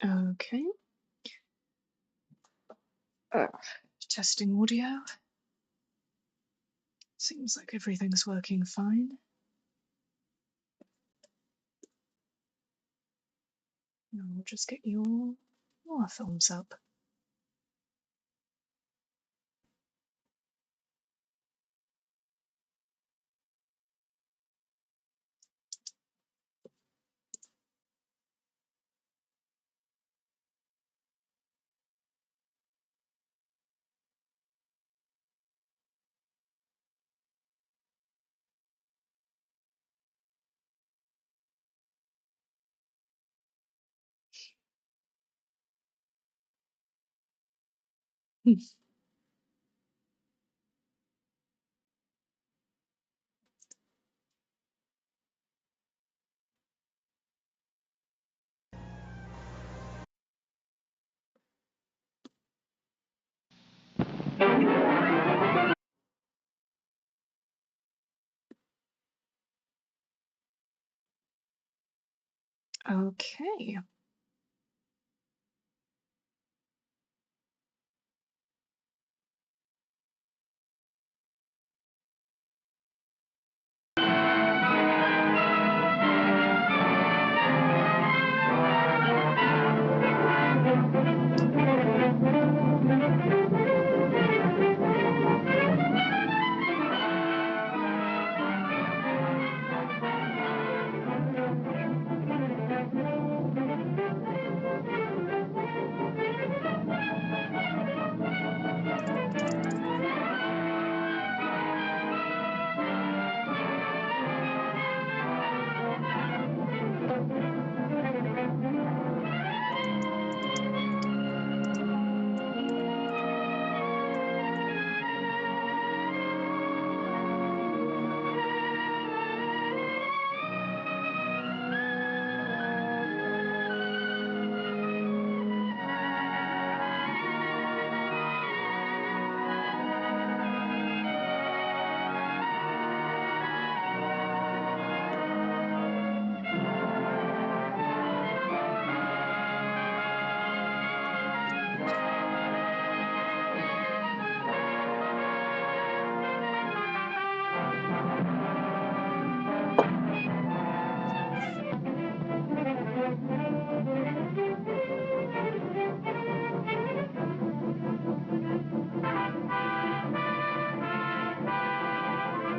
Okay. Uh, Testing audio. Seems like everything's working fine. I'll just get your thumbs up. Okay.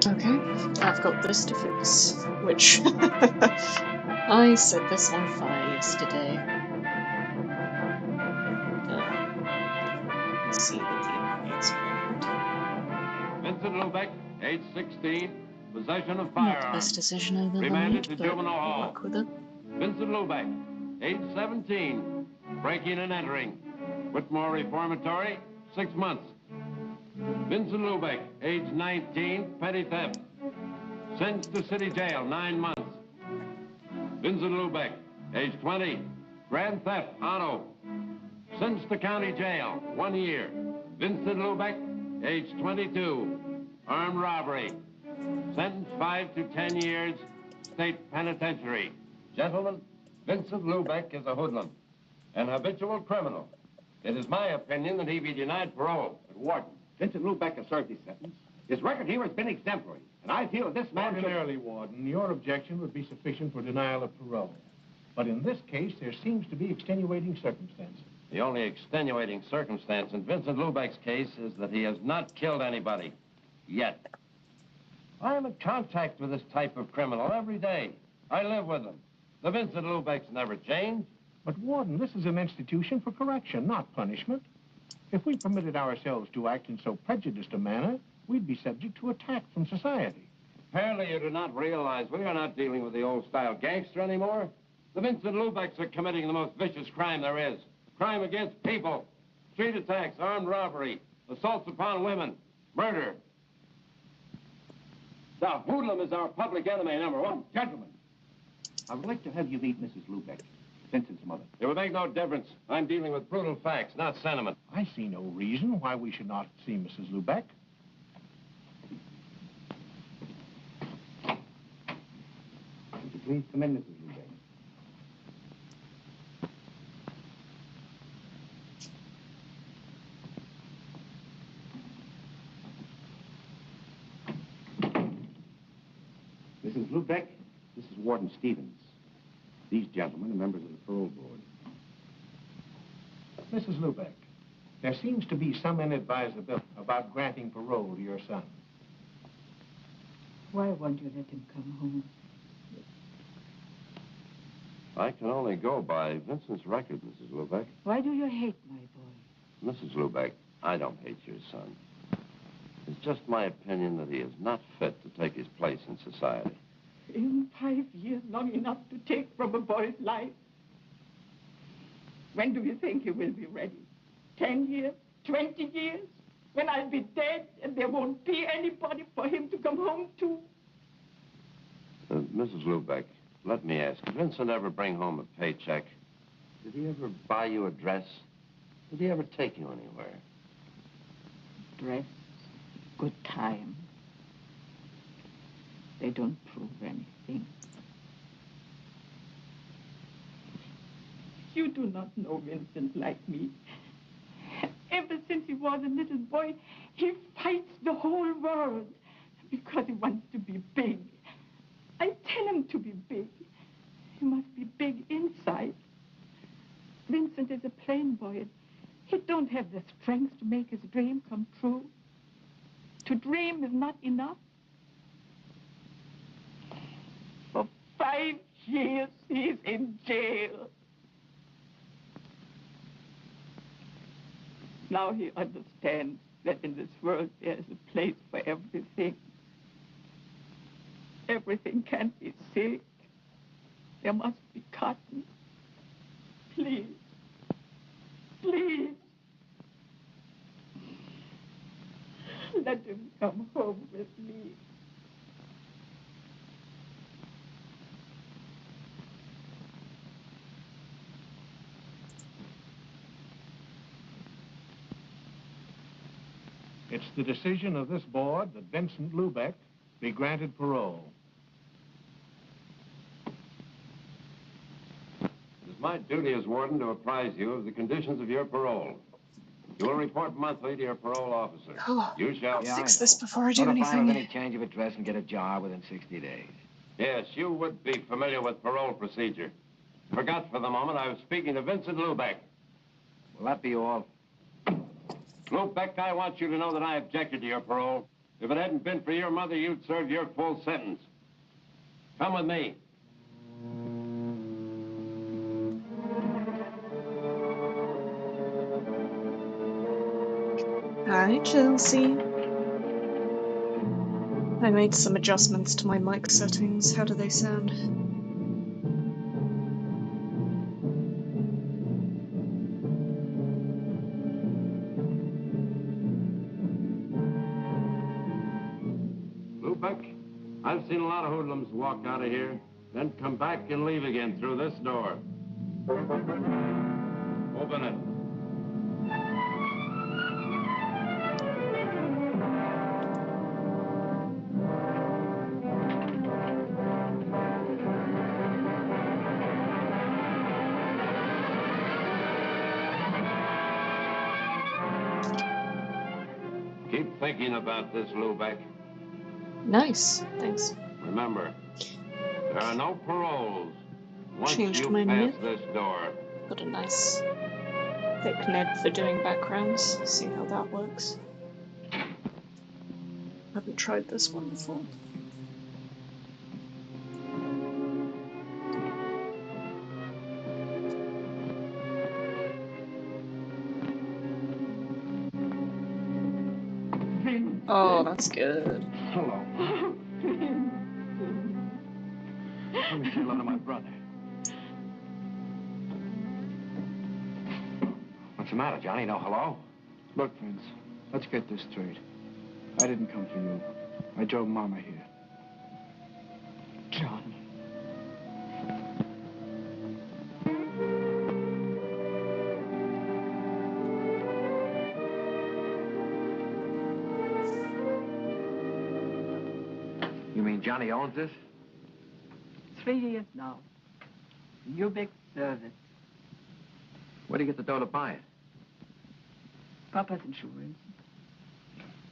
Okay, I've got this to fix, which I set this on fire yesterday. Let's see what the explained. Vincent Lubeck, age 16, possession of Not firearms. the best decision I've ever Remanded made, to but juvenile I'll hall. work with it. Vincent Lubeck, age 17, breaking and entering. Whitmore Reformatory, 6 months. Vincent Lubeck, age 19, petty theft. Sentenced to city jail, 9 months. Vincent Lubeck, age 20, grand theft, auto. Sentenced to county jail, 1 year. Vincent Lubeck, age 22, armed robbery. Sentenced 5 to 10 years, state penitentiary. Gentlemen, Vincent Lubeck is a hoodlum, an habitual criminal. It is my opinion that he be denied parole. But Warden, Vincent Lubeck has served his sentence. His record here has been exemplary, and I feel that this man Ordinarily, Warden, your objection would be sufficient for denial of parole. But in this case, there seems to be extenuating circumstances. The only extenuating circumstance in Vincent Lubeck's case is that he has not killed anybody. Yet. I am in contact with this type of criminal every day. I live with them. The Vincent Lubecks never change. But, Warden, this is an institution for correction, not punishment. If we permitted ourselves to act in so prejudiced a manner, we'd be subject to attack from society. Apparently you do not realize we are not dealing with the old-style gangster anymore. The Vincent Lubecks are committing the most vicious crime there is. Crime against people. Street attacks, armed robbery, assaults upon women, murder. The hoodlum is our public enemy, #1. Gentlemen, I would like to have you meet Mrs. Lubeck, Vincent's mother. It would make no difference. I'm dealing with brutal facts, not sentiment. I see no reason why we should not see Mrs. Lubeck. Would you please come in, Mrs. Lubeck? Mrs. Lubeck, this is Warden Stevens. These gentlemen are members of the parole board. Mrs. Lubeck, there seems to be some inadvisability about granting parole to your son. Why won't you let him come home? I can only go by Vincent's record, Mrs. Lubeck. Why do you hate my boy? Mrs. Lubeck, I don't hate your son. It's just my opinion that he is not fit to take his place in society. In 5 years, long enough to take from a boy's life. When do you think he will be ready? 10 years? 20 years? When I'll be dead and there won't be anybody for him to come home to? Mrs. Lubeck, let me ask, did Vincent ever bring home a paycheck? Did he ever buy you a dress? Did he ever take you anywhere? Dress, good time. They don't prove anything. You do not know Vincent like me. Ever since he was a little boy, he fights the whole world because he wants to be big. I tell him to be big. He must be big inside. Vincent is a plain boy. He don't have the strength to make his dream come true. To dream is not enough. For 5 years, he's in jail. Now he understands that in this world there is a place for everything. Everything can't be silk. There must be cotton. Please, please, let him come home with me. It's the decision of this board that Vincent Lubeck be granted parole. It is my duty as warden to apprise you of the conditions of your parole. You will report monthly to your parole officer. Oh, You shall... I'll fix this before I do Notify him anything. of any change of address and get a job within 60 days. Yes, you would be familiar with parole procedure. Forgot for the moment I was speaking to Vincent Lubeck. Will that be all? Lubeck, I want you to know that I objected to your parole. If it hadn't been for your mother, you'd served your full sentence. Come with me. Hi, Chelsea. I made some adjustments to my mic settings. How do they sound? Lubeck, I've seen a lot of hoodlums walk out of here, then come back and leave again through this door. Open it. Keep thinking about this, Lubeck. Nice, thanks. Remember, there are no paroles once Changed you my pass nib. this door. Got a nice thick nib for doing backgrounds. See how that works. Haven't tried this one before. Oh, that's good. Hello. Let me say hello to my brother. What's the matter, Johnny? No hello? Look, Vince, let's get this straight. I didn't come for you. I drove Mama here. John. You mean Johnny owns this? 3 years now. Lubeck service. Where'd he get the dough to buy it? Papa's insurance.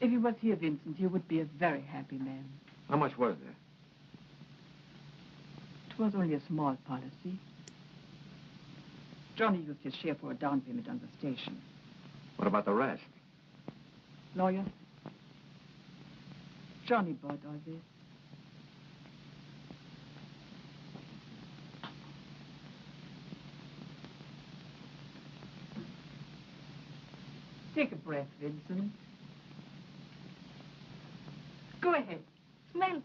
If he was here, Vincent, you would be a very happy man. How much was there? was only a small policy. Johnny used his share for a down payment on the station. What about the rest? Lawyer, Johnny bought all this. Take a breath, Vincent. Go ahead. Smell.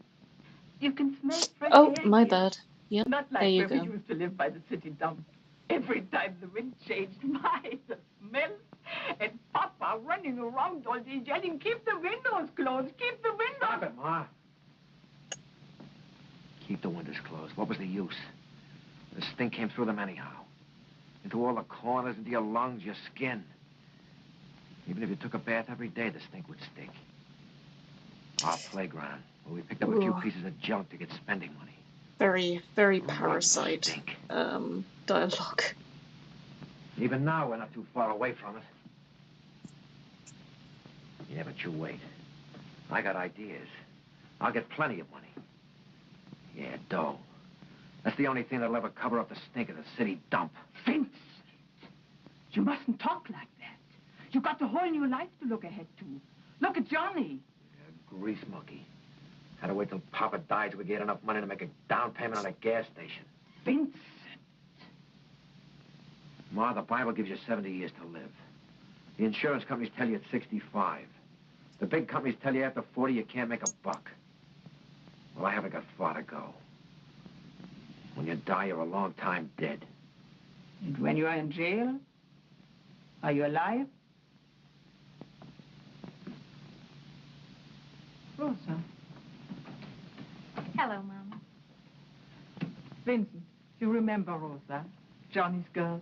You can smell fresh Oh, air my here. bad. Yep, Not there like you where we go. used to live by the city dump. Every time the wind changed, my, the smell. And Papa running around all day yelling, keep the windows closed, keep the windows. Stop it, Ma. Keep the windows closed. What was the use? The stink came through them anyhow. Into all the corners, into your lungs, your skin. Even if you took a bath every day, the stink would stick. Our playground, where we picked up a few Ooh. pieces of junk to get spending money. Very, very Rotten parasite stink. dialogue. Even now, we're not too far away from it. Yeah, but you wait. I got ideas. I'll get plenty of money. Yeah, dough. That's the only thing that'll ever cover up the stink of the city dump. Vince, you mustn't talk like that. You've got the whole new life to look ahead to. Look at Johnny. Yeah, grease monkey. Had to wait till Papa died till we get enough money to make a down payment on a gas station. Vince. Ma, the Bible gives you 70 years to live. The insurance companies tell you it's 65. The big companies tell you after 40 you can't make a buck. Well, I haven't got far to go. When you die, you're a long time dead. And when you are in jail, are you alive? Rosa. Hello, Mama. Vincent, you remember Rosa, Johnny's girl?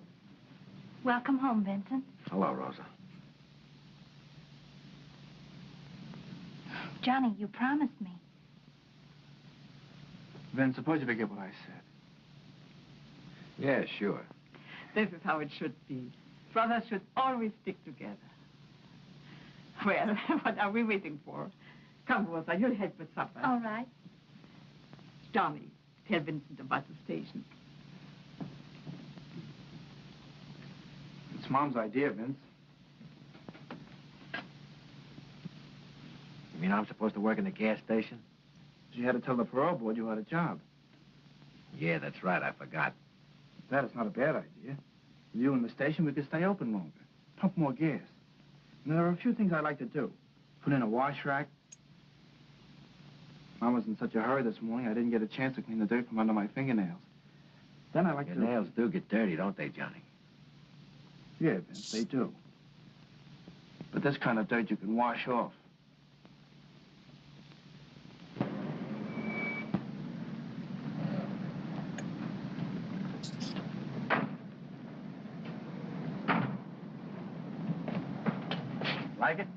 Welcome home, Vincent. Hello, Rosa. Johnny, you promised me. Vin, suppose you forget what I said. Yeah, sure. This is how it should be. Brothers should always stick together. Well, what are we waiting for? Come, Rosa, you'll help with supper. All right. Johnny, tell Vincent about the station. It's Mom's idea, Vince. You mean I'm supposed to work in the gas station? She had to tell the parole board you had a job. Yeah, that's right. I forgot. That is not a bad idea. With you in the station, we could stay open longer. Pump more gas. And there are a few things I'd like to do. Put in a wash rack. Mom was in such a hurry this morning, I didn't get a chance to clean the dirt from under my fingernails. Then I'd like Your to... nails do get dirty, don't they, Johnny? Yeah, Vince, they do. But this kind of dirt you can wash off. Like it?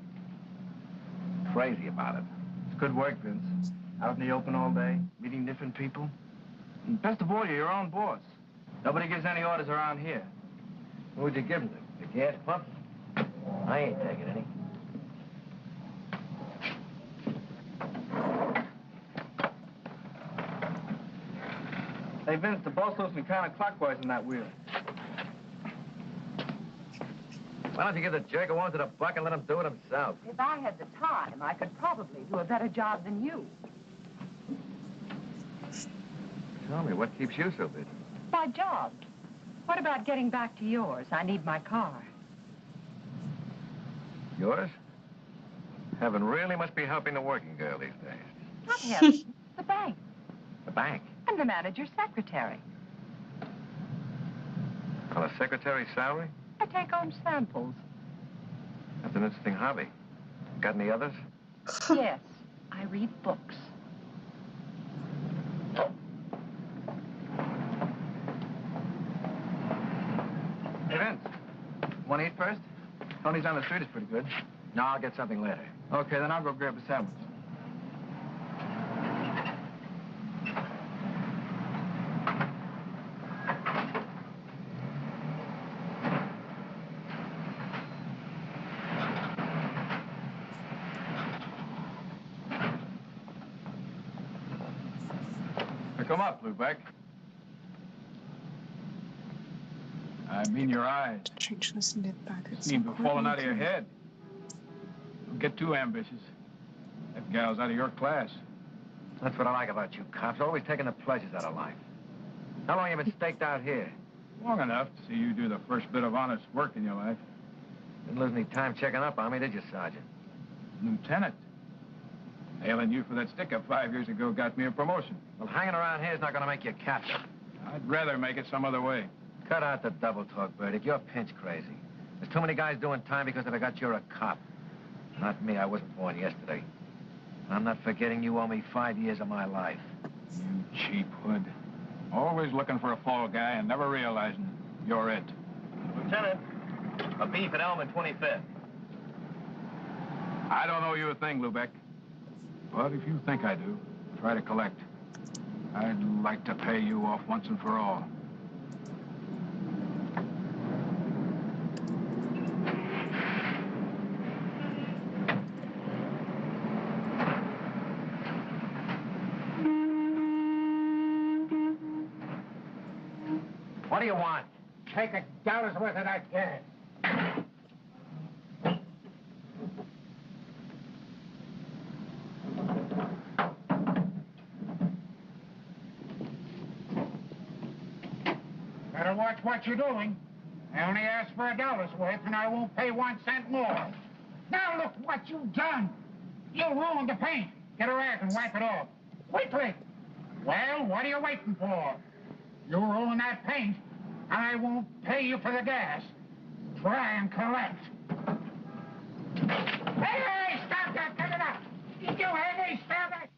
Crazy about it. It's good work, Vince. Out in the open all day, meeting different people. And best of all, you're your own boss. Nobody gives any orders around here. Who'd you give them to? The gas pump? I ain't taking any. Hey, Vince, the boss looks counterclockwise in that wheel. Why don't you give the jerk a one to the buck and let him do it himself? If I had the time, I could probably do a better job than you. Tell me, what keeps you so busy? My job. What about getting back to yours? I need my car. Yours? Heaven really must be helping the working girl these days. Not him. The bank. The bank? And the manager's secretary. On a secretary's salary? I take home samples. That's an interesting hobby. Got any others? Yes, I read books. Hey, Vince, want to eat first? Tony's on the street is pretty good. No, I'll get something later. Okay, then I'll go grab a sandwich. Now, come up, Blueback. I mean your eyes. Change this knit back. It's Seem to have fallen out of your head. Don't get too ambitious. That gal's out of your class. That's what I like about you cops. Always taking the pleasures out of life. How long you been staked out here? Long enough to see you do the first bit of honest work in your life. Didn't lose any time checking up on me, did you, Sergeant? Lieutenant. Hailing you for that stick-up 5 years ago got me a promotion. Well, hanging around here is not going to make you captain. I'd rather make it some other way. Cut out the double talk, Burdick. You're pinch crazy. There's too many guys doing time because they got you're a cop. Not me. I wasn't born yesterday. I'm not forgetting you owe me 5 years of my life. You cheap hood. Always looking for a fall guy and never realizing you're it. Lieutenant, a beef at Elm and 25th. I don't owe you a thing, Lubeck. But if you think I do, try to collect. I'd like to pay you off once and for all. What do you want? Take $1 worth of that gas. Better watch what you're doing. I only asked for $1's worth, and I won't pay 1 cent more. Now look what you've done. You ruined the paint. Get a rag and wipe it off. Quickly. Well, what are you waiting for? You ruin that paint, and I won't pay you for the gas. Try and collect. Hey, stop that! Cut it up! Did you hear me? Stop it!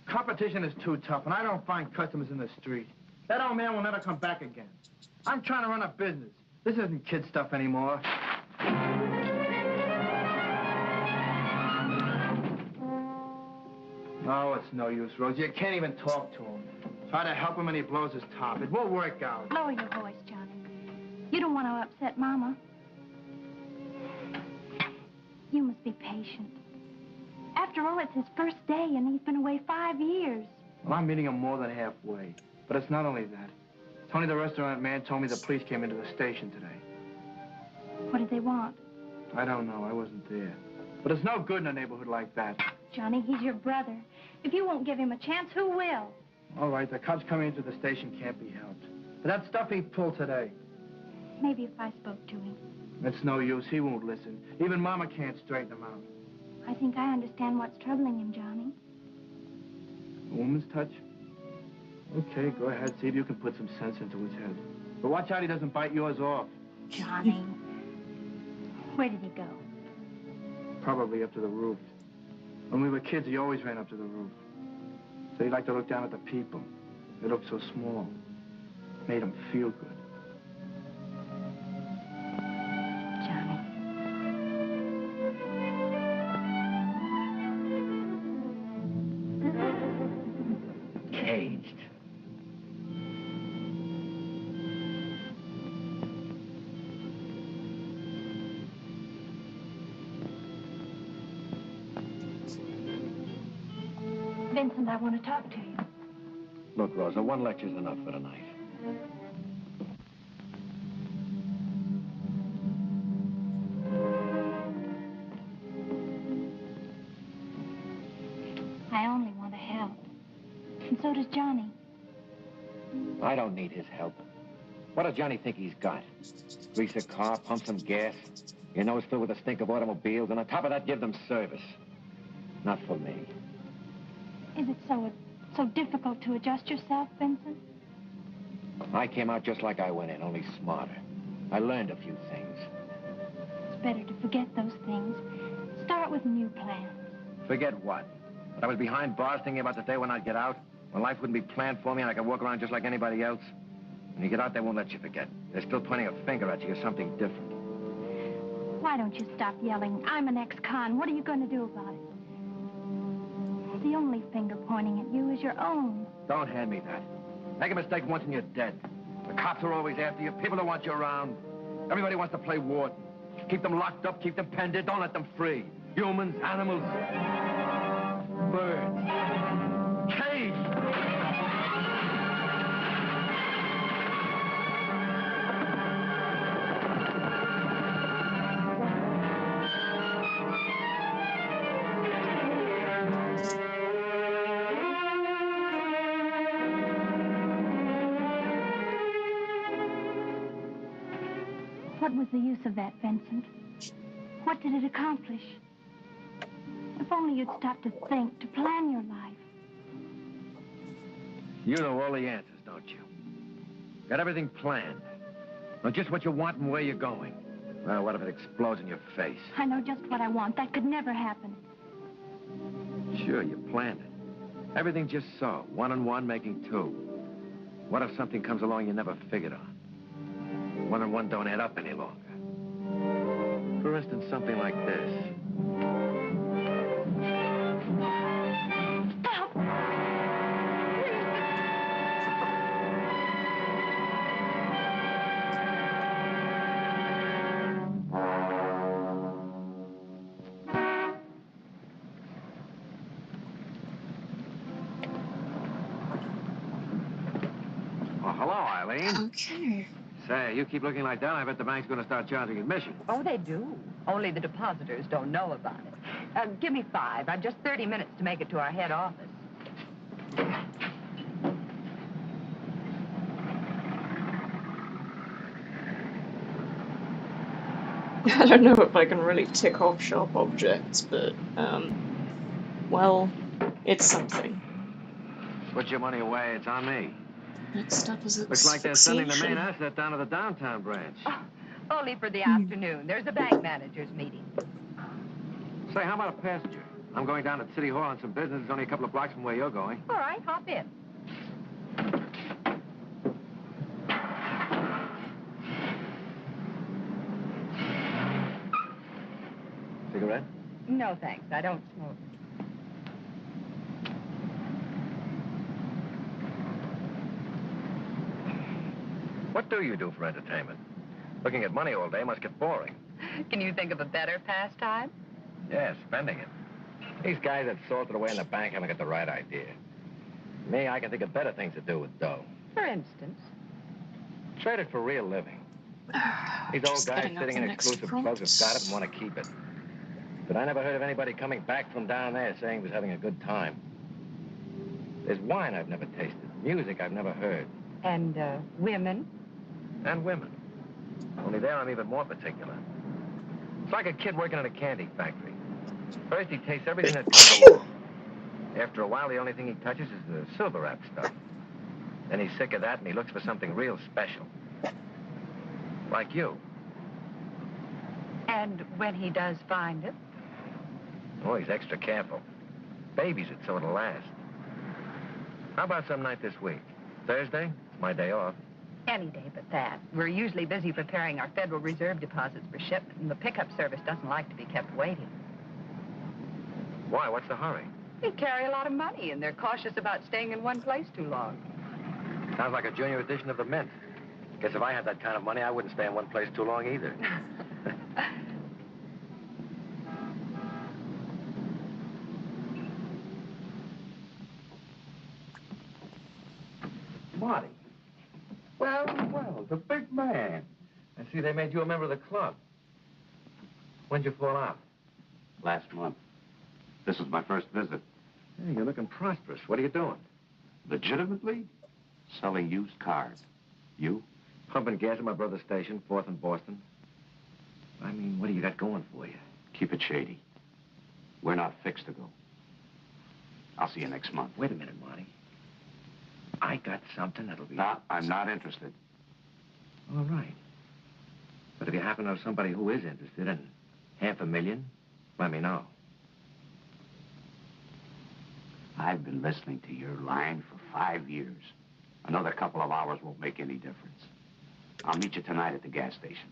Competition is too tough, and I don't find customers in the street. That old man will never come back again. I'm trying to run a business. This isn't kid stuff anymore. No, it's no use, Rosie. You can't even talk to him. Try to help him and he blows his top. It won't work out. Lower your voice, Johnny. You don't want to upset Mama. You must be patient. After all, it's his first day, and he's been away 5 years. Well, I'm meeting him more than halfway. But it's not only that. Tony, the restaurant man, told me the police came into the station today. What did they want? I don't know. I wasn't there. But it's no good in a neighborhood like that. Johnny, he's your brother. If you won't give him a chance, who will? All right, the cops coming into the station can't be helped. But that stuff he pulled today, Maybe if I spoke to him. it's no use. He won't listen. Even Mama can't straighten him out. I think I understand what's troubling him, Johnny. A woman's touch? Okay, go ahead. See if you can put some sense into his head. But watch out he doesn't bite yours off. Johnny. Where did he go? Probably up to the roof. When we were kids, he always ran up to the roof. So he liked to look down at the people. They looked so small. Made him feel good. Johnny. Caged. Vincent, I want to talk to you. Look, Rosa, one lecture's enough for tonight. I only want to help. And so does Johnny. I don't need his help. What does Johnny think he's got? Grease a car, pump some gas, your nose filled with the stink of automobiles, and on top of that, give them service. Not for me. Is it so difficult to adjust yourself, Vincent? I came out just like I went in, only smarter. I learned a few things. It's better to forget those things. Start with new plans. Forget what? That I was behind bars thinking about the day when I'd get out? When life wouldn't be planned for me and I could walk around just like anybody else? When you get out, they won't let you forget. They're still pointing a finger at you or something different. Why don't you stop yelling? I'm an ex-con. What are you going to do about it? The only finger pointing at you is your own. Don't hand me that. Make a mistake once and you're dead. The cops are always after you. People don't want you around. Everybody wants to play warden. Keep them locked up, keep them penned in, don't let them free. Humans, animals, birds. Caged! What was the use of that, Vincent? What did it accomplish? If only you'd stop to think, to plan your life. You know all the answers, don't you? Got everything planned. Know just what you want and where you're going. Well, what if it explodes in your face? I know just what I want. That could never happen. Sure, you planned it. Everything just so. 1 and 1 making 2. What if something comes along you never figured on? 1 and 1 don't add up any longer. For instance, something like this. Stop! Oh, hello, Eileen. Okay. Say, you keep looking like that, I bet the bank's going to start charging admission. Oh, they do. Only the depositors don't know about it. Give me 5. I've just 30 minutes to make it to our head office. I don't know if I can really tick off sharp objects, but, well, it's something. Put your money away, it's on me. Next up is Looks like they're sending the main asset down to the downtown branch. Oh, only for the afternoon. There's a bank manager's meeting. Say, how about a passenger? I'm going down to City Hall on some business. It's only a couple of blocks from where you're going. All right, hop in. Cigarette? No, thanks. I don't smoke. What do you do for entertainment? Looking at money all day must get boring. Can you think of a better pastime? Yeah, spending it. These guys that salted away in the bank haven't got the right idea. Me, I can think of better things to do with dough. For instance? Trade it for real living. These old guys sitting in exclusive clubs have got it and want to keep it. But I never heard of anybody coming back from down there saying he was having a good time. There's wine I've never tasted, music I've never heard. And, women? And women. Only there I'm even more particular. It's like a kid working in a candy factory. First he tastes everything that comes along. After a while, the only thing he touches is the silver wrap stuff. Then he's sick of that and he looks for something real special. Like you. And when he does find it? Oh, he's extra careful. Babies it so it'll last. How about some night this week? Thursday? It's my day off. Any day but that. We're usually busy preparing our Federal Reserve deposits for shipment, and the pickup service doesn't like to be kept waiting. Why? What's the hurry? They carry a lot of money, and they're cautious about staying in one place too long. Sounds like a junior edition of the Mint. Guess if I had that kind of money, I wouldn't stay in one place too long either. Marty. Well, the big man. I see they made you a member of the club. When'd you fall out? Last month. This is my first visit. Hey, you're looking prosperous. What are you doing? Legitimately? Selling used cars. You? Pumping gas at my brother's station, 4th and Boston. I mean, what do you got going for you? Keep it shady. We're not fixed to go. I'll see you next month. Wait a minute, Marty. I got something that'll be... No, I'm not interested. All right. But if you happen to know somebody who is interested in $500,000, let me know. I've been listening to your line for 5 years. Another couple of hours won't make any difference. I'll meet you tonight at the gas station.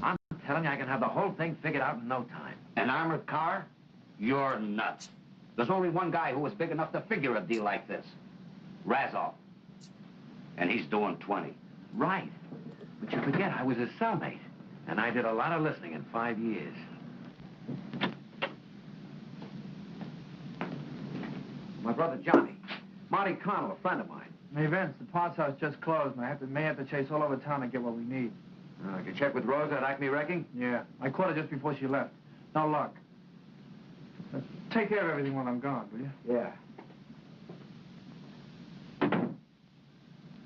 I'm telling you, I can have the whole thing figured out in no time. An armored car? You're nuts. There's only one guy who was big enough to figure a deal like this. Razov. And he's doing 20. Right. But you forget, I was his cellmate. And I did a lot of listening in 5 years. My brother Johnny. Marty Connell, a friend of mine. Hey, Vince, the parts house just closed, and I may have to chase all over town to get what we need. You check with Rosa at Acme Wrecking? Yeah, I caught her just before she left. No luck. Take care of everything while I'm gone, will you? Yeah.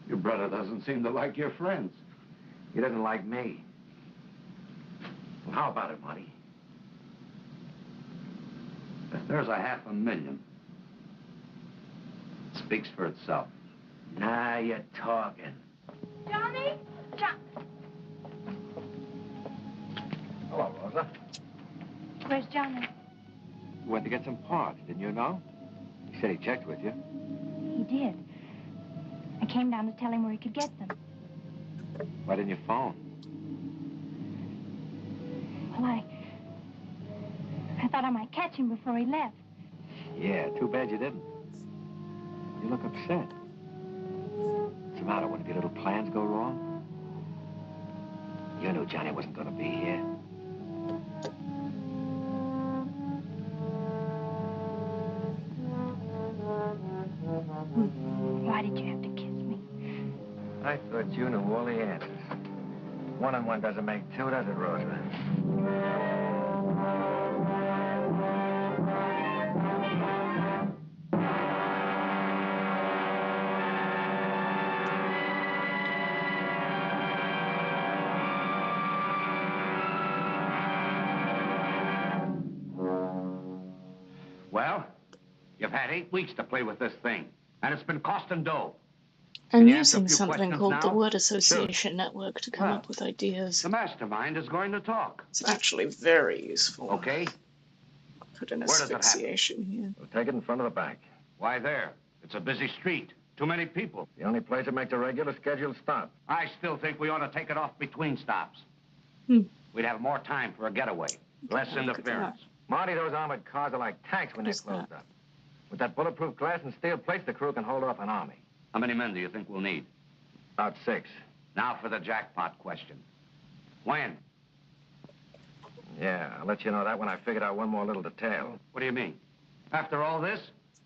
Your brother doesn't seem to like your friends. He doesn't like me. Well, how about it, Marty? If there's $500,000, it speaks for itself. Now you're talking. Johnny? Hello, Rosa. Where's Johnny? You went to get some parts, didn't you know? He said he checked with you. He did. I came down to tell him where he could get them. Why didn't you phone? Well, I thought I might catch him before he left. Yeah, too bad you didn't. You look upset. What's the matter? One of your little plans go wrong? You knew Johnny wasn't going to be here. Why did you have to kiss me? I thought you knew all the answers. 1 and 1 doesn't make 2, does it, Rosa? Well, you've had 8 weeks to play with this thing, and it's been costing dough. I'm Can you answer a using few something questions called the now? Word Association Network to come Well, up with ideas. The mastermind is going to talk. It's actually very useful. Okay? Put an Where does it happen? asphyxiation here. We'll take it in front of the bank. Why there? It's a busy street. Too many people. The only place that makes a regular scheduled stop. I still think we ought to take it off between stops. Hmm. We'd have more time for a getaway. Less Look at interference. Marty, those armored cars are like tanks when they're What's closed that? up. With that bulletproof glass and steel plates, the crew can hold off an army. How many men do you think we'll need? About 6. Now for the jackpot question. When? Yeah, I'll let you know that when I figured out one more little detail. What do you mean? After all this,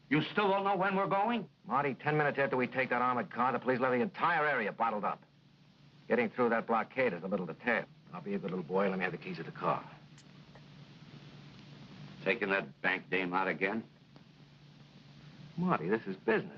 you still don't know when we're going? Marty, 10 minutes after we take that armored car, the police will have the entire area bottled up. Getting through that blockade is a little detail. I'll be a good little boy and let me have the keys of the car. Taking that bank dame out again? Marty, this is business.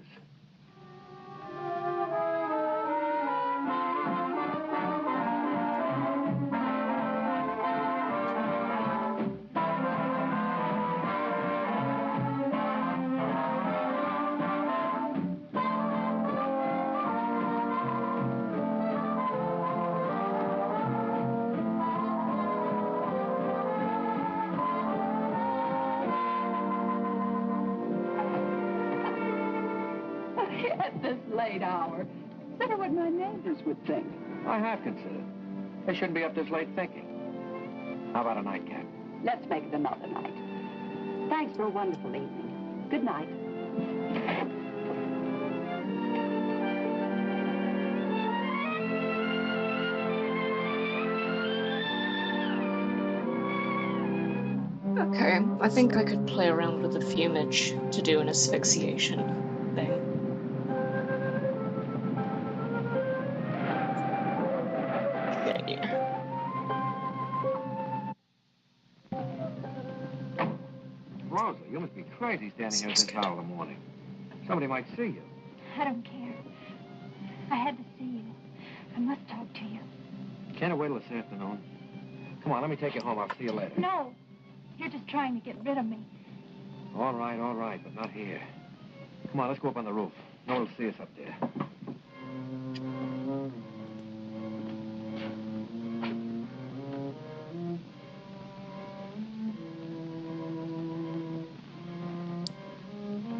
At this late hour. Consider what my neighbors would think. I have considered. They shouldn't be up this late thinking. How about a nightcap? Let's make it another night. Thanks for a wonderful evening. Good night. Okay, I think I could play around with the fumage to do an asphyxiation thing. Yeah. Rosa, you must be crazy standing here at this hour of the morning. Somebody might see you. I don't care. I had to see you. I must talk to you. Can't it wait till this afternoon? Come on, let me take you home. I'll see you later. No. You're just trying to get rid of me. All right, but not here. Come on, let's go up on the roof. No one will see us up there.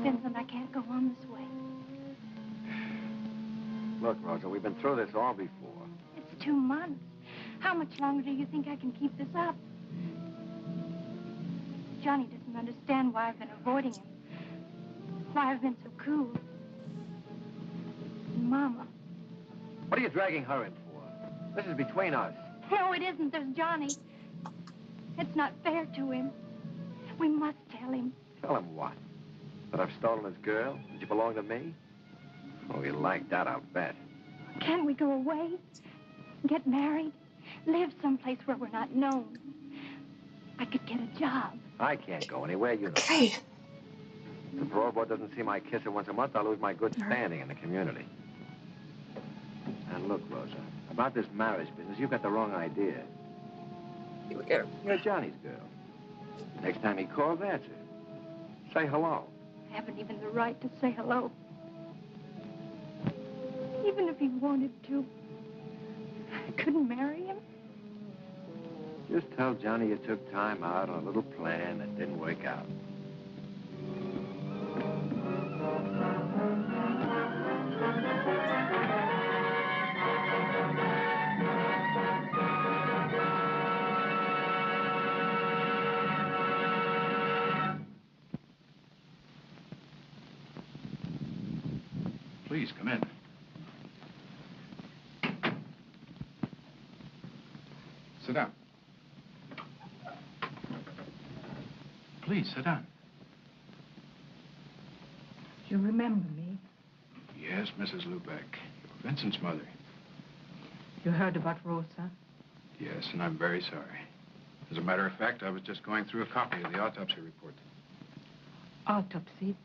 Vincent, I can't go on this way. Look, Rosa, we've been through this all before. It's 2 months. How much longer do you think I can keep this up? Johnny doesn't understand why I've been avoiding him. Why I've been so cool. And Mama. What are you dragging her in for? This is between us. No, it isn't. There's Johnny. It's not fair to him. We must tell him. Tell him what? That I've stolen his girl? That you belong to me? Oh, he'll like that, I'll bet. Can't we go away? Get married? Live someplace where we're not known? I could get a job. I can't go anywhere, you know. Okay. If the Broadboard doesn't see my kisser once a month, I'll lose my good standing in the community. And look, Rosa, about this marriage business, you've got the wrong idea. Here we go. You're Johnny's girl. Next time he calls, answer. Say hello. I haven't even the right to say hello. Even if he wanted to, I couldn't marry him. Just tell Johnny you took time out on a little plan that didn't work out. Please, come in. Sit down. Please, sit down. Do you remember me? Yes, Mrs. Lubeck. You're Vincent's mother. You heard about Rosa? Yes, and I'm very sorry. As a matter of fact, I was just going through a copy of the autopsy report. Autopsy?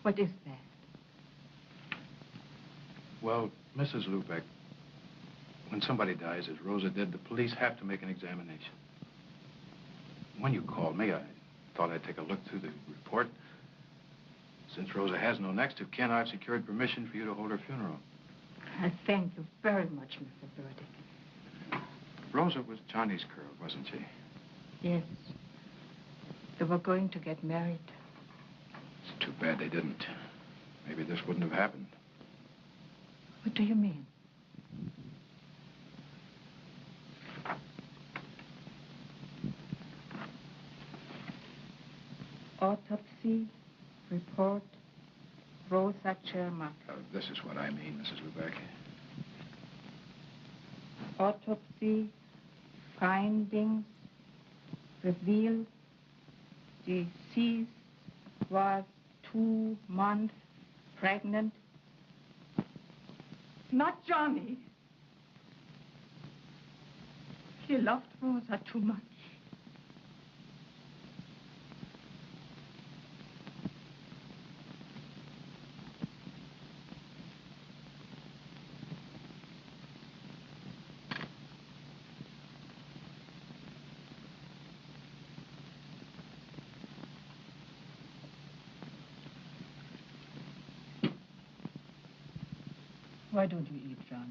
What is that? Well, Mrs. Lubeck, when somebody dies, as Rosa did, the police have to make an examination. When you called me, I thought I'd take a look through the report. Since Rosa has no next of kin, I've secured permission for you to hold her funeral. I thank you very much, Mr. Burdick. Rosa was Johnny's girl, wasn't she? Yes. They were going to get married. It's too bad they didn't. Maybe this wouldn't have happened. What do you mean? Autopsy report, Rosa Chermak. This is what I mean, Mrs. Lubeck. Autopsy findings reveal deceased was 2 months pregnant. Not Johnny. He loved Rosa too much. Why don't you eat, Johnny?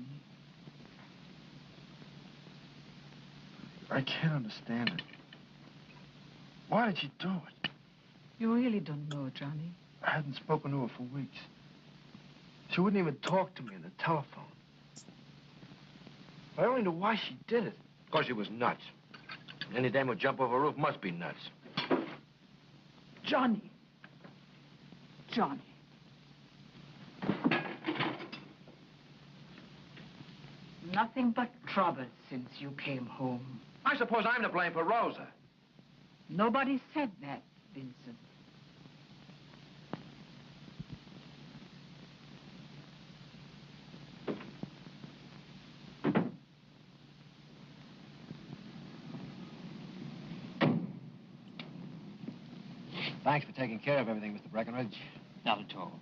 I can't understand it. Why did she do it? You really don't know, Johnny. I hadn't spoken to her for weeks. She wouldn't even talk to me on the telephone. If I only knew why she did it. Because she was nuts. Any dame who jump over a roof must be nuts. Johnny. Johnny. Nothing but trouble since you came home. I suppose I'm to blame for Rosa. Nobody said that, Vincent. Thanks for taking care of everything, Mr. Breckenridge. Not at all.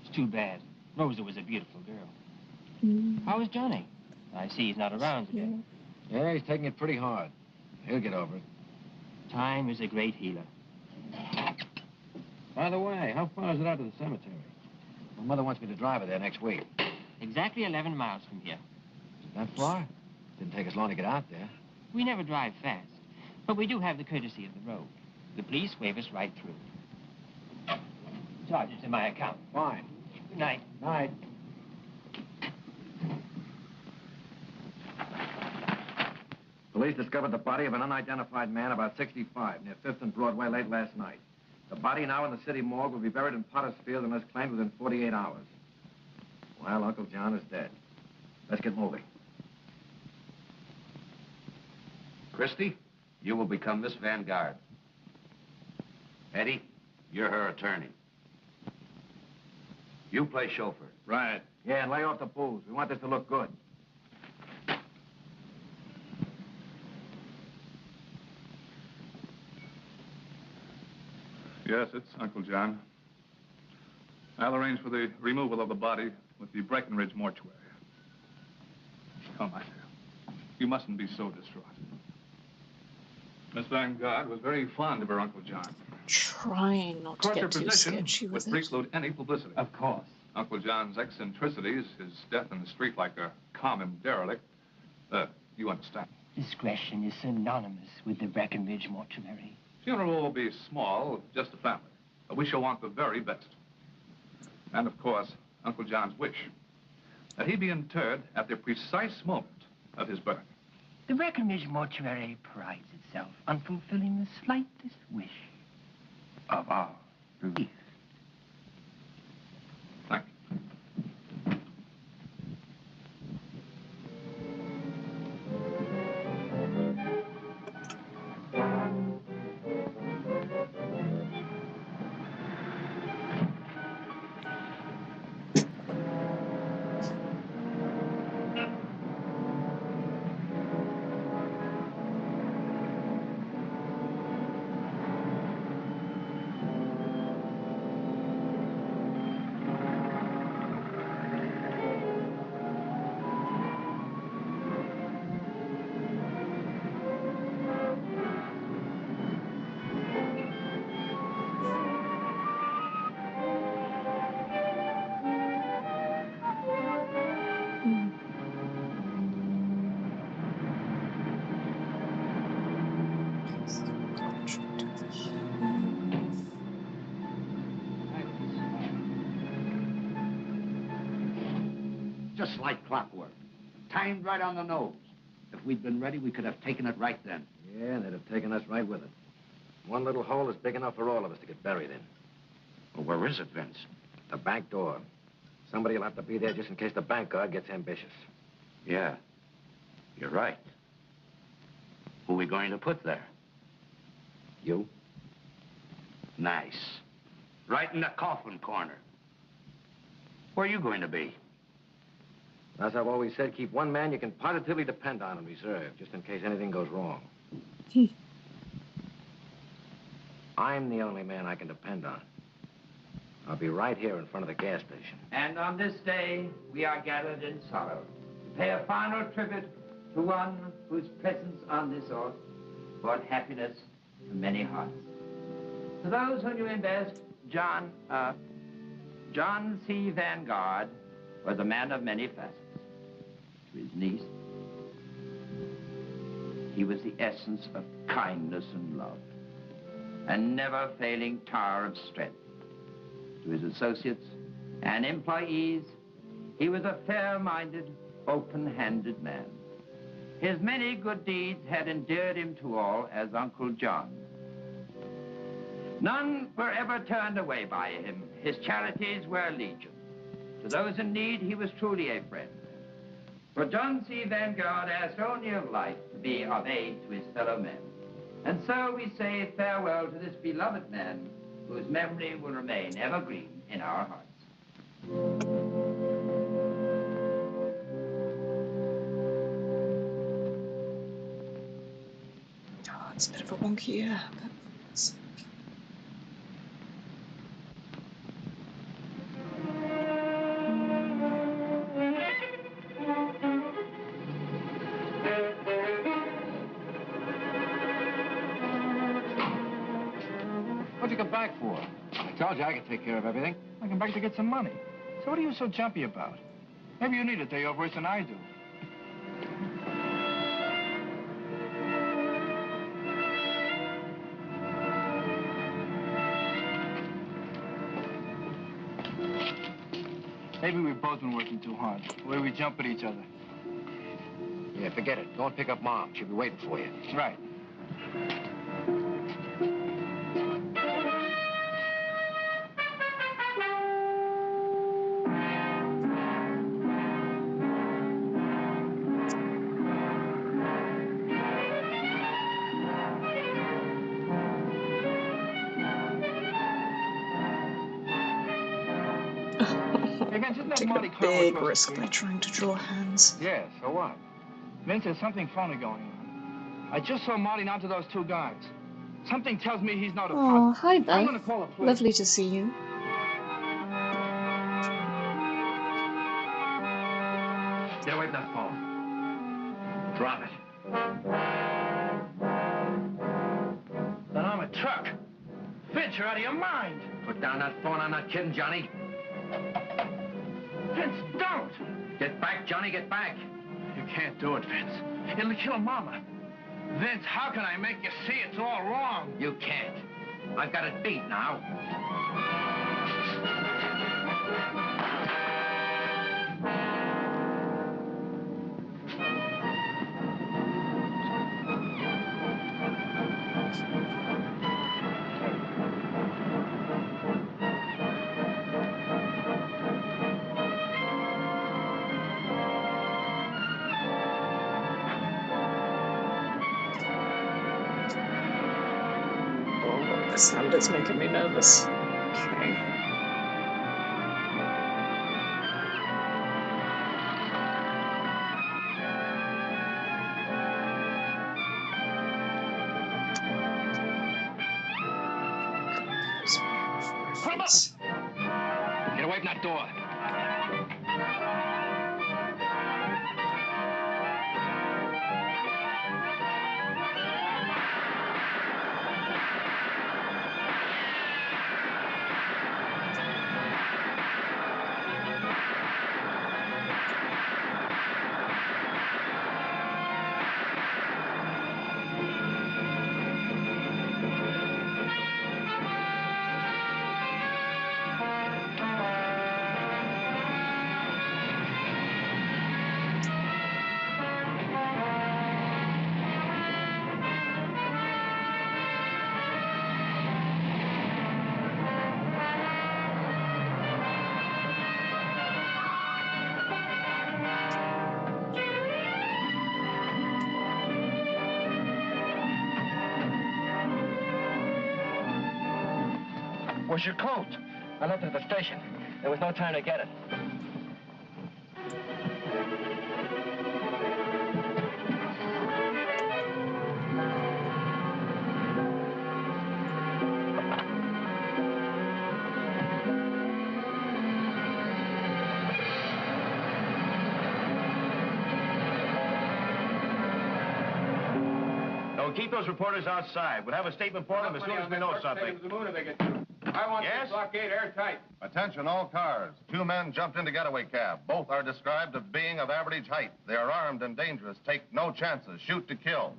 It's too bad. Rosa was a beautiful girl. How is Johnny? I see he's not around today. Yeah, he's taking it pretty hard. He'll get over it. Time is a great healer. By the way, how far is it out to the cemetery? My mother wants me to drive her there next week. Exactly 11 miles from here. Is it that far? Didn't take us long to get out there. We never drive fast, but we do have the courtesy of the road. The police wave us right through. Charge it to my account. Fine. Good night. Night. Police discovered the body of an unidentified man about 65 near 5th and Broadway late last night. The body now in the city morgue will be buried in Potter's Field unless claimed within 48 hours. Well, Uncle John is dead. Let's get moving. Christie, you will become Miss Vanguard. Eddie, you're her attorney. You play chauffeur. Right. Yeah, and lay off the booze. We want this to look good. Yes, it's Uncle John. I'll arrange for the removal of the body with the Breckenridge mortuary. Come, my dear. You mustn't be so distraught. Miss Vanguard was very fond of her Uncle John. Trying not to Of course, her get too position sketchy would with it. preclude any publicity. Of course. Uncle John's eccentricities, his death in the street like a common derelict, you understand. Discretion is synonymous with the Breckenridge mortuary. Funeral will be small, just a family. But we shall want the very best. And, of course, Uncle John's wish that he be interred at the precise moment of his birth. The Breckenridge mortuary prides itself on fulfilling the slightest wish of our bereaved. Thank you. Just like clockwork. Timed right on the nose. If we'd been ready, we could have taken it right then. Yeah, and they'd have taken us right with it. One little hole is big enough for all of us to get buried in. Well, where is it, Vince? The back door. Somebody will have to be there just in case the bank guard gets ambitious. Yeah, you're right. Who are we going to put there? You? Nice. Right in the coffin corner. Where are you going to be? As I've always said, keep one man you can positively depend on in reserve, just in case anything goes wrong. I'm the only man I can depend on. I'll be right here in front of the gas station. And on this day, we are gathered in sorrow to pay a final tribute to one whose presence on this earth brought happiness to many hearts. To those who knew him best, John C. Vanguard was a man of many facets. To his niece, he was the essence of kindness and love, and never failing tower of strength. To his associates and employees, he was a fair-minded, open-handed man. His many good deeds had endeared him to all as Uncle John. None were ever turned away by him. His charities were legion. To those in need, he was truly a friend. For John C. Vanguard asked only of life to be of aid to his fellow men. And so we say farewell to this beloved man, whose memory will remain evergreen in our hearts. Oh, it's a bit of a wonky year, but it's... What'd you come back for? I told you I could take care of everything. I come back to get some money. So what are you so jumpy about? Maybe you need a day off worse than I do. Maybe we've both been working too hard. The way we jump at each other. Yeah, forget it. Go and pick up Mom. She'll be waiting for you. Right. Taking a big risk by trying to draw hands. Yeah, so what? Vince, there's something funny going on. I just saw Marty down to those two guys. Something tells me he's not a Oh, positive. hi, I'm Beth. gonna call the police. Lovely to see you. Get away from that phone. Drop it. Then I'm a truck. Vince, you're out of your mind. Put down that phone. I'm not kidding, Johnny. Vince, don't. Get back, Johnny, get back. You can't do it, Vince. It'll kill Mama. Vince, how can I make you see it's all wrong? You can't. I've got it beat now. Oh, this hand is making me nervous. Okay. Get away from that door. Where's your coat? I left it at the station. There was no time to get it. Now, keep those reporters outside. We'll have a statement for them as soon as we know something. I want Yes? this blockade airtight. Attention all cars. 2 men jumped into getaway cab. Both are described as being of average height. They are armed and dangerous. Take no chances. Shoot to kill.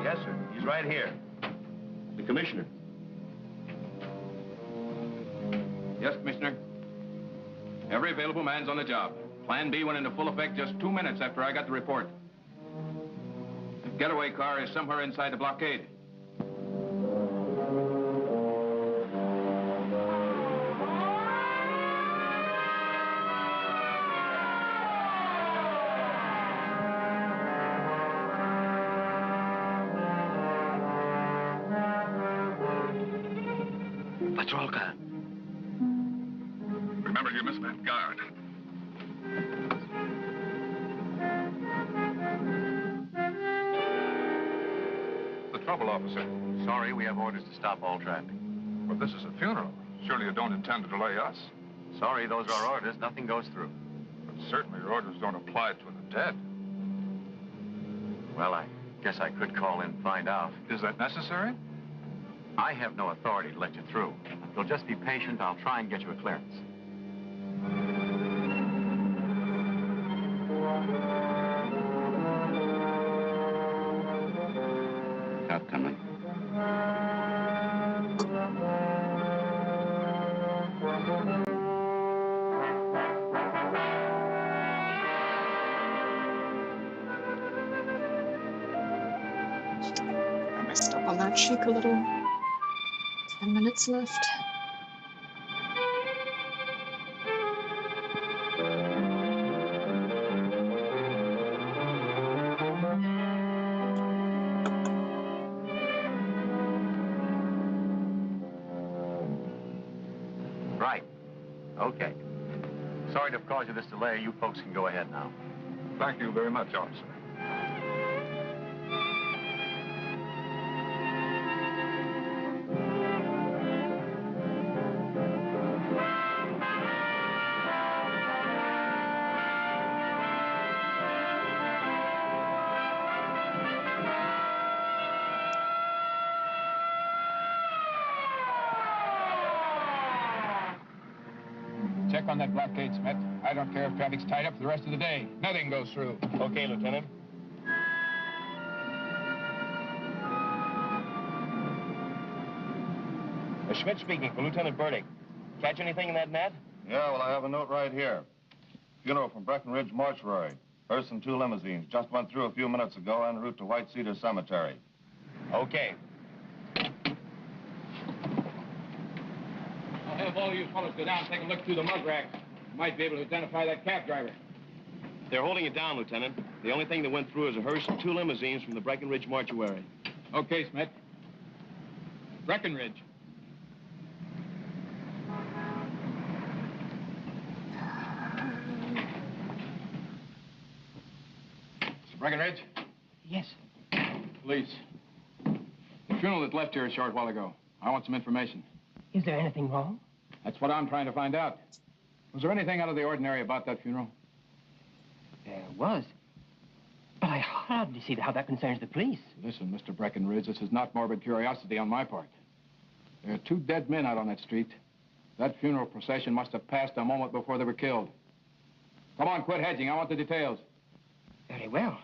Yes, sir. He's right here. The commissioner. Yes, Commissioner. Every available man's on the job. Plan B went into full effect just 2 minutes after I got the report. The getaway car is somewhere inside the blockade. Patrolka. Remember, you missed that guard. The trouble, officer? Sorry, we have orders to stop all traffic. But this is a funeral. Surely you don't intend to delay us. Sorry, those are orders. Nothing goes through. But certainly your orders don't apply to the dead. Well, I guess I could call in and find out. Is that necessary? I have no authority to let you through. If you'll just be patient, I'll try and get you a clearance. Not coming. I messed up on that cheek a little. 10 minutes left. Okay. Sorry to have caused you this delay. You folks can go ahead now. Thank you very much, officer. Check on that blockade, Smith. I don't care if traffic's tied up for the rest of the day. Nothing goes through. Okay, Lieutenant. Schmidt speaking for Lieutenant Burdick. Catch anything in that net? Yeah, well, I have a note right here. Funeral from Breckenridge Mortuary. Hearse and 2 limousines. Just went through a few minutes ago en route to White Cedar Cemetery. Okay. I'll have all you fellows go down and take a look through the mug rack. You might be able to identify that cab driver. They're holding it down, Lieutenant. The only thing that went through is a hearse and 2 limousines from the Breckenridge Mortuary. Okay, Smith. Breckenridge. Mr. Breckenridge? Yes. Police. The funeral that left here a short while ago. I want some information. Is there anything wrong? That's what I'm trying to find out. Was there anything out of the ordinary about that funeral? There was. But I hardly see how that concerns the police. Listen, Mr. Breckenridge, this is not morbid curiosity on my part. There are 2 dead men out on that street. That funeral procession must have passed a moment before they were killed. Come on, quit hedging. I want the details. Very well.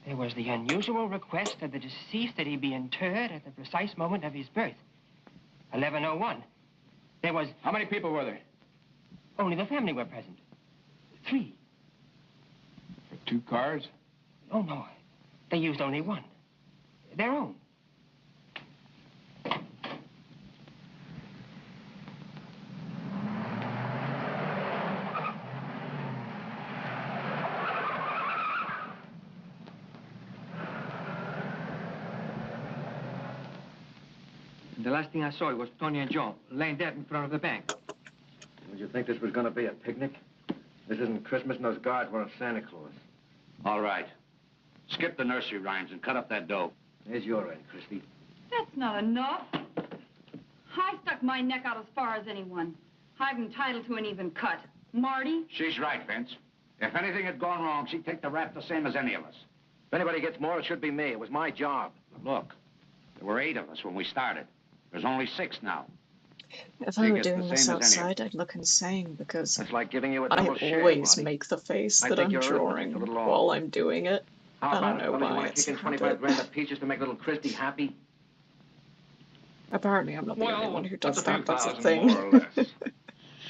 There was the unusual request of the deceased that he be interred at the precise moment of his birth. 11:01. There was... How many people were there? Only the family were present. 3. For 2 cars? Oh, no. They used only 1. Their own. The last thing I saw was Tony and John laying dead in front of the bank. Would you think this was going to be a picnic? This isn't Christmas and those guards weren't Santa Claus. All right. Skip the nursery rhymes and cut up that dough. There's your end, Christy. That's not enough. I stuck my neck out as far as anyone. I'm entitled to an even cut. Marty? She's right, Vince. If anything had gone wrong, she'd take the rap the same as any of us. If anybody gets more, it should be me. It was my job. Look, there were 8 of us when we started. There's only 6 now. If I were doing this outside, I'd look insane because it's like giving you a I double shave, always Marty. make the face I that think I'm your drawing arithmetic's a little off. while I'm doing it. How I about don't it? know Well, you why want to it's kick in habit. 25 grand of peaches to make little Christy happy? Apparently, I'm not the only one who does what's that. That's a 1,000 thing. more or less?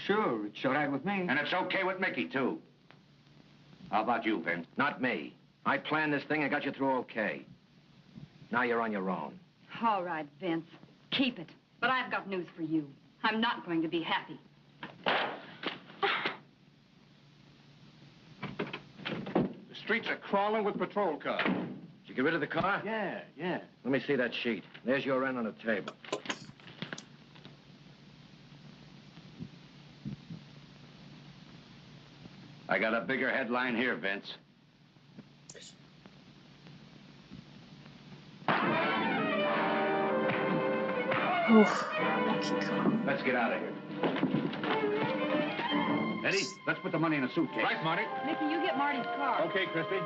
Sure, it's all right with me. And it's okay with Mickey, too. How about you, Vince? Not me. I planned this thing and got you through okay. Now you're on your own. All right, Vince. Keep it. But I've got news for you. I'm not going to be happy. The streets are crawling with patrol cars. Did you get rid of the car? Yeah. Let me see that sheet. There's your end on the table. I got a bigger headline here, Vince. Oof, lucky car. Let's get out of here. Eddie, let's put the money in a suitcase. Right, Marty. Mickey, you get Marty's car. Okay, Christy.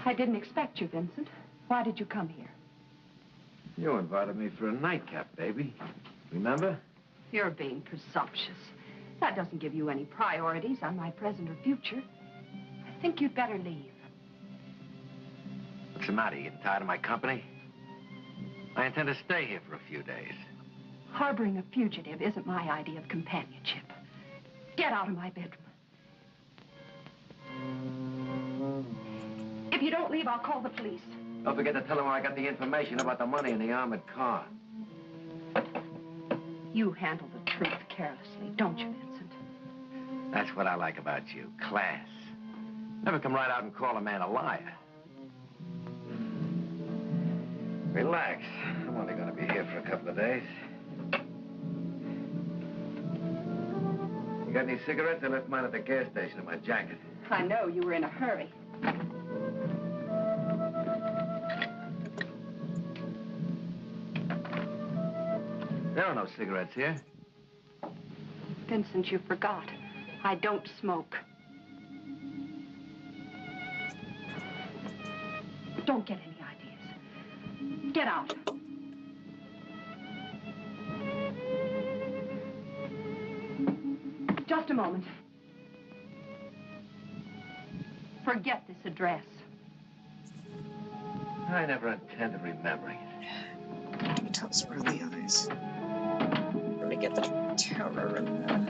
I didn't expect you, Vincent. Why did you come here? You invited me for a nightcap, baby. Remember? You're being presumptuous. That doesn't give you any priorities on my present or future. I think you'd better leave. What's the matter? You getting tired of my company? I intend to stay here for a few days. Harboring a fugitive isn't my idea of companionship. Get out of my bedroom. If you don't leave, I'll call the police. Don't forget to tell them where I got the information about the money in the armored car. You handle the truth carelessly, don't you, Vincent? That's what I like about you, class. Never come right out and call a man a liar. Relax. I'm only going to be here for a couple of days. You got any cigarettes? I left mine at the gas station in my jacket. I know you were in a hurry. There are no cigarettes here. Vincent, you forgot. I don't smoke. Don't get any ideas. Get out. Just a moment. Forget this address. I never intended remembering it. He tells her in the eyes. Really get the terror in there.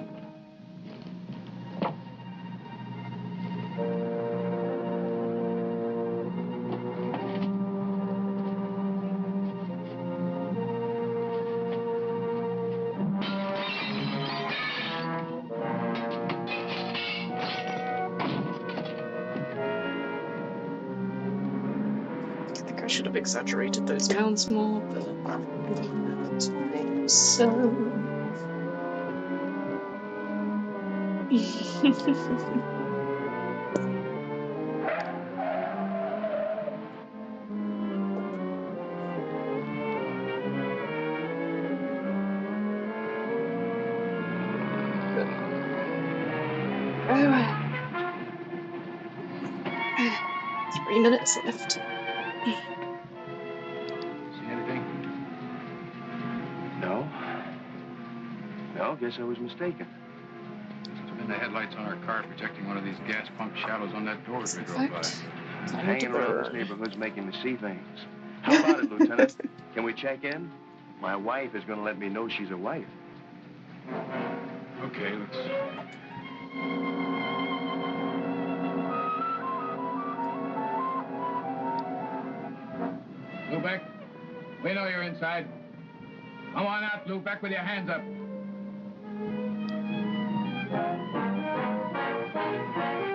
I should have exaggerated those mounds more, but I didn't have time, so... Oh. 3 minutes left. See anything? No. No, guess I was mistaken. Must have been the headlights on our car projecting one of these gas pump shallows on that door as we drove by. Hanging around this neighborhood's making me see things. How about it, Lieutenant? Can we check in? My wife is going to let me know she's a wife. Okay, let's... Lubeck, we know you're inside. Come on out, Lubeck, with your hands up.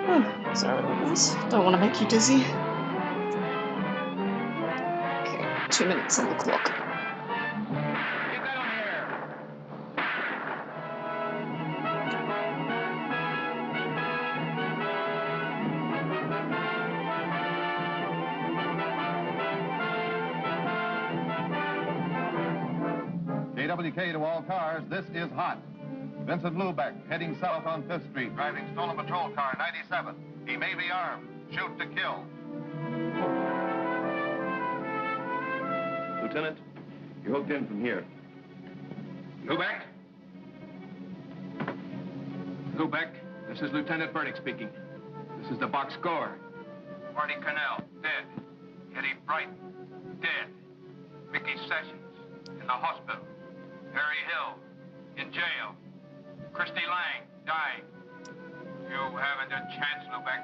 Oh, sorry about this. Don't want to make you dizzy. Okay, 2 minutes on the clock. KWK to all cars, this is hot. Vincent Lubeck, heading south on 5th Street, driving stolen patrol car 97. He may be armed. Shoot to kill. Lieutenant, you're hooked in from here. Lubeck? Lubeck, this is Lieutenant Burdick speaking. This is the box score. Marty Cornell, dead. Eddie Bright, dead. Mickey Sessions, in the hospital. Harry Hill, in jail. Christy Lang, dying. You haven't a chance, Lubeck.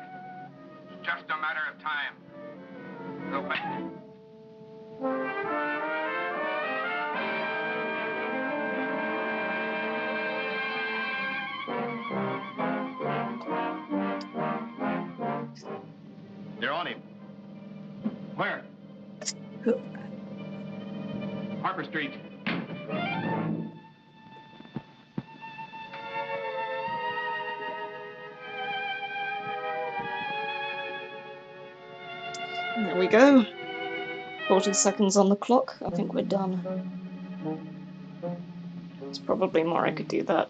It's just a matter of time. Lubeck. They're on him. Where? Harper Street. There we go. 40 seconds on the clock. I think we're done. It's probably more I could do that.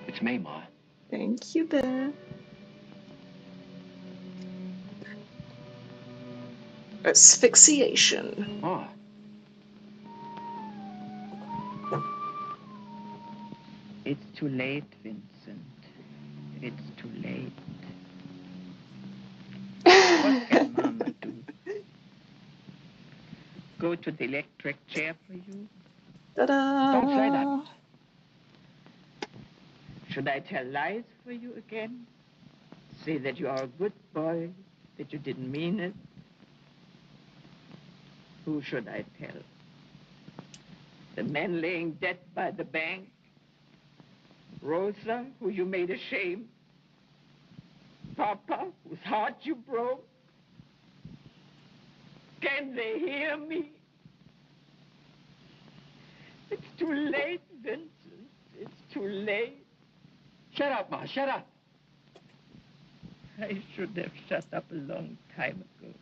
It's me, Ma. Thank you, Bear. Asphyxiation. Oh. It's too late, Vincent. It's too late. What can Mama do? Go to the electric chair for you? Ta-da! Don't say that. Should I tell lies for you again? Say that you are a good boy, that you didn't mean it? Who should I tell? The man laying dead by the bank? Rosa, who you made ashamed? Papa, whose heart you broke? Can they hear me? It's too late, Vincent. It's too late. Shut up, Ma, shut up. I should have shut up a long time ago.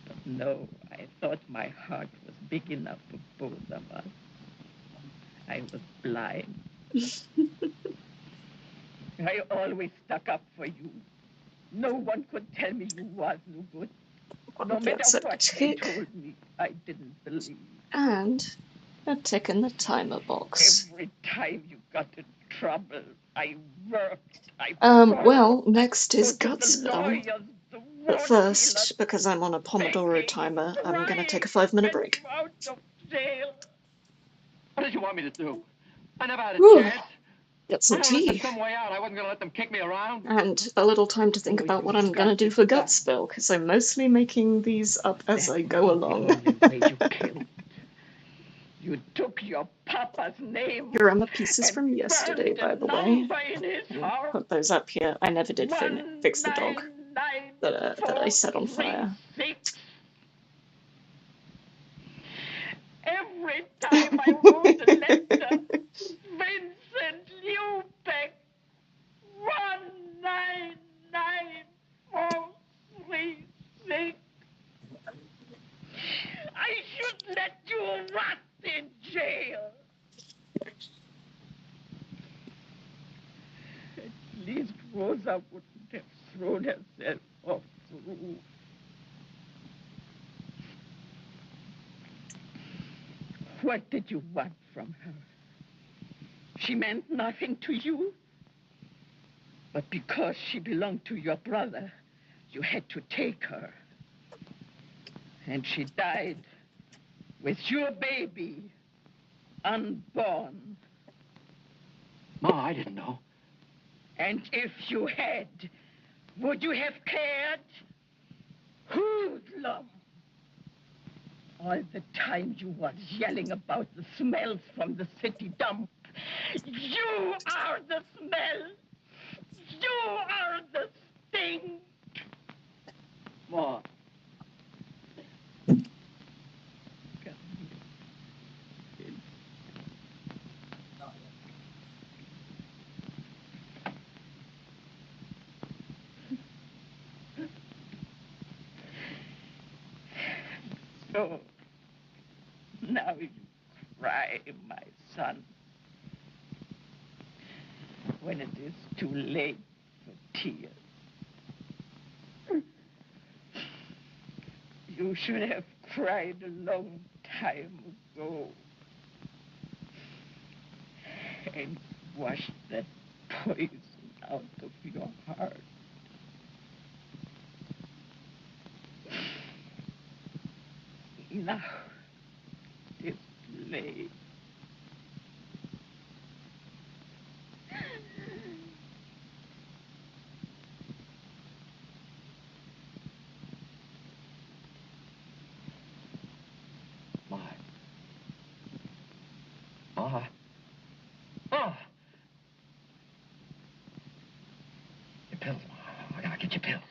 But no, I thought my heart was big enough for both of us. I was blind. I always stuck up for you. No one could tell me you was no good. No matter Gets a what they tick told me, I didn't believe. and a tick in the timer box. Every time you got in trouble, I worked. Well, next is Gutsville. Lawyers, But first, because I'm on a Pomodoro timer, I'm gonna take a 5-minute break. out of jail. What did you want me to do? I never had a Whew. chance. Get some I never looked tea. at some way out. I wasn't going to let them kick me around. And a little time to think about what I'm gonna do for Gutsville, because I'm mostly making these up as I go along. You took your papa's name. Here are my pieces from yesterday, by the way. Put those up here. I never did fix the dog that I set on fire. Every time I wrote a letter, Vincent Lubeck, 199436. I should let you rot in jail. At least Rosa wouldn't have thrown herself off the roof. What did you want from her? She meant nothing to you. But because she belonged to your brother, you had to take her. And she died with your baby unborn. Ma, I didn't know. And if you had, would you have cared? Hoodlum! All the time you was yelling about the smells from the city dump. You are the smell. You are the sting. Ma. So, now you cry, my son, when it is too late for tears. You should have cried a long time ago and washed that poison out of your heart. Now, it's late. Ma. Ma. Ma. Your pills, Ma. I gotta get your pills.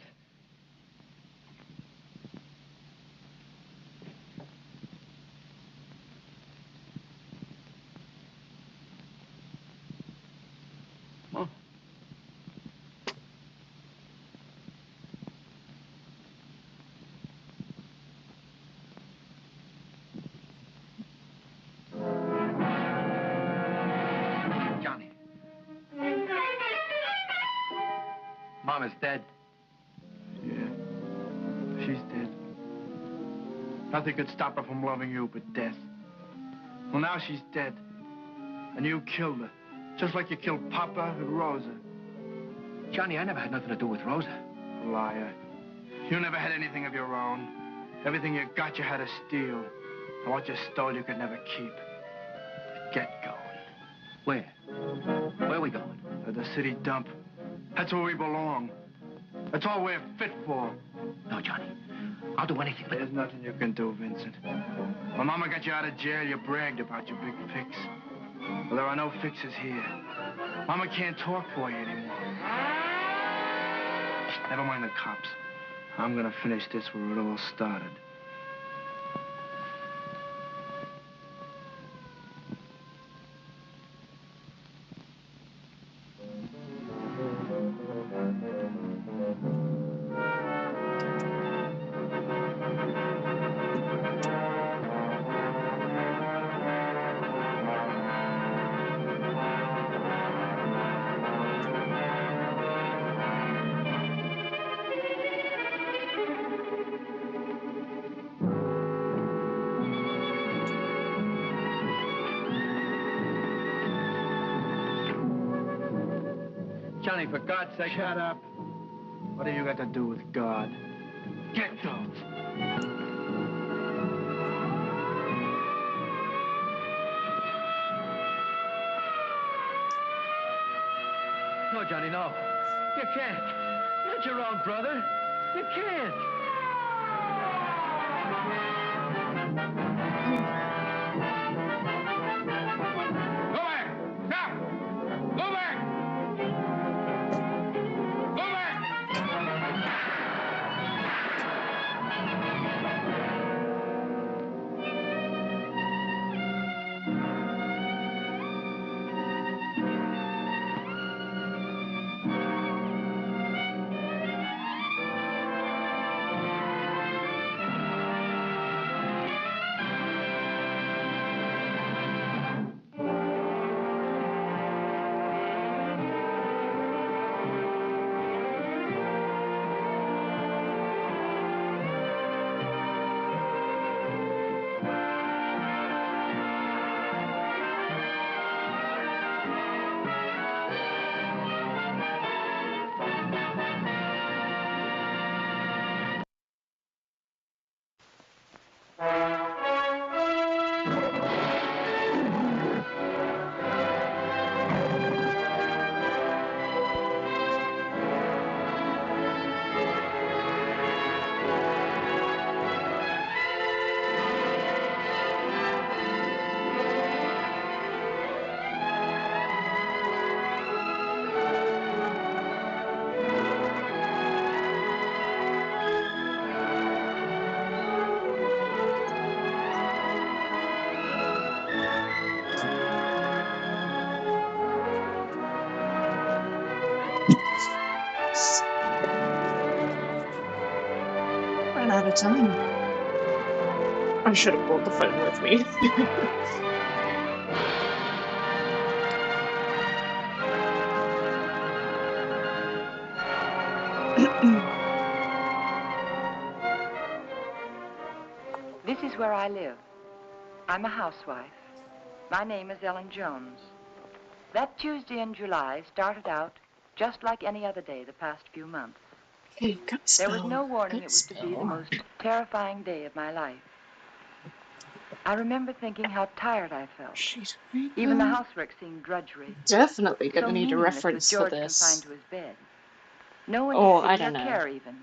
Ma. Johnny. Mama's dead. Yeah. She's dead. Nothing could stop her from loving you but death. Well, now she's dead. And you killed her. Just like you killed Papa and Rosa. Johnny, I never had nothing to do with Rosa. Liar. You never had anything of your own. Everything you got, you had to steal. And what you stole, you could never keep. Get going. Where? Where are we going? To the city dump. That's where we belong. That's all we're fit for. No, Johnny. I'll do anything. There's nothing you can do, Vincent. When Mama got you out of jail, you bragged about your big fix. Well, there are no fixes here. Mama can't talk for you anymore. Never mind the cops. I'm gonna finish this where it all started. Johnny, for God's sake... Shut up. What have you got to do with God? Get those. No, Johnny, no. You can't. Not your own brother. You can't. Go back! Stop! Go back! Go back! Ran out of time. I should have brought the phone with me. This is where I live. I'm a housewife. My name is Ellen Jones. That Tuesday in July started out just like any other day the past few months. Hey, good There was spell. no warning Good it was to be the spell. most terrifying day of my life. I remember thinking how tired I felt. Even the housework seemed drudgery. Definitely gonna So need a meaningless with reference for George this. confined to his bed. No one Oh, to I see or don't know. care even.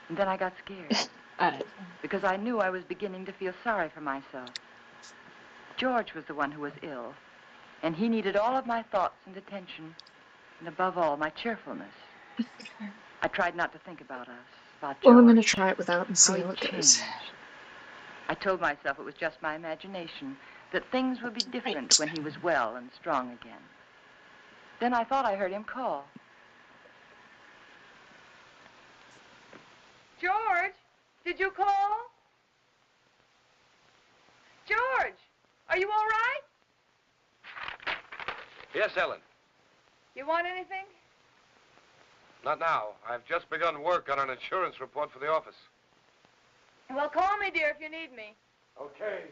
And then I got scared. I don't know. Because I knew I was beginning to feel sorry for myself. George was the one who was ill, and he needed all of my thoughts and attention, and above all, my cheerfulness. I tried not to think about us, about George. Well, I'm gonna try it without and see how how it he'd goes. changed. I told myself it was just my imagination, that things would be different when he was well and strong again. Then I thought I heard him call. George, did you call? George, are you all right? Yes, Ellen. You want anything? Not now. I've just begun work on an insurance report for the office. Well, call me, dear, if you need me. Okay.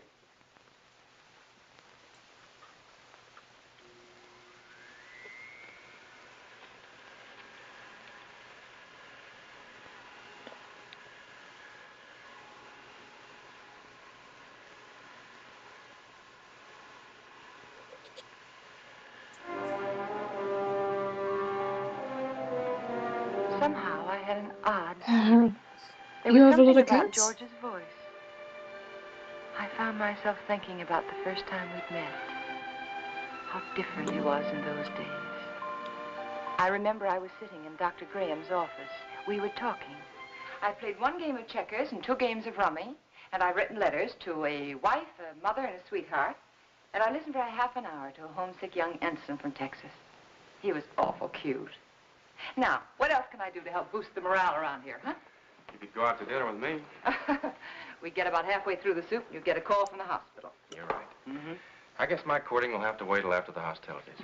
odd feeling. There You was have a lot something of about cats? George's voice. I found myself thinking about the first time we'd met. How different he was in those days. I remember I was sitting in Dr. Graham's office. We were talking. I played 1 game of checkers and 2 games of rummy, and I've written letters to a wife, a mother, and a sweetheart, and I listened for a half an hour to a homesick young ensign from Texas. He was awful cute. Now, what else can I do to help boost the morale around here, huh? You could go out to dinner with me. We'd get about halfway through the soup, and you'd get a call from the hospital. You're right. I guess my courting will have to wait till after the hostilities.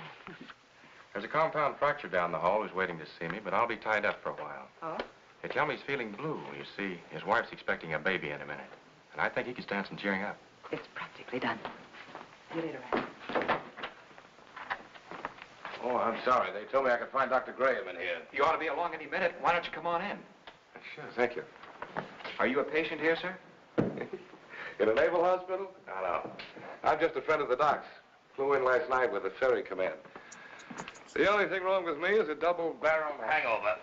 There's a compound fracture down the hall who's waiting to see me, but I'll be tied up for a while. Oh? They tell me he's feeling blue. You see, his wife's expecting a baby in a minute. And I think he could stand some cheering up. It's practically done. See you later, Ed. Oh, I'm sorry. They told me I could find Dr. Graham in here. You ought to be along any minute. Why don't you come on in? Sure, thank you. Are you a patient here, sir? In a naval hospital? No. I'm just a friend of the doc's. Flew in last night with the ferry command. The only thing wrong with me is a double-barreled hangover.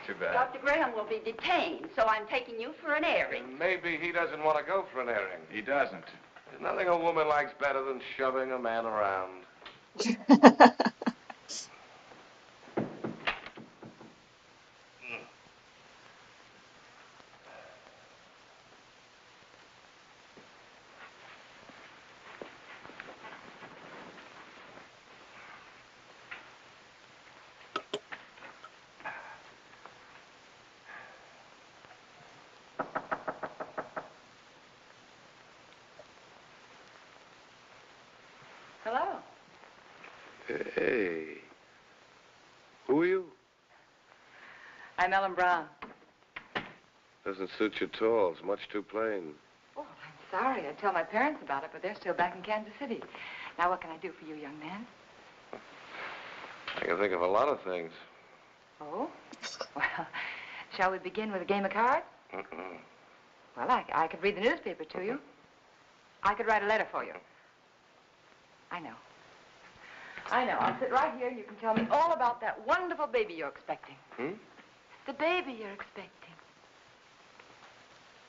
Too bad. Dr. Graham will be detained, so I'm taking you for an airing. And maybe he doesn't want to go for an airing. He doesn't. There's nothing a woman likes better than shoving a man around. Hello. Hey. Who are you? I'm Ellen Brown. Doesn't suit you at all. It's much too plain. Oh, I'm sorry. I'd tell my parents about it, but they're still back in Kansas City. Now, what can I do for you, young man? I can think of a lot of things. Oh? Well, shall we begin with a game of cards? Well, I could read the newspaper to you. I could write a letter for you. I know. I'll sit right here and you can tell me all about that wonderful baby you're expecting. The baby you're expecting.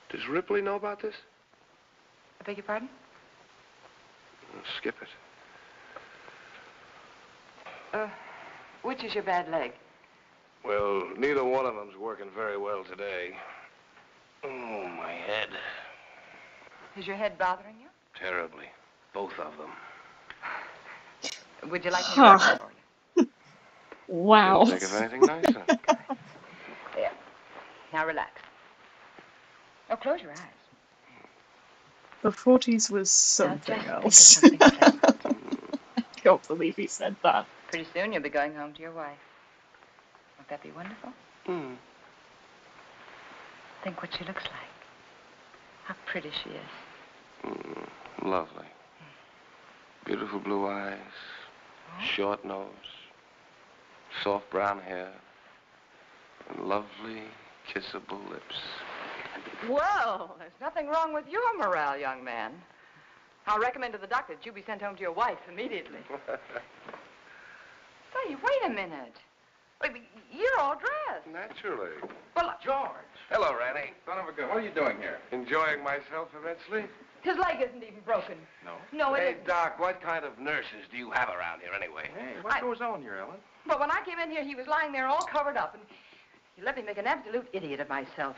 Does Ripley know about this? I beg your pardon? Skip it. Which is your bad leg? Well, neither one of them's working very well today. Oh, my head. Is your head bothering you? Terribly. Both of them. Would you like me to write that for you? Wow. Can't think of anything nicer. There. Now relax. Oh, close your eyes. The 40s was something Now else. just think of something pleasant. I can't believe he said that. Pretty soon you'll be going home to your wife. Won't that be wonderful? Think what she looks like. How pretty she is. Lovely. Beautiful blue eyes. Short nose. Soft brown hair. And lovely, kissable lips. Well, there's nothing wrong with your morale, young man. I'll recommend to the doctor that you be sent home to your wife immediately. Say, wait a minute. Wait, you're all dressed. Naturally. Well, George. Hello, Ranny. Son of a gun. What are you doing here? Enjoying myself immensely? his leg isn't even broken. No? No, it Hey, isn't. Doc, what kind of nurses do you have around here anyway? Hey, what goes on here, Ellen? But when I came in here, he was lying there all covered up, and he let me make an absolute idiot of myself.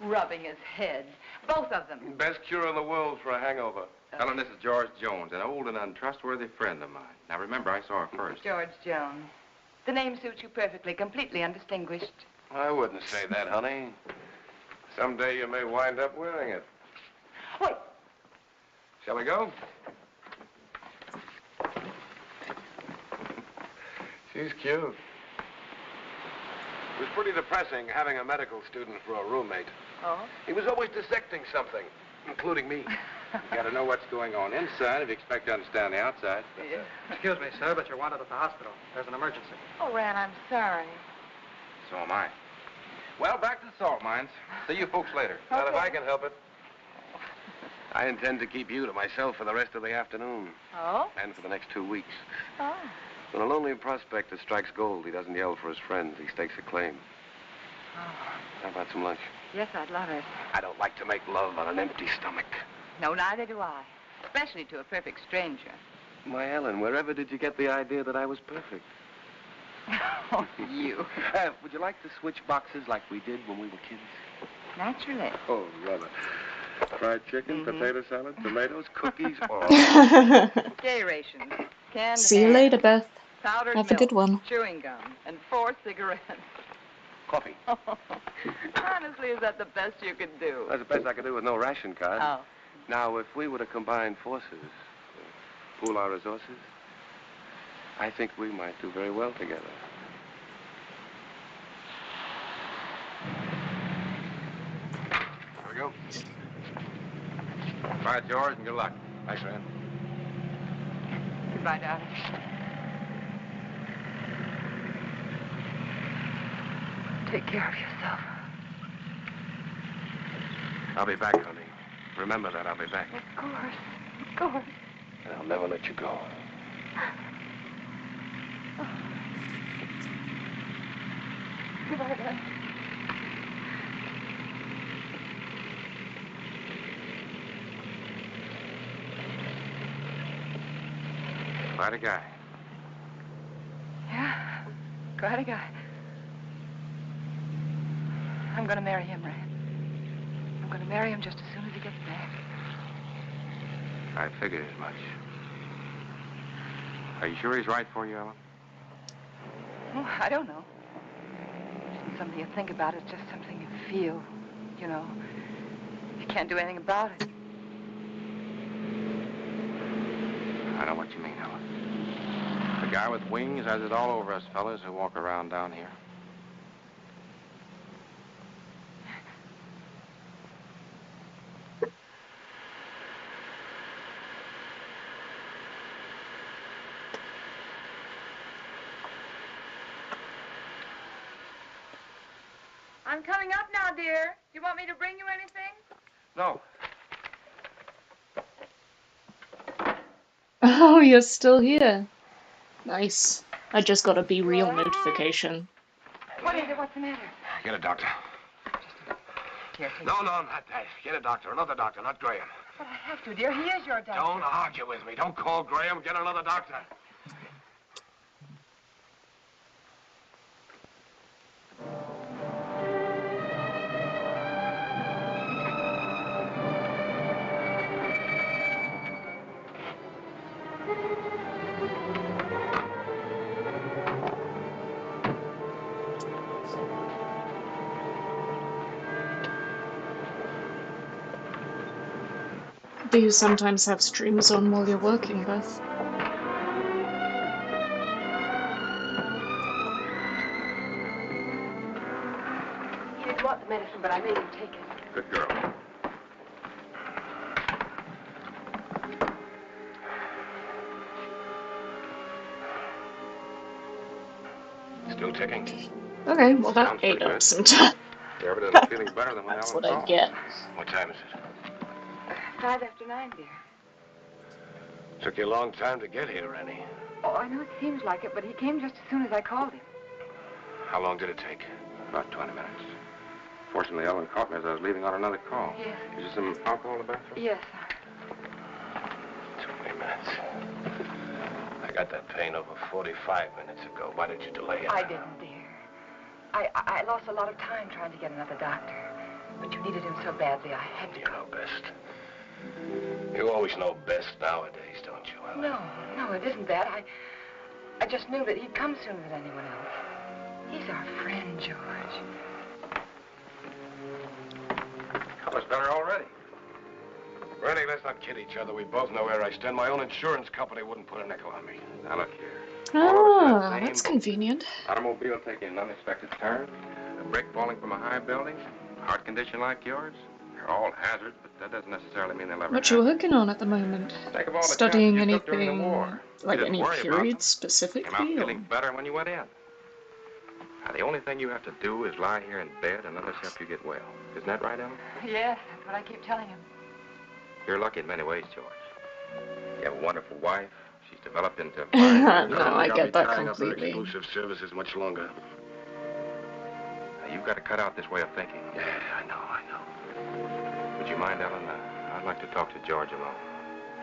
Rubbing his head. Both of them. Best cure in the world for a hangover. Ellen, this is George Jones, an old and untrustworthy friend of mine. Now, remember, I saw her first. George Jones. The name suits you perfectly, completely undistinguished. I wouldn't say that, honey. Someday you may wind up wearing it. Wait. Shall we go? She's cute. It was pretty depressing having a medical student for a roommate. Oh? He was always dissecting something, including me. You gotta know what's going on inside if you expect to understand the outside. Yeah. Excuse me, sir, but you're wanted at the hospital. There's an emergency. Oh, Ran, I'm sorry. So am I. Well, back to the salt mines. See you folks later. Not if I can help it. I intend to keep you to myself for the rest of the afternoon. Oh? And for the next 2 weeks. Oh. When a lonely prospector strikes gold, he doesn't yell for his friends. He stakes a claim. How about some lunch? Yes, I'd love it. I don't like to make love on an empty stomach. No, neither do I. Especially to a perfect stranger. My Ellen, wherever did you get the idea that I was perfect? Oh, you. Would you like to switch boxes like we did when we were kids? Naturally. Oh, rather. Fried chicken, potato salad, tomatoes, cookies, Gay rations. Canned See you ham, later, Beth. powdered Have a milk, good one. chewing gum, and 4 cigarettes. coffee. Honestly, is that the best you could do? That's the best I could do with no ration card. Oh. Now, if we were to combine forces, pool our resources, I think we might do very well together. Here we go. Bye, George, and good luck. Thanks, man. Goodbye, darling. Take care of yourself. I'll be back, honey. Remember that, I'll be back. Of course. Of course. And I'll never let you go. Goodbye, darling. Quite a guy. Yeah, quite a guy. I'm going to marry him, Rand. I'm going to marry him just as soon as he gets back. I figured as much. Are you sure he's right for you, Ellen? Oh, I don't know. It isn't something you think about. It's just something you feel. You know, you can't do anything about it. I know what you mean, Ellen. The guy with wings has it all over us fellas who walk around down here. I'm coming up now, dear. Do you want me to bring you anything? No. Oh, you're still here. Nice. I just got a Be Real notification. What is it? What's the matter? Get a doctor. Here, take No, not that. Get a doctor. Another doctor, not Graham. But I have to, dear. He is your doctor. Don't argue with me. Don't call Graham. Get another doctor. Do you sometimes have streams on while you're working, Beth? He didn't want the medicine, but I made him take it. Good girl. Still ticking. Okay, well that Sounds ate pretty up good. some time. You're evidently feeling better than when That's Ellen what I called. get. What time is it? 5 after 9, dear. Took you a long time to get here, Annie. Oh, I know it seems like it, but he came just as soon as I called him. How long did it take? About 20 minutes. Fortunately, Ellen caught me as I was leaving on another call. Yes. Is there some alcohol in the bathroom? Yes. 20 minutes. I got that pain over 45 minutes ago. Why did you delay it? I didn't, dear. I lost a lot of time trying to get another doctor. But you needed him so badly, I had to. You know best. You always know best nowadays, don't you, Ellen? No, it isn't that. I just knew that he'd come sooner than anyone else. He's our friend, George. I was better already. Rennie, let's not kid each other. We both know where I stand. My own insurance company wouldn't put a nickel on me. Now, look here. Ah, that's convenient. Automobile taking an unexpected turn, a brick falling from a high building, heart condition like yours. They're all hazards, but that doesn't necessarily mean they'll ever What happen. you working on at the moment? Think of all the Studying chances you took during the anything, war. like You didn't any worry about them. period Came out specifically? Or? feeling better when you went in. Now, the only thing you have to do is lie here in bed and let us help you get well. Isn't that right, Ellen? Yes, that's what I keep telling him. You're lucky in many ways, George. You have a wonderful wife. She's developed into... No, I get that completely. Exclusive services much longer. You've got to cut out this way of thinking. Yeah, I know. Would you mind, Ellen? I'd like to talk to George alone.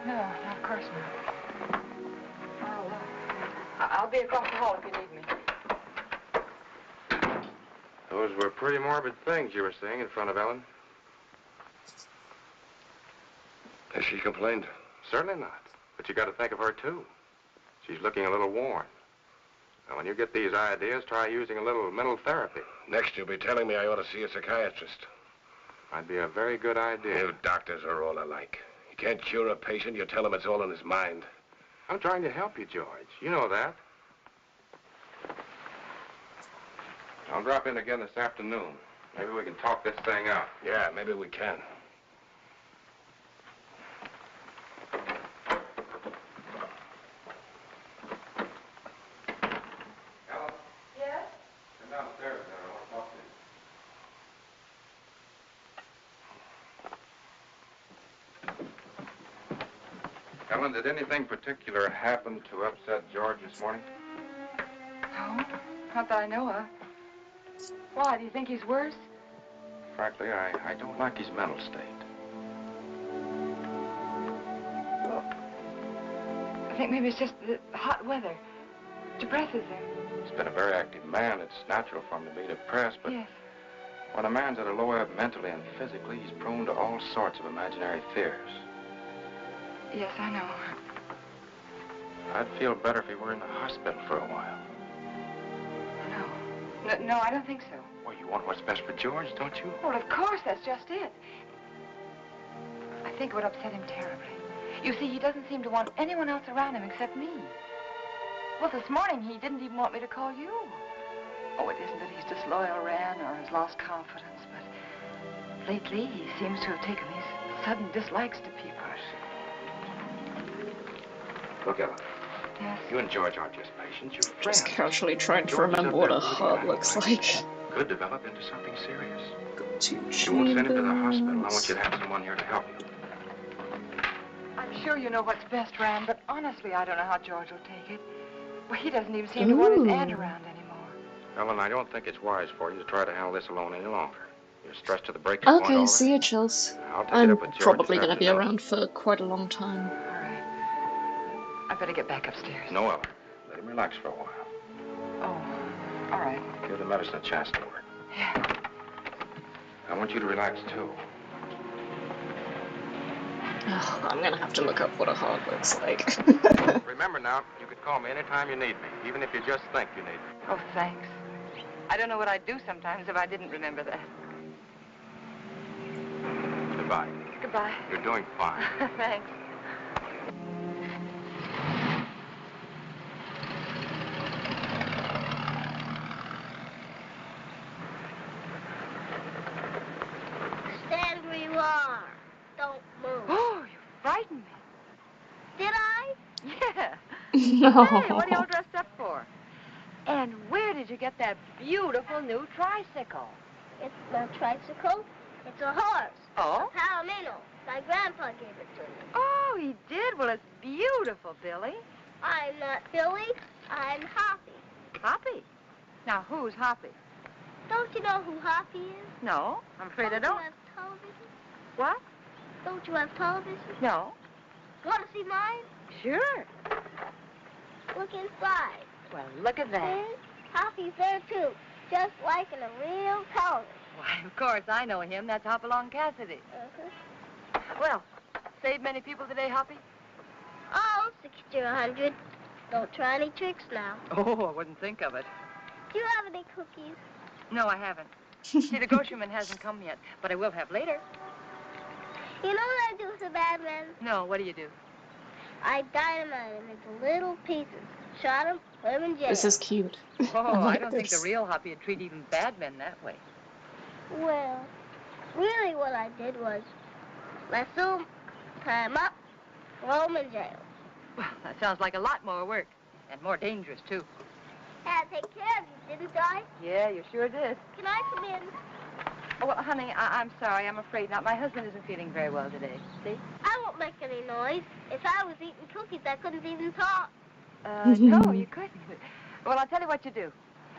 No, of course not. I'll be across the hall if you need me. Those were pretty morbid things you were saying in front of Ellen. Has she complained? Certainly not. But you got to think of her, too. She's looking a little worn. Now, when you get these ideas, try using a little mental therapy. Next, you'll be telling me I ought to see a psychiatrist. Might be a very good idea. You doctors are all alike. You can't cure a patient, you tell him it's all in his mind. I'm trying to help you, George. You know that. I'll drop in again this afternoon. Maybe we can talk this thing out. Yeah, maybe we can. Ellen? Yes? Come downstairs there. I want to talk to you. Ellen, did anything particular happen to upset George this morning? No, not that I know of. Why, do you think he's worse? Frankly, I don't like his mental state. Well, I think maybe it's just the hot weather. Depresses him. He's been a very active man. It's natural for him to be depressed, but yes. When a man's at a low ebb mentally and physically, he's prone to all sorts of imaginary fears. Yes, I know. I'd feel better if he were in the hospital for a while. No, I don't think so. Well, you want what's best for George, don't you? Well, of course, that's just it. I think it would upset him terribly. You see, he doesn't seem to want anyone else around him except me. Well, this morning, he didn't even want me to call you. Oh, it isn't that he's disloyal, Ran, or has lost confidence, but lately, he seems to have taken these sudden dislikes to people. Look, Ellen. Yes? You and George aren't just patients, you're friends. Just casually trying to remember what a heart looks like. Could develop into something serious. Go to You won't send him to the hospital. I want you to have someone here to help you. I'm sure you know what's best, Ran, but honestly, I don't know how George will take it. Well, he doesn't even seem to want his aunt around anymore. Ellen, I don't think it's wise for you to try to handle this alone any longer. You're stressed to the breaking point already. Okay, see you, Chills. I'll take it I'm up with George probably this going to be afternoon. around for quite a long time. I better get back upstairs. No, Ellen. Let him relax for a while. Oh, all right. Give the medicine a chance to work. Yeah. I want you to relax, too. Oh, I'm going to have to look up what a heart looks like. Remember now, you could call me anytime you need me, even if you just think you need me. Oh, thanks. I don't know what I'd do sometimes if I didn't remember that. Goodbye. Goodbye. You're doing fine. Thanks. Stand where you are. Don't move. Oh, you frightened me. Did I? Yeah. No. Hey, what are you all dressed up for? And where did you get that beautiful new tricycle? It's no tricycle. It's a horse. Oh? A Palomino. My grandpa gave it to me. Oh, he did? Well, it's beautiful, Billy. I'm not Billy. I'm Hoppy. Hoppy? Now, who's Hoppy? Don't you know who Hoppy is? No, I'm afraid I don't. Don't you have television? What? Don't you have television? No. Want to see mine? Sure. Look inside. Well, look at that. See? Hoppy's there, too. Just like in a real television. Why, of course, I know him. That's Hopalong Cassidy. Well, saved many people today, Hoppy? Oh, 60 or 100. Don't try any tricks now. Oh, I wouldn't think of it. Do you have any cookies? No, I haven't. See, the groceryman hasn't come yet, but I will have later. You know what I do with a bad man? No, what do you do? I dynamite him into little pieces. Shot him, put him in jail. This is cute. Oh, like I don't think the this. real Hoppy would treat even bad men that way. Well, really what I did was lasso him, tie him up, throw him in jail. Well, that sounds like a lot more work, and more dangerous, too. Had to take care of you, didn't I? Yeah, you sure did. Can I come in? Oh, well, honey, I'm sorry. I'm afraid not. My husband isn't feeling very well today. See? I won't make any noise. If I was eating cookies, I couldn't even talk. No, you couldn't. Well, I'll tell you what you do.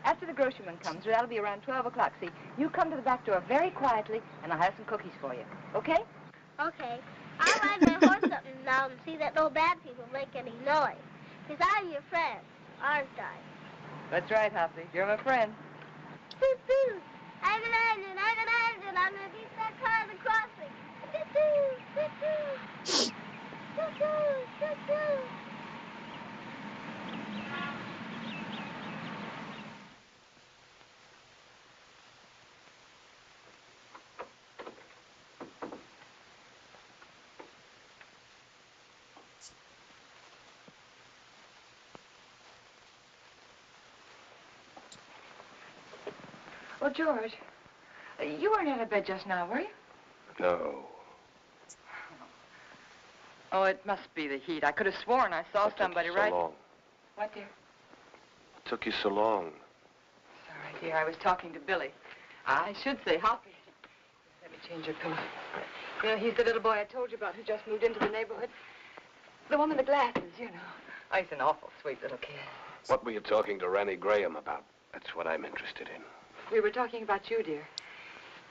After the groceryman comes, that'll be around 12 o'clock. See, you come to the back door very quietly, and I'll have some cookies for you. Okay? Okay. I'll ride my horse up and down and see that no bad people make any noise. Because I'm your friend, aren't I? That's right, Hoppy. You're my friend. Choo-choo. I'm an engine. I'm going to beat that car at the crossing. Choo-choo. Choo-choo. Choo-choo. Choo-choo. Well, George, you weren't out of bed just now, were you? No. Oh, it must be the heat. I could have sworn I saw somebody so right... long? What, dear? It took you so long. Sorry, dear. I was talking to Billy. I should say Hoppy. Let me change your pillow. You know, he's the little boy I told you about who just moved into the neighborhood. The one with the glasses, you know. Oh, he's an awful sweet little kid. What were you talking to Rennie Graham about? That's what I'm interested in. We were talking about you, dear.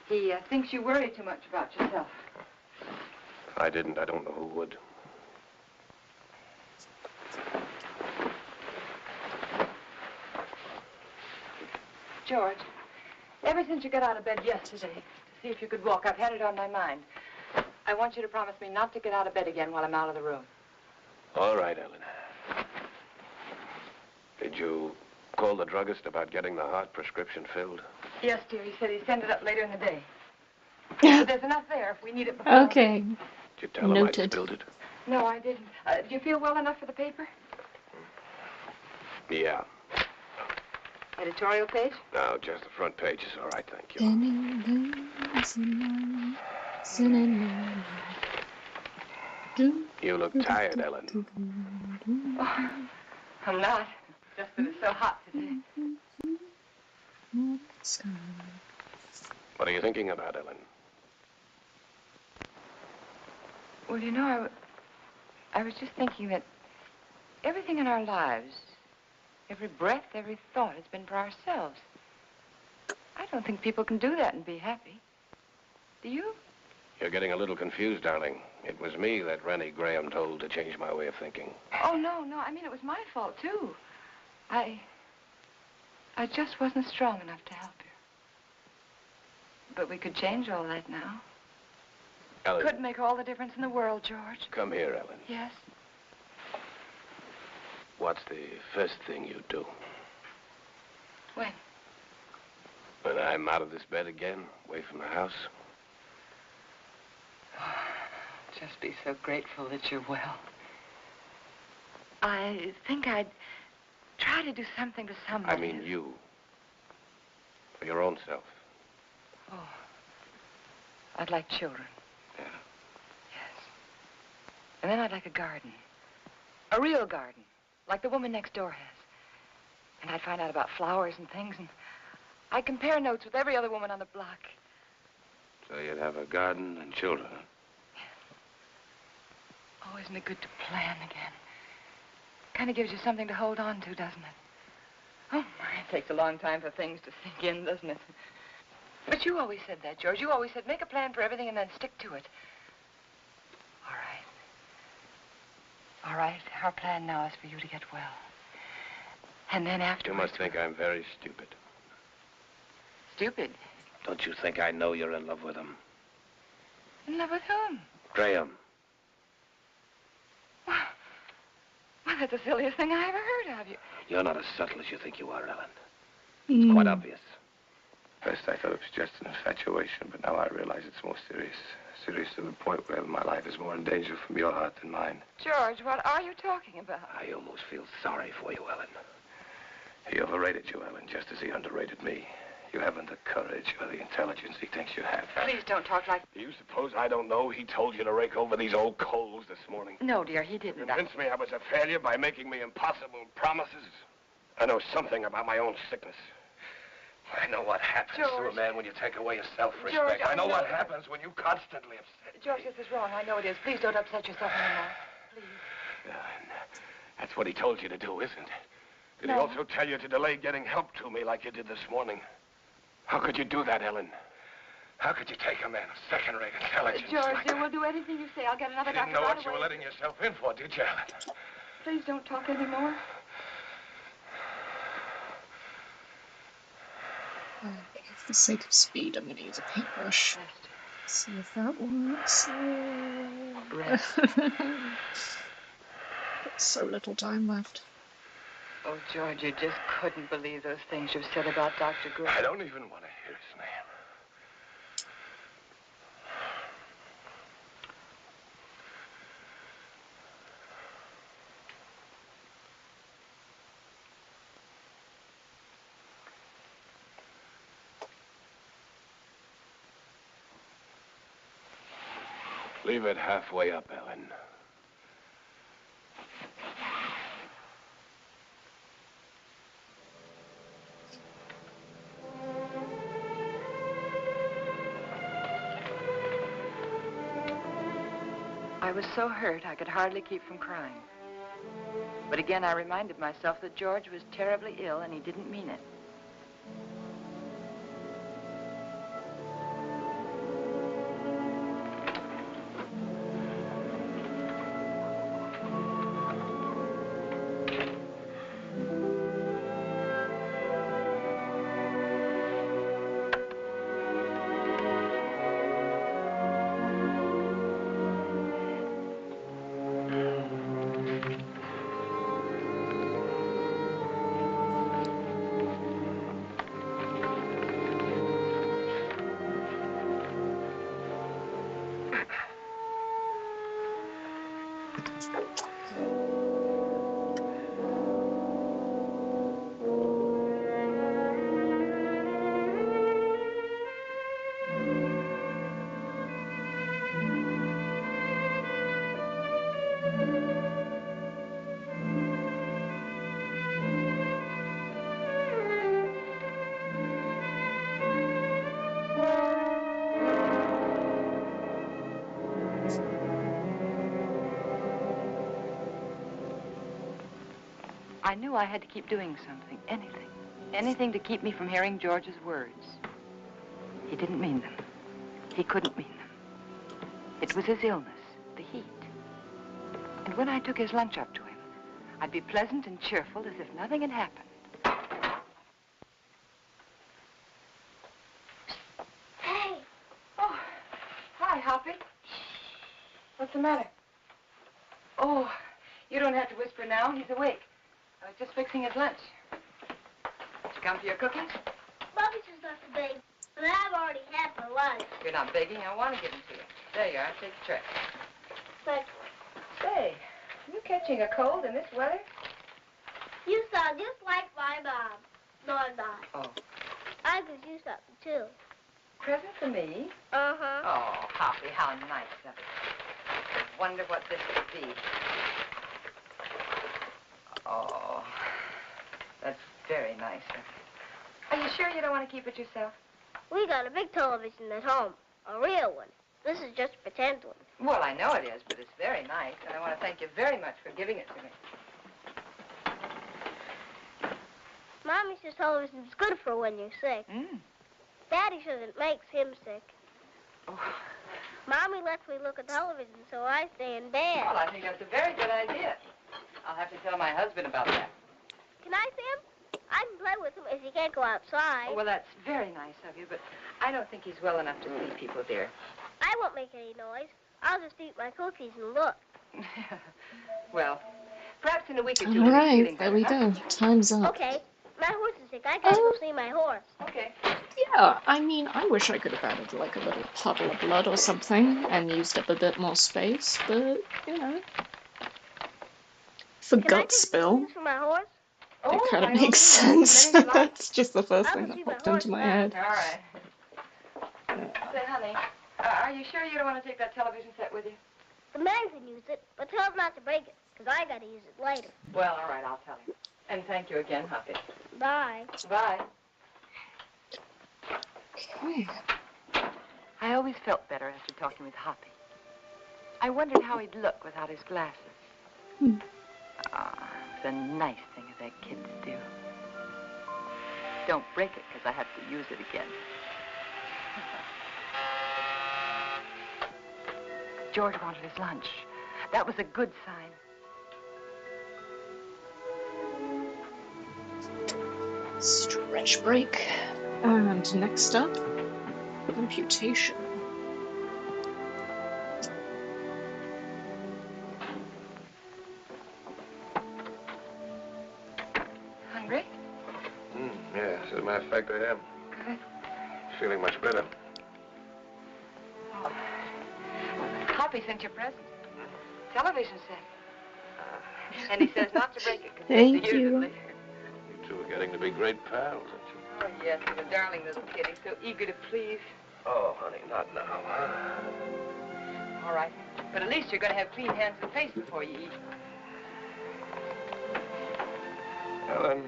He thinks you worry too much about yourself. If I didn't, I don't know who would. George, ever since you got out of bed yesterday to see if you could walk, I've had it on my mind. I want you to promise me not to get out of bed again while I'm out of the room. All right, Ellen. Did you call the druggist about getting the heart prescription filled? Yes, dear. He said he'd send it up later in the day. But there's enough there if we need it before. Okay. Did you tell him I spilled it? No, I didn't. Do you feel well enough for the paper? Yeah. Editorial page? No, just the front page is all right, thank you. You look tired, Ellen. Oh, I'm not. Just that it's so hot today. What are you thinking about, Ellen? Well, you know, I was just thinking that everything in our lives, every breath, every thought has been for ourselves. I don't think people can do that and be happy. Do you? You're getting a little confused, darling. It was me that Rennie Graham told to change my way of thinking. Oh, no. I mean, it was my fault, too. I just wasn't strong enough to help you. But we could change all that now. Ellen. Could make all the difference in the world, George. Come here, Ellen. Yes? What's the first thing you do? When? When I'm out of this bed again, away from the house? Just be so grateful that you're well. I think I'd try to do something to somebody. I mean you. For your own self. Oh. I'd like children. Yeah? Yes. And then I'd like a garden. A real garden. Like the woman next door has. And I'd find out about flowers and things, and I'd compare notes with every other woman on the block. So you'd have a garden and children, huh? Oh, isn't it good to plan again? Kind of gives you something to hold on to, doesn't it? Oh, my, it takes a long time for things to sink in, doesn't it? But you always said that, George. You always said, make a plan for everything and then stick to it. All right. All right, our plan now is for you to get well. And then afterwards... You must think I'm very stupid. Stupid? Don't you think I know you're in love with him? In love with whom? Graham. Well, that's the silliest thing I ever heard of you. You're not as subtle as you think you are, Ellen. It's quite obvious. First, I thought it was just an infatuation, but now I realize it's more serious. Serious to the point where my life is more in danger from your heart than mine. George, what are you talking about? I almost feel sorry for you, Ellen. He overrated you, Ellen, just as he underrated me. You haven't the courage or the intelligence he thinks you have. Please don't talk like... Do you suppose I don't know he told you to rake over these old coals this morning? No, dear, he didn't. Convinced me I was a failure by making me impossible promises? I know something about my own sickness. I know what happens to a man when you take away his self-respect. George, I know what happens when you constantly upset. George, this is wrong. I know it is. Please don't upset yourself anymore. Please. That's what he told you to do, isn't it? Did he also tell you to delay getting help to me like you did this morning? How could you do that, Ellen? How could you take a man of second-rate intelligence George, like dear, that? we'll do anything you say. I'll get another You didn't doctor know right what you away. were letting yourself in for, did you, Ellen? Please don't talk anymore. For the sake of speed, I'm going to use a paintbrush. See if that works. So little time left. Oh, George, you just couldn't believe those things you said about Dr. Good. I don't even want to hear his name. Leave it halfway up, Ellen. I was so hurt I could hardly keep from crying. But again, I reminded myself that George was terribly ill and he didn't mean it. I knew I had to keep doing something, anything. Anything to keep me from hearing George's words. He didn't mean them. He couldn't mean them. It was his illness, the heat. And when I took his lunch up to him, I'd be pleasant and cheerful as if nothing had happened. Hey. Oh, hi, Hoppy. What's the matter? Oh, you don't have to whisper now. He's awake. I was just fixing his lunch. Did you come for your cookies? Mommy's just not to beg, but I've already had my lunch. You're not begging. I want to give them to you. There you are. Take a tray. But Say, are you catching a cold in this weather? you sound just like my mom. No, I'm not. Oh. I could use something, too. Present for me? Uh-huh. Oh, Hoppy, how nice of it. I wonder what this could be. Oh, that's very nice of you. Are you sure you don't want to keep it yourself? We got a big television at home, a real one. This is just a pretend one. Well, I know it is, but it's very nice, and I want to thank you very much for giving it to me. Mommy says television's good for when you're sick. Daddy says it makes him sick. Oh. Mommy lets me look at television, so I stay in bed. Well, I think that's a very good idea. I'll have to tell my husband about that. Can I see him? I can play with him if he can't go outside. Oh, well, that's very nice of you, but I don't think he's well enough to see people, dear. I won't make any noise. I'll just eat my cookies and look. Well, perhaps in a week or two All when he's right, feeling there better, we huh? go. Time's up. Okay. My horse is sick. I gotta go see my horse. Okay. Yeah, I mean, I wish I could have added like a little puddle of blood or something and used up a bit more space, but, you know. For gut spill. For my horse? It kind of makes sense. That's just the first thing that popped into my head. All right. Say, honey, are you sure you don't want to take that television set with you? The man can use it, but tell him not to break it, because I gotta use it later. Well, all right, I'll tell him. And thank you again, Hoppy. Bye. Bye. Okay. I always felt better after talking with Hoppy. I wondered how he'd look without his glasses. the nice things that kids do. Don't break it, because I have to use it again. George wanted his lunch. That was a good sign. Stretch break. And next up, amputation. Hungry? Yes, as a matter of fact, I am. Good. Feeling much better. Poppy sent you a present. Television set. And he says not to break it because Thank he you. has to use it later. You two are getting to be great pals, aren't you? Oh, yes, he's a darling little kid. He's so eager to please. Oh, honey, not now, huh? All right. But at least you're going to have clean hands and face before you eat. Ellen,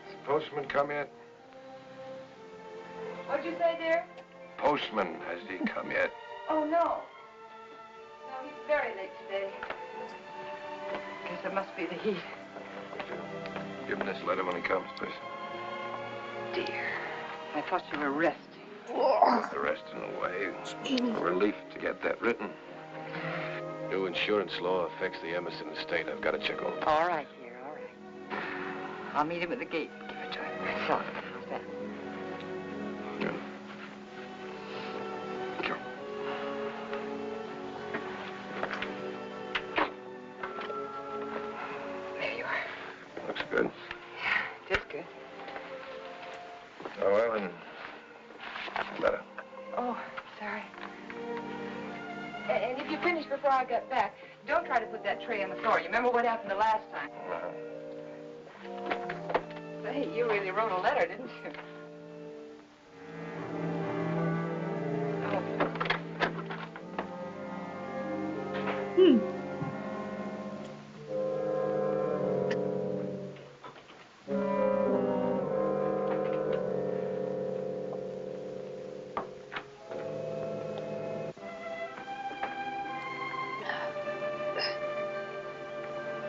has the postman come yet? What'd you say, dear? Postman, has he come yet? Oh, no. No, he's very late today. Guess it must be the heat. Give him this letter when he comes, please. Dear, I thought you were resting. The rest in a way. A relief to get that written. New insurance law affects the Emerson estate. I've got to check over. All right, dear, all right. I'll meet him at the gate. Give it to him myself. How's that? Good. Sure. There you are. Looks good. It is good. Oh, Ellen. Letter. Oh, sorry. And if you finish before I get back, don't try to put that tray on the floor. You remember what happened the last time? Say, you really wrote a letter, didn't you?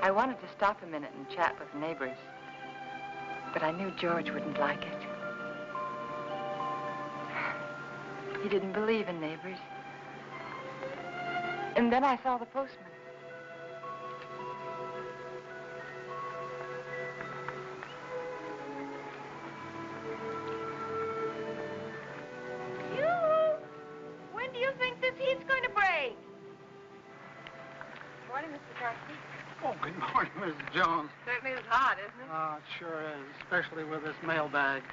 I wanted to stop a minute and chat with neighbors, but I knew George wouldn't like it. He didn't believe in neighbors. And then I saw the postman. When do you think this heat's going to break? Morning, Mr. Carson. Oh, good morning, Mrs. Jones. Certainly is hot, isn't it? Oh, it sure is, especially with this mailbag.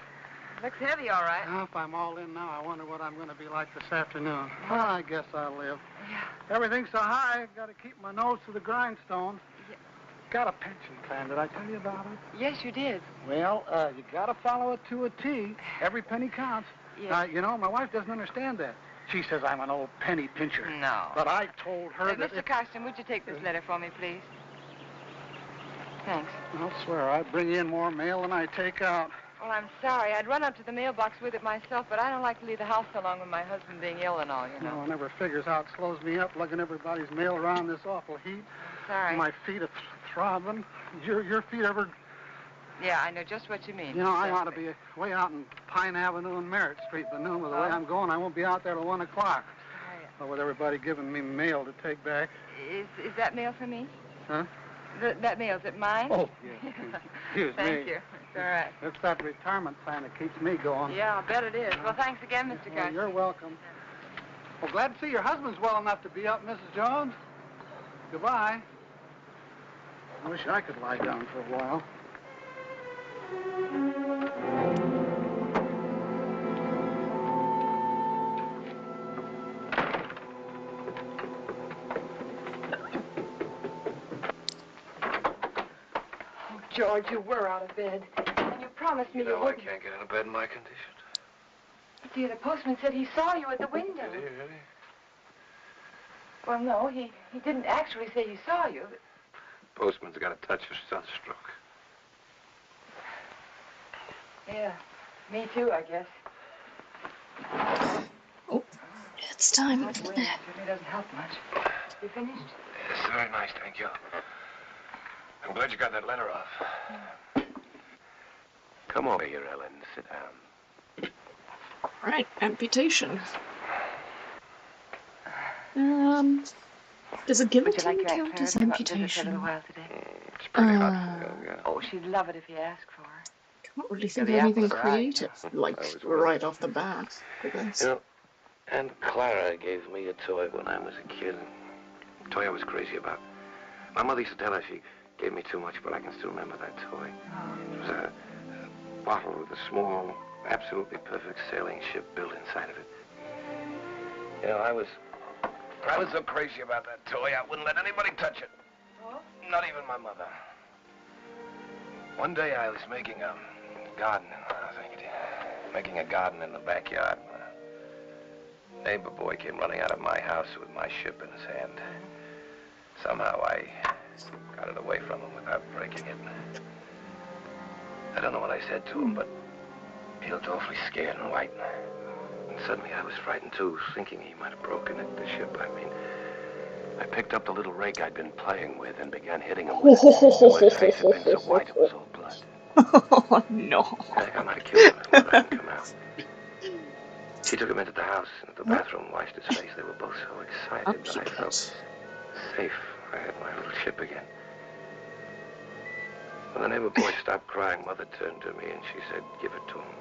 Looks heavy, all right. Well, if I'm all in now, I wonder what I'm going to be like this afternoon. Well, I guess I'll live. Yeah. Everything's so high, I've got to keep my nose to the grindstone. Yeah. Got a pension plan. Did I tell you about it? Yes, you did. Well, you got to follow it to a T. Every penny counts. Yes. Now, you know, my wife doesn't understand that. She says I'm an old penny pincher. No. But I told her that Mr. Carson, would you take this letter for me, please? Thanks. I'll swear, I bring in more mail than I take out. Well, I'm sorry. I'd run up to the mailbox with it myself, but I don't like to leave the house so long with my husband being ill and all, you know. No one ever figures how it slows me up lugging everybody's mail around this awful heat. I'm sorry. My feet are throbbing. Your feet ever... Yeah, I know just what you mean. You know, I ought to be way out in Pine Avenue and Merritt Street by noon. With the way I'm going, I won't be out there till 1 o'clock. Sorry. Well, with everybody giving me mail to take back. Is that mail for me? Huh? That mail, is it mine? Oh, yes. Excuse me. Thank you. It's all right. It's that retirement plan that keeps me going. Yeah, I bet it is. Well, thanks again, Mr. Carson. You're welcome. Well, glad to see your husband's well enough to be up, Mrs. Jones. Goodbye. I wish I could lie down for a while. George, you were out of bed. And you promised me you I wouldn't. can't get out of bed in my condition. Dear, the postman said he saw you at the window. Did he really? Well, no, he didn't actually say he saw you. But... Postman's got a touch of sunstroke. Yeah, me too, I guess. Oh, it's time. Hot wind certainly doesn't help much. You finished? Yes, very nice, thank you. I'm glad you got that letter off. Come over here, Ellen. Sit down. Right, amputation. Does a guillotine count as amputation? A little while today? It's pretty hot. Oh, she'd love it if you asked for her. Can't really think of anything creative, like right off the bat for this. You know, Aunt Clara gave me a toy when I was a kid. A toy I was crazy about. My mother used to tell her she gave me too much, but I can still remember that toy. It was a bottle with a small, absolutely perfect sailing ship built inside of it. You know, I was so crazy about that toy, I wouldn't let anybody touch it. Oh? Not even my mother. One day I was making a garden, making a garden in the backyard. A neighbor boy came running out of my house with my ship in his hand. Somehow I got it away from him without breaking it. I don't know what I said to him, but he looked awfully scared and white. And suddenly I was frightened too, thinking he might have broken it, the ship, I mean. I picked up the little rake I'd been playing with and began hitting him with it. And my face had been so white it was all blood. Oh, no. I think I might have killed him if mother hadn't come out. She took him into the house, into the bathroom, washed his face. They were both so excited that I felt safe. I had my little ship again. When the neighbor boy stopped crying, Mother turned to me and she said, "Give it to him."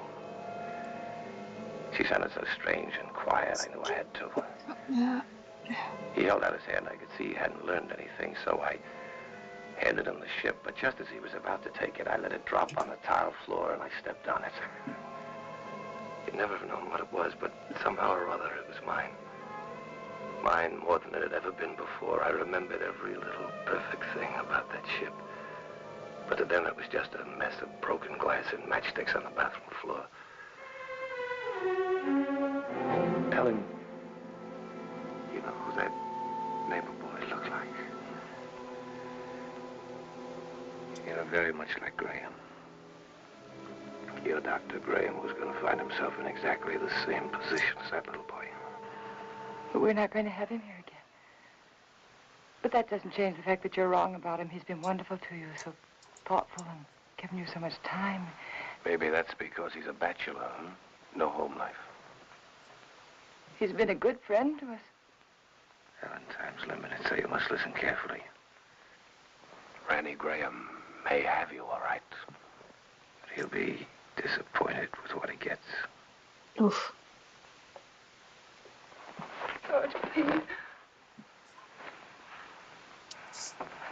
She sounded so strange and quiet, I knew I had to. Yeah. He held out his hand. I could see he hadn't learned anything, so I handed him the ship. But just as he was about to take it, I let it drop on the tile floor and I stepped on it. You'd never have known what it was, but somehow or other it was mine. Mine more than it had ever been before. I remembered every little perfect thing about that ship. But to them it was just a mess of broken glass and matchsticks on the bathroom floor. Ellen, you know who that neighbor boy looked like? You know, very much like Graham. Your Dr. Graham was going to find himself in exactly the same position as that little boy. But we're not going to have him here again. But that doesn't change the fact that you're wrong about him. He's been wonderful to you, so thoughtful and given you so much time. Maybe that's because he's a bachelor, huh? No home life. He's been a good friend to us. Ellen, time's limited, so you must listen carefully. Randy Graham may have you, all right. But he'll be disappointed with what he gets. Oof. George, please.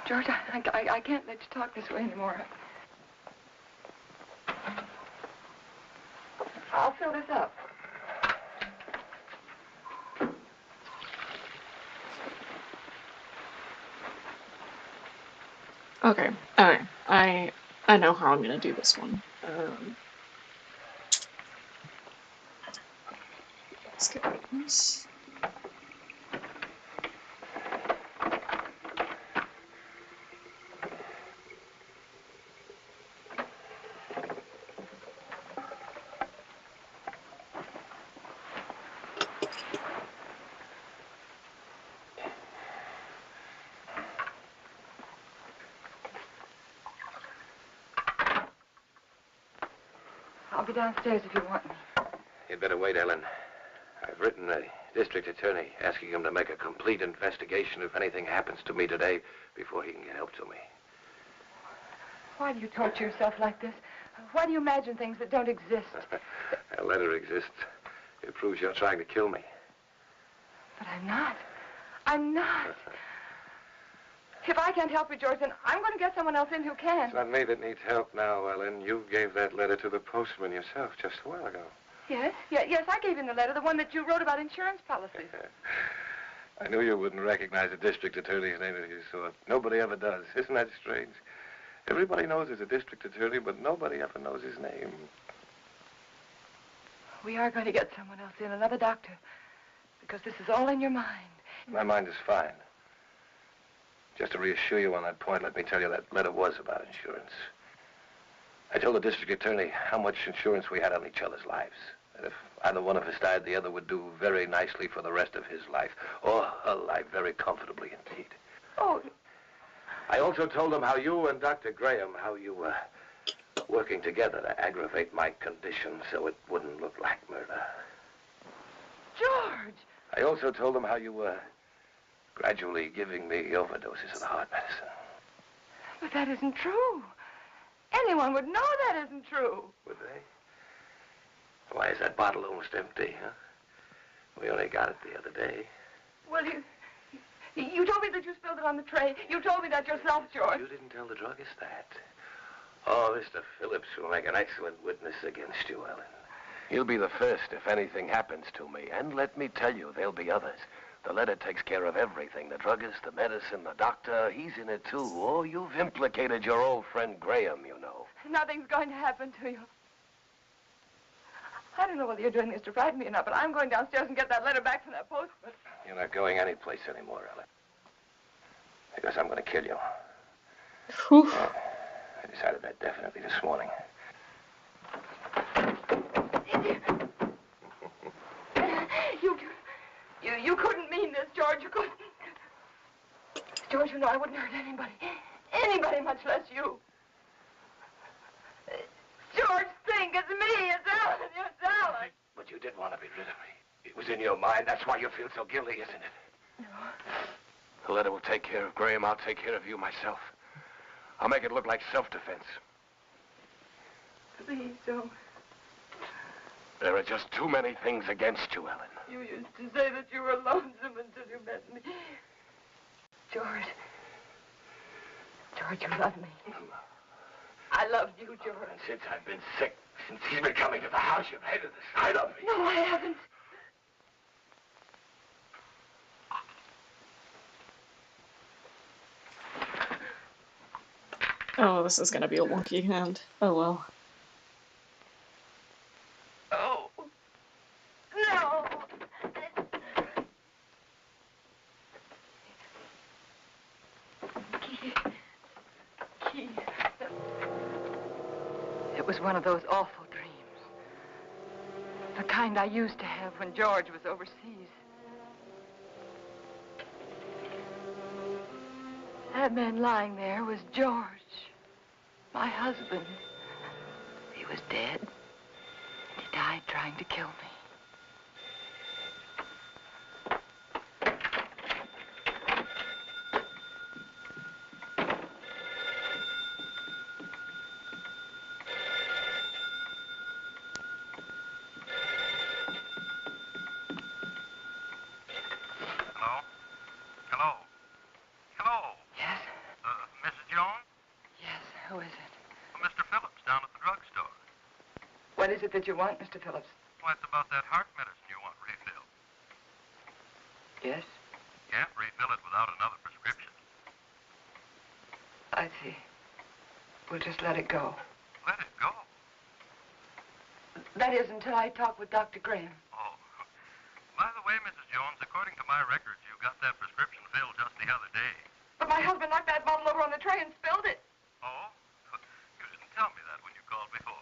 George, I can't let you talk this way anymore. I'll fill this up. Okay, alright. I know how I'm gonna do this one. Let's get rid of this. I'll be downstairs if you want me. You'd better wait, Ellen. I've written the district attorney asking him to make a complete investigation if anything happens to me today before he can get help to me. Why do you torture yourself like this? Why do you imagine things that don't exist? That letter exists. It proves you're trying to kill me. But I'm not. I'm not. If I can't help you, George, then I'm going to get someone else in who can. It's not me that needs help now, Ellen. You gave that letter to the postman yourself just a while ago. Yes, yes, I gave him the letter, the one that you wrote about insurance policies. I knew you wouldn't recognize a district attorney's name if you saw it. Nobody ever does. Isn't that strange? Everybody knows there's a district attorney, but nobody ever knows his name. We are going to get someone else in, another doctor, because this is all in your mind. My mind is fine. Just to reassure you on that point, let me tell you that letter was about insurance. I told the district attorney how much insurance we had on each other's lives. That if either one of us died, the other would do very nicely for the rest of his life. Or her life, very comfortably indeed. Oh. I also told him how you and Dr. Graham, how you were working together to aggravate my condition so it wouldn't look like murder. George! I also told him how you were gradually giving me overdoses of the heart medicine. But that isn't true. Anyone would know that isn't true. Would they? Why is that bottle almost empty, huh? We only got it the other day. Well, you told me that you spilled it on the tray. You told me that yourself, George. You didn't tell the druggist that. Oh, Mr. Phillips will make an excellent witness against you, Ellen. He'll be the first if anything happens to me. And let me tell you, there'll be others. The letter takes care of everything. The druggist, the medicine, the doctor, he's in it too. Oh, you've implicated your old friend Graham, you know. Nothing's going to happen to you. I don't know whether you're doing this to frighten me or not, but I'm going downstairs and get that letter back from that postman. You're not going anyplace anymore, Ellen. Because I'm going to kill you. I decided that definitely this morning. You couldn't mean this, George. You couldn't. George, you know I wouldn't hurt anybody. Anybody, much less you. George, think. It's me. It's Ellen. It's Ellen. But you did want to be rid of me. It was in your mind. That's why you feel so guilty, isn't it? No. The letter will take care of Graham. I'll take care of you myself. I'll make it look like self-defense. Please don't. There are just too many things against you, Ellen. You used to say that you were lonesome until you met me. George. George, you love me. I love you, George. And since I've been sick, since he's been coming to the house, you've hated the sight of me. No, I haven't. Oh, this is gonna be a wonky hand. Oh well. Oh. No. Keith. It was one of those awful dreams. The kind I used to have when George was overseas. That man lying there was George, my husband. He was dead. He died trying to kill me. What is it that you want, Mr. Phillips? Well, it's about that heart medicine you want refilled. Yes? Can't refill it without another prescription. I see. We'll just let it go. Let it go? That is, until I talk with Dr. Graham. Oh. By the way, Mrs. Jones, according to my records, you got that prescription filled just the other day. But my husband knocked that bottle over on the tray and spilled it. Oh? You didn't tell me that when you called before.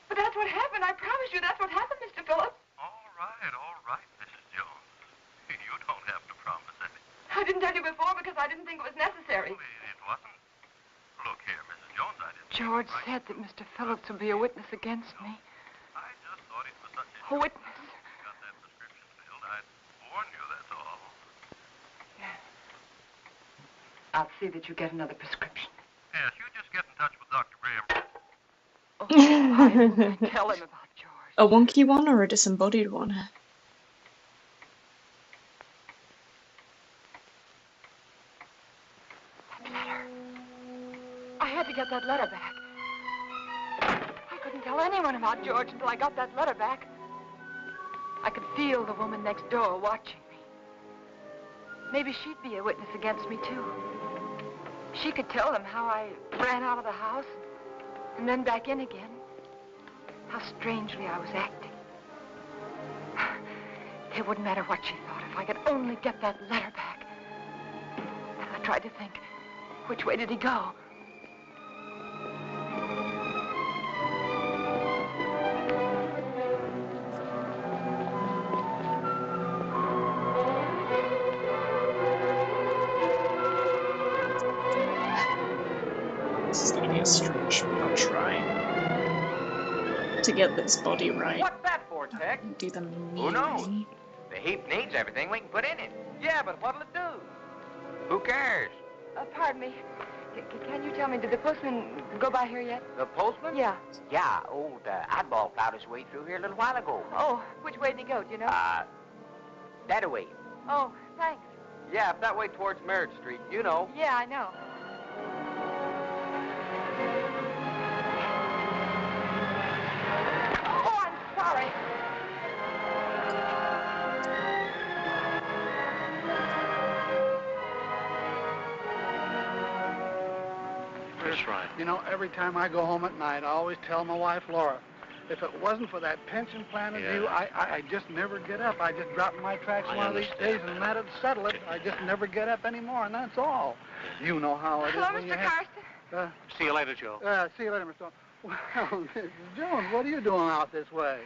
But that's what happened. I promise you that's what happened, Mr. Phillips. All right, Mrs. Jones. You don't have to promise anything. I didn't tell you before because I didn't think it was necessary. Well, it wasn't. Look here, Mrs. Jones, I didn't... George said that Mr. Phillips would be a witness against me. I just thought it was such a witness. You got that prescription filled. I'd warn you, that's all. Yeah. I'll see that you get another prescription. Yes, you just get in touch with Dr. Graham. Oh, I tell him about George. A wonky one or a disembodied one? That letter. I had to get that letter back. I couldn't tell anyone about George until I got that letter back. I could feel the woman next door watching me. Maybe she'd be a witness against me, too. She could tell them how I ran out of the house and then back in again. How strangely I was acting. It wouldn't matter what she thought if I could only get that letter back. I tried to think, which way did he go? stretch, but I'll try to get this body right. What's that for, Tex? Do them Who knows? neatly. The heap needs everything we can put in it. Yeah, but what'll it do? Who cares? Pardon me. Can you tell me, did the postman go by here yet? The postman? Yeah. Yeah, old Oddball plowed his way through here a little while ago. Oh, which way did he go, do you know? That way. Oh, thanks. Yeah, up that way towards Merritt Street. You know. Yeah, I know. Oh, I'm sorry. That's right. You know, every time I go home at night, I always tell my wife, Laura, if it wasn't for that pension plan of you, I just never get up. I just drop in my tracks one of these days, and that'd settle it. I just never get up anymore, and that's all. You know how it is. Hello, when Mr. you have... Carson. See you later, Joe. See you later, Mr. Jones. Well, Mrs. Jones, what are you doing out this way?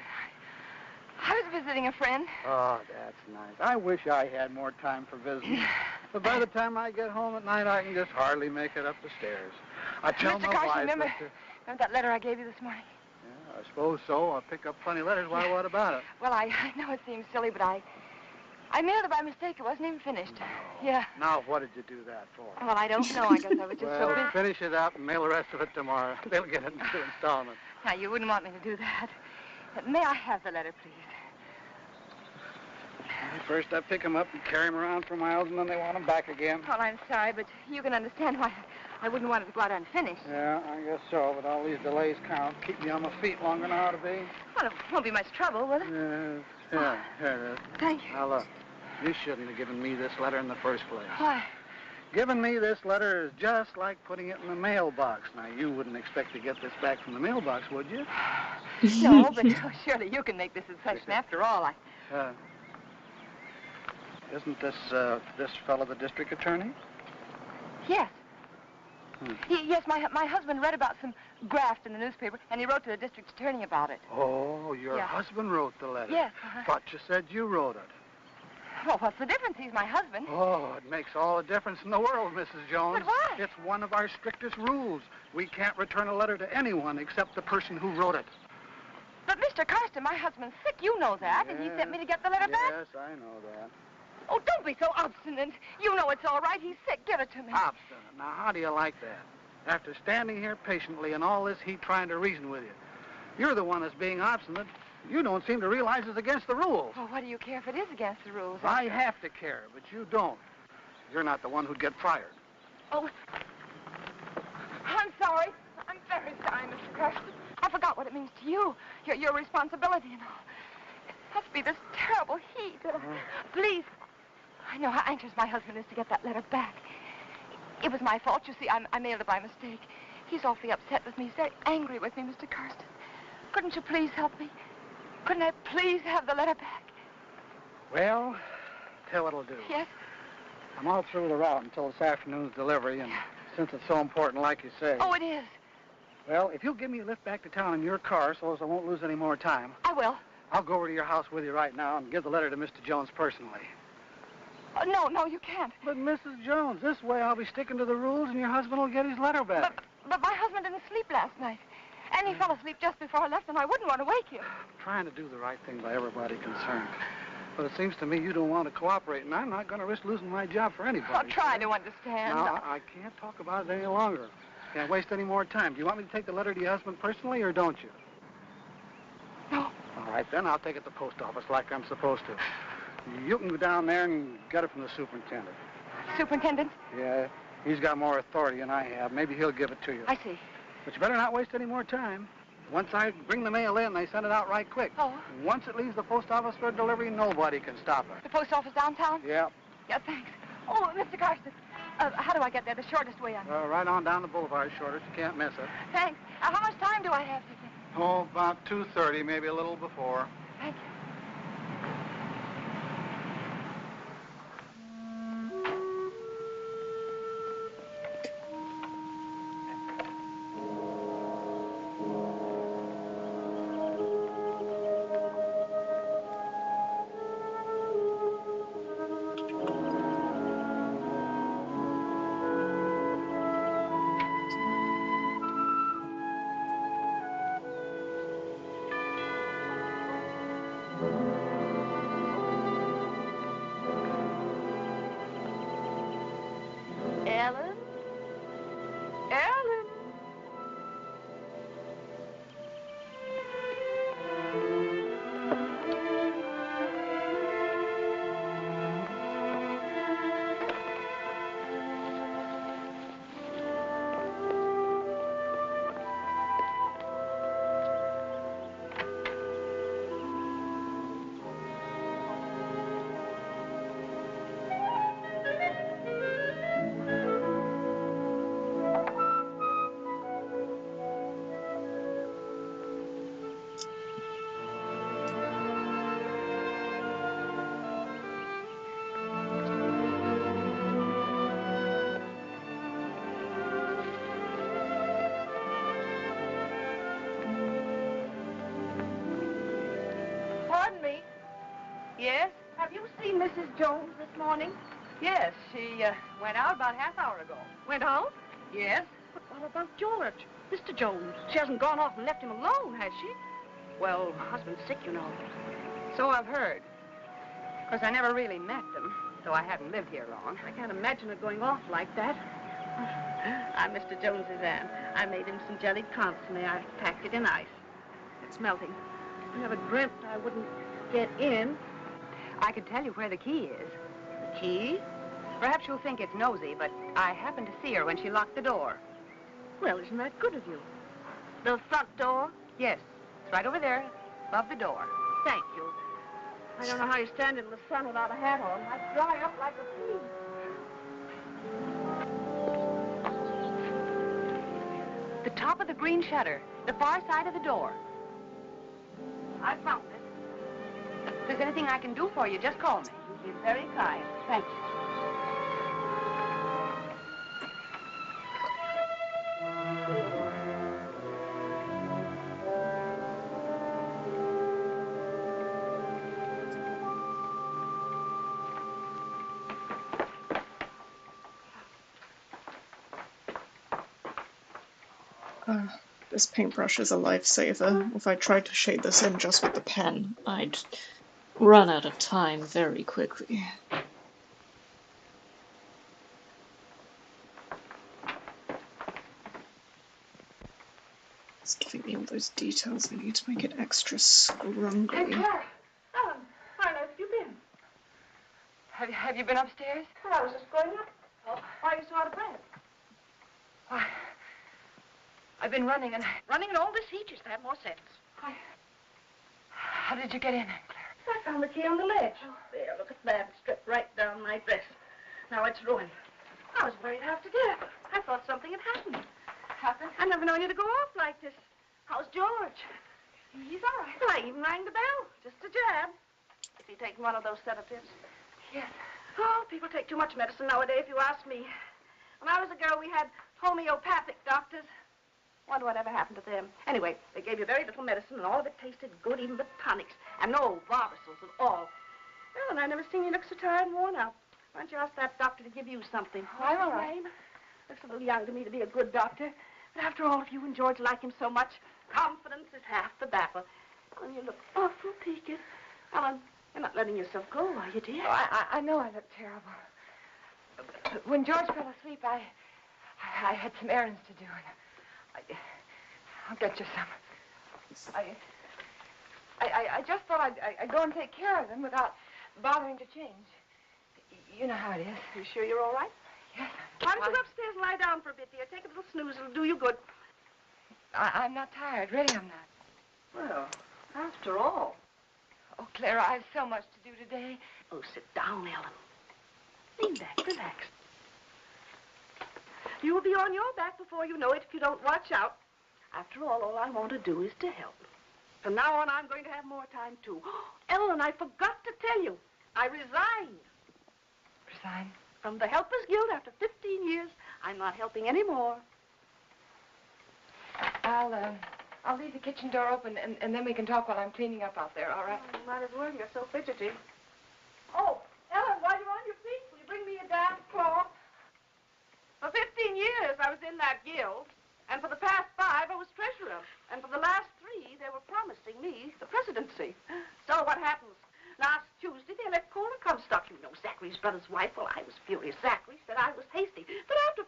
I was visiting a friend. Oh, that's nice. I wish I had more time for visiting. But by the time I get home at night, I can just hardly make it up the stairs. I tell Mr. my Carson, wife... remember that letter I gave you this morning? Yeah, I suppose so. I pick up funny letters. Why, what about it? Well, I know it seems silly, but I mailed it by mistake. It wasn't even finished. No. Yeah. Now, what did you do that for? Well, I don't know. I guess I was just so busy. Finish it up and mail the rest of it tomorrow. They'll get it in 2 installments. Now, you wouldn't want me to do that. May I have the letter, please? First, I pick them up and carry them around for miles, and then they want them back again. Well, I'm sorry, but you can understand why I wouldn't want it to go out unfinished. Yeah, I guess so, but all these delays count. Keep me on my feet longer than I ought to be. Well, it won't be much trouble, will it? Yeah, here it is. Thank you. Now, look, you shouldn't have given me this letter in the first place. Why? Giving me this letter is just like putting it in the mailbox. Now, you wouldn't expect to get this back from the mailbox, would you? No, but surely you can make this exception. After all, Isn't this fellow the district attorney? Yes. Yes, my husband read about some graft in the newspaper, and he wrote to the district attorney about it. Oh, your husband wrote the letter? Yes. Thought you said you wrote it. Well, what's the difference? He's my husband. Oh, it makes all the difference in the world, Mrs. Jones. But why? It's one of our strictest rules. We can't return a letter to anyone except the person who wrote it. But, Mr. Carson, my husband's sick. You know that, and he sent me to get the letter back. Yes, I know that. Oh, don't be so obstinate. You know it's all right. He's sick. Give it to me. Obstinate. Now, how do you like that? After standing here patiently in all this heat trying to reason with you, you're the one that's being obstinate. You don't seem to realize it's against the rules. Well, what do you care if it is against the rules? I have to care, but you don't. You're not the one who'd get fired. Oh, I'm sorry. I'm very sorry, Mr. Carson. I forgot what it means to you, your responsibility and all. It must be this terrible heat. Please, I know how anxious my husband is to get that letter back. It was my fault. You see, I mailed it by mistake. He's awfully upset with me. He's very angry with me, Mr. Carson. Couldn't you please help me? Couldn't I please have the letter back? Well, tell what I'll do. Yes? I'm all through the route until this afternoon's delivery, and since it's so important, like you say... Oh, it is. Well, if you'll give me a lift back to town in your car so as I won't lose any more time... I will. I'll go over to your house with you right now and give the letter to Mr. Jones personally. No, you can't. But, Mrs. Jones, this way I'll be sticking to the rules and your husband will get his letter back. But my husband didn't sleep last night. And he fell asleep just before I left, and I wouldn't want to wake him. I'm trying to do the right thing by everybody concerned. But it seems to me you don't want to cooperate, and I'm not going to risk losing my job for anybody. I'll try to understand. No, I can't talk about it any longer. Can't waste any more time. Do you want me to take the letter to your husband personally, or don't you? No. All right, then I'll take it to the post office like I'm supposed to. You can go down there and get it from the superintendent. Superintendent? Yeah, he's got more authority than I have. Maybe he'll give it to you. I see. But you better not waste any more time. Once I bring the mail in, they send it out right quick. Oh. Once it leaves the post office for delivery, nobody can stop it. The post office downtown? Yeah. Yeah, thanks. Oh, Mr. Carson, how do I get there? The shortest way on. Right on down the boulevard, shortest. You can't miss it. Thanks. How much time do I have, do you think? Oh, about 2:30, maybe a little before. Thank you. Ellen? Ellen? Pardon me. Yes? Have you seen Mrs. Jones this morning? Yes, she went out about half hour ago. Went out? Yes? But what about George? Mr. Jones. She hasn't gone off and left him alone, has she? Well, husband's sick, you know. So I've heard. Of course, I never really met them, though I haven't lived here long. I can't imagine her going off like that. I'm Mr. Jones's aunt. I made him some jellied consomme. I packed it in ice. It's melting. I never dreamt I wouldn't get in. I could tell you where the key is. The key? Perhaps you'll think it's nosy, but I happened to see her when she locked the door. Well, isn't that good of you? The front door? Yes, it's right over there, above the door. Thank you. I don't know how you stand in the sun without a hat on. I'd dry up like a pea. The top of the green shutter, the far side of the door. I found it. If there's anything I can do for you, just call me. You've been very kind. Thank you. This paintbrush is a lifesaver. If I tried to shade this in just with the pen, I'd run out of time very quickly. It's giving me all those details I need to make it extra scrungly. Hey, Clara. Ellen, where on earth have you been? Have you been upstairs? Well, I was just going up. Oh, why are you so out of breath? Why, I've been running and... Running in all this heat, you should have more sense. How did you get in, Aunt Clara? I found the key on the ledge. There, look at that. It stripped right down my dress. Now it's ruined. I was worried half to death. I thought something had happened. Happened? I've never known you to go off like this. How's George? He's all right. Well, I even rang the bell. Just a jab. Is he taking one of those sedatives? Yes. Oh, people take too much medicine nowadays, if you ask me. When I was a girl, we had homeopathic doctors. Wonder what ever happened to them. Anyway, they gave you very little medicine, and all of it tasted good, even the tonics. And no barbitals at all. Well, and I never seen you look so tired and worn out. Why don't you ask that doctor to give you something? I'm all What's his right. name? Looks a little young to me to be a good doctor. But after all, if you and George like him so much, confidence is half the battle. And you look awful peaked. Ellen, you're not letting yourself go, are you, dear? Oh, I know I look terrible. When George fell asleep, I had some errands to do, and I'll get you some. I just thought I'd go and take care of them without bothering to change. You know how it is. You sure you're all right? Yes. Why don't you go upstairs and lie down for a bit, dear? Take a little snooze. It'll do you good. I'm not tired. Really, I'm not. Well, after all. Oh, Clara, I have so much to do today. Oh, sit down, Ellen. Lean back. Relax. You will be on your back before you know it if you don't watch out. After all I want to do is to help. From now on, I'm going to have more time, too. Ellen, I forgot to tell you. I resigned. Resign? From the Helpers Guild after 15 years. I'm not helping anymore. I'll leave the kitchen door open, and then we can talk while I'm cleaning up out there, all right? Oh, you might as well. You're so fidgety. Oh, Ellen, while you're on your feet, will you bring me a damp cloth? For 15 years, I was in that guild. And for the past 5, I was treasurer. And for the last 3, they were promising me the presidency. So what happens? Last Tuesday, they let Cora Comstock, you know, Zachary's brother's wife. Well, I was furious. Zachary said I was hasty. But after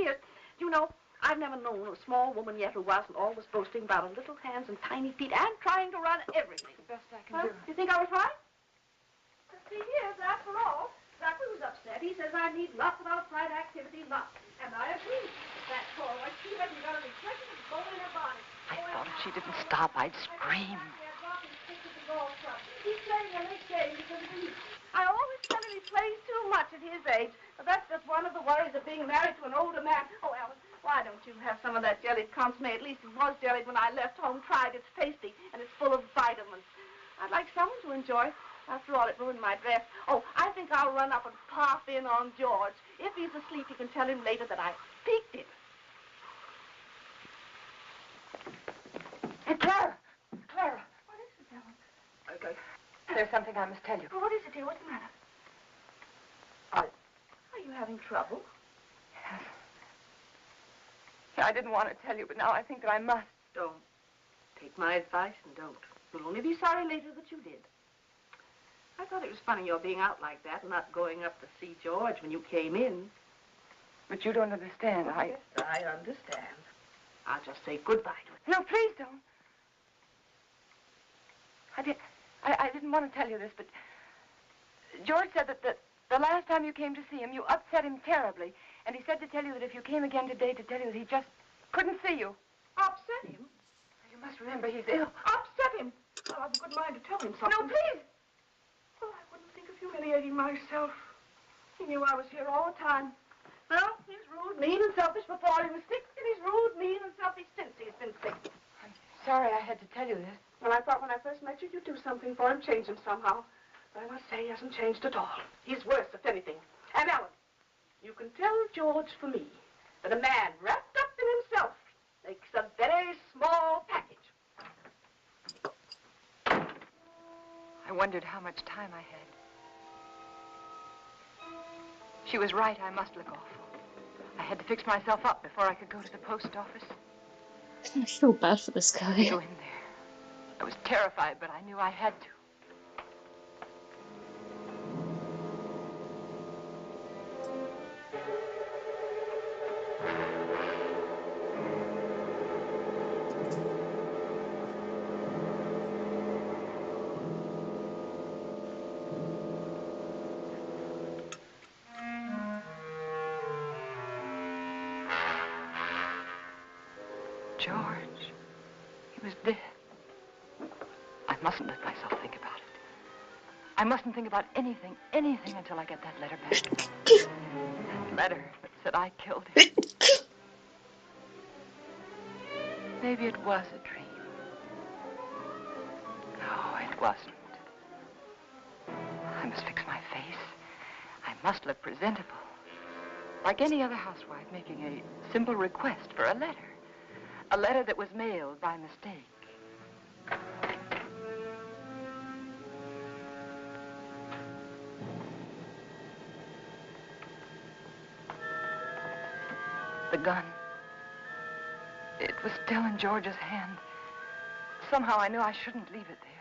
years. You know, I've never known a small woman yet who wasn't always boasting about her little hands and tiny feet and trying to run everything. The best I can do. You think I was right? See, here's after all. Zachary was upset. He says I need lots of outside activity, lots. And I agree. That poor one, she hasn't got a reflection of gold in her body. I thought if she didn't stop, I'd scream. He's playing a late game because of me. I always tell him he plays too much at his age. But that's just one of the worries of being married to an older man. Oh, Alan, why don't you have some of that jellied consomme? At least it was jellied when I left home. Tried. It's tasty, and it's full of vitamins. I'd like someone to enjoy. After all, it ruined my dress. Oh, I think I'll run up and pop in on George. If he's asleep, you can tell him later that I peeked him. Hey, Clara! Clara! What is it, Ellen? Okay. There's something I must tell you. Well, what is it, dear? What's the matter? Are you having trouble? Yes. I didn't want to tell you, but now I think that I must. Don't. Take my advice and don't. You'll only be sorry later that you did. I thought it was funny your being out like that and not going up to see George when you came in. But you don't understand. Yes, I understand. I'll just say goodbye to him. No, please don't. I didn't want to tell you this, but George said that the last time you came to see him, you upset him terribly. And he said to tell you that if you came again today, to tell you that he just couldn't see you. Upset him? You must remember he's ill. Upset him? Well, I've a good mind to tell him something. No, please. Well, I wouldn't think of humiliating myself. He knew I was here all the time. Well, he's rude, mean, and selfish before he was sick, and he's rude, mean, and selfish since he's been sick. I'm sorry I had to tell you this. Well, I thought when I first met you, you'd do something for him, change him somehow. But I must say he hasn't changed at all. He's worse, if anything. And Ellen, you can tell George for me that a man wrapped up in himself makes a very small package. I wondered how much time I had. She was right. I must look awful. I had to fix myself up before I could go to the post office. I feel bad for this guy. Go in there. I was terrified, but I knew I had to. George, he was dead. I mustn't let myself think about it. I mustn't think about anything until I get that letter back. That letter that said I killed him. Maybe it was a dream. No, it wasn't. I must fix my face. I must look presentable. Like any other housewife making a simple request for a letter. A letter that was mailed by mistake. The gun. It was still in George's hand. Somehow I knew I shouldn't leave it there.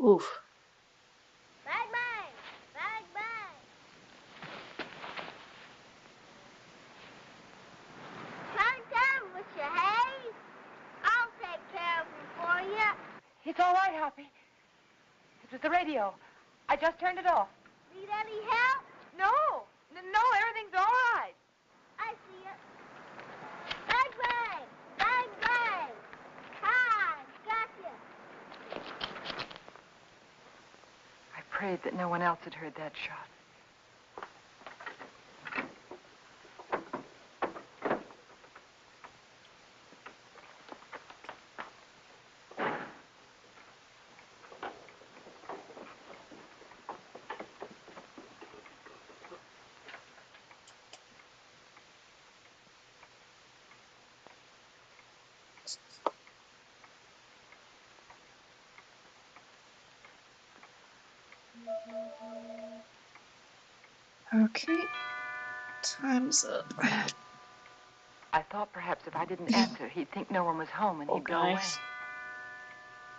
Oof. Bang, bang. Bang, bang. Come down with your hay. I'll take care of him for you. It's all right, Hoppy. It was the radio. I just turned it off. Need any help? No, everything's all right. I see it. Bang, bang. Bang, bang. Ha, gotcha. I prayed that no one else had heard that shot. Okay. Time's up. I thought perhaps if I didn't answer, he'd think no one was home and he'd go away.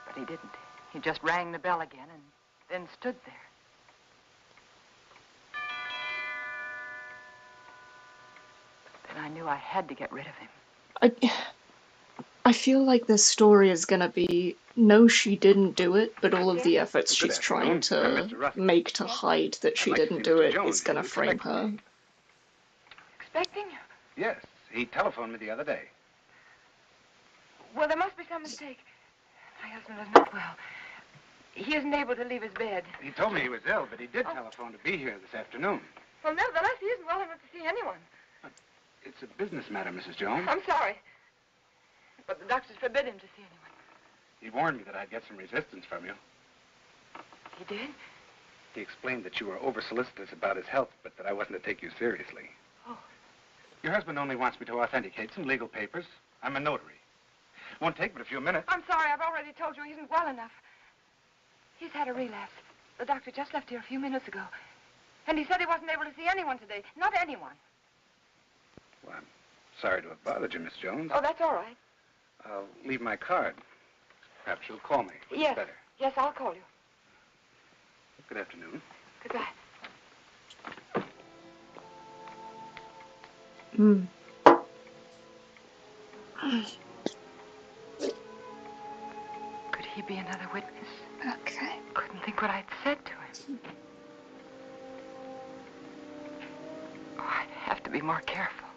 But he didn't. He just rang the bell again and then stood there. Then I knew I had to get rid of him. I feel like this story is gonna be, no, she didn't do it, but all of the efforts she's trying to make to hide that she didn't do it is gonna frame her. Expecting? Yes, he telephoned me the other day. Well, there must be some mistake. My husband is not well. He isn't able to leave his bed. He told me he was ill, but he did telephone to be here this afternoon. Well, nevertheless, he isn't well enough to see anyone. It's a business matter, Mrs. Jones. I'm sorry. But the doctors forbid him to see anyone. He warned me that I'd get some resistance from you. He did? He explained that you were over-solicitous about his health, but that I wasn't to take you seriously. Oh. Your husband only wants me to authenticate some legal papers. I'm a notary. Won't take but a few minutes. I'm sorry. I've already told you he isn't well enough. He's had a relapse. The doctor just left here a few minutes ago. And he said he wasn't able to see anyone today. Not anyone. Well, I'm sorry to have bothered you, Miss Jones. Oh, that's all right. I'll leave my card. Perhaps you'll call me. Yes. Better. Yes, I'll call you. Good afternoon. Goodbye. Could he be another witness? Okay. Couldn't think what I'd said to him. Oh, I'd have to be more careful.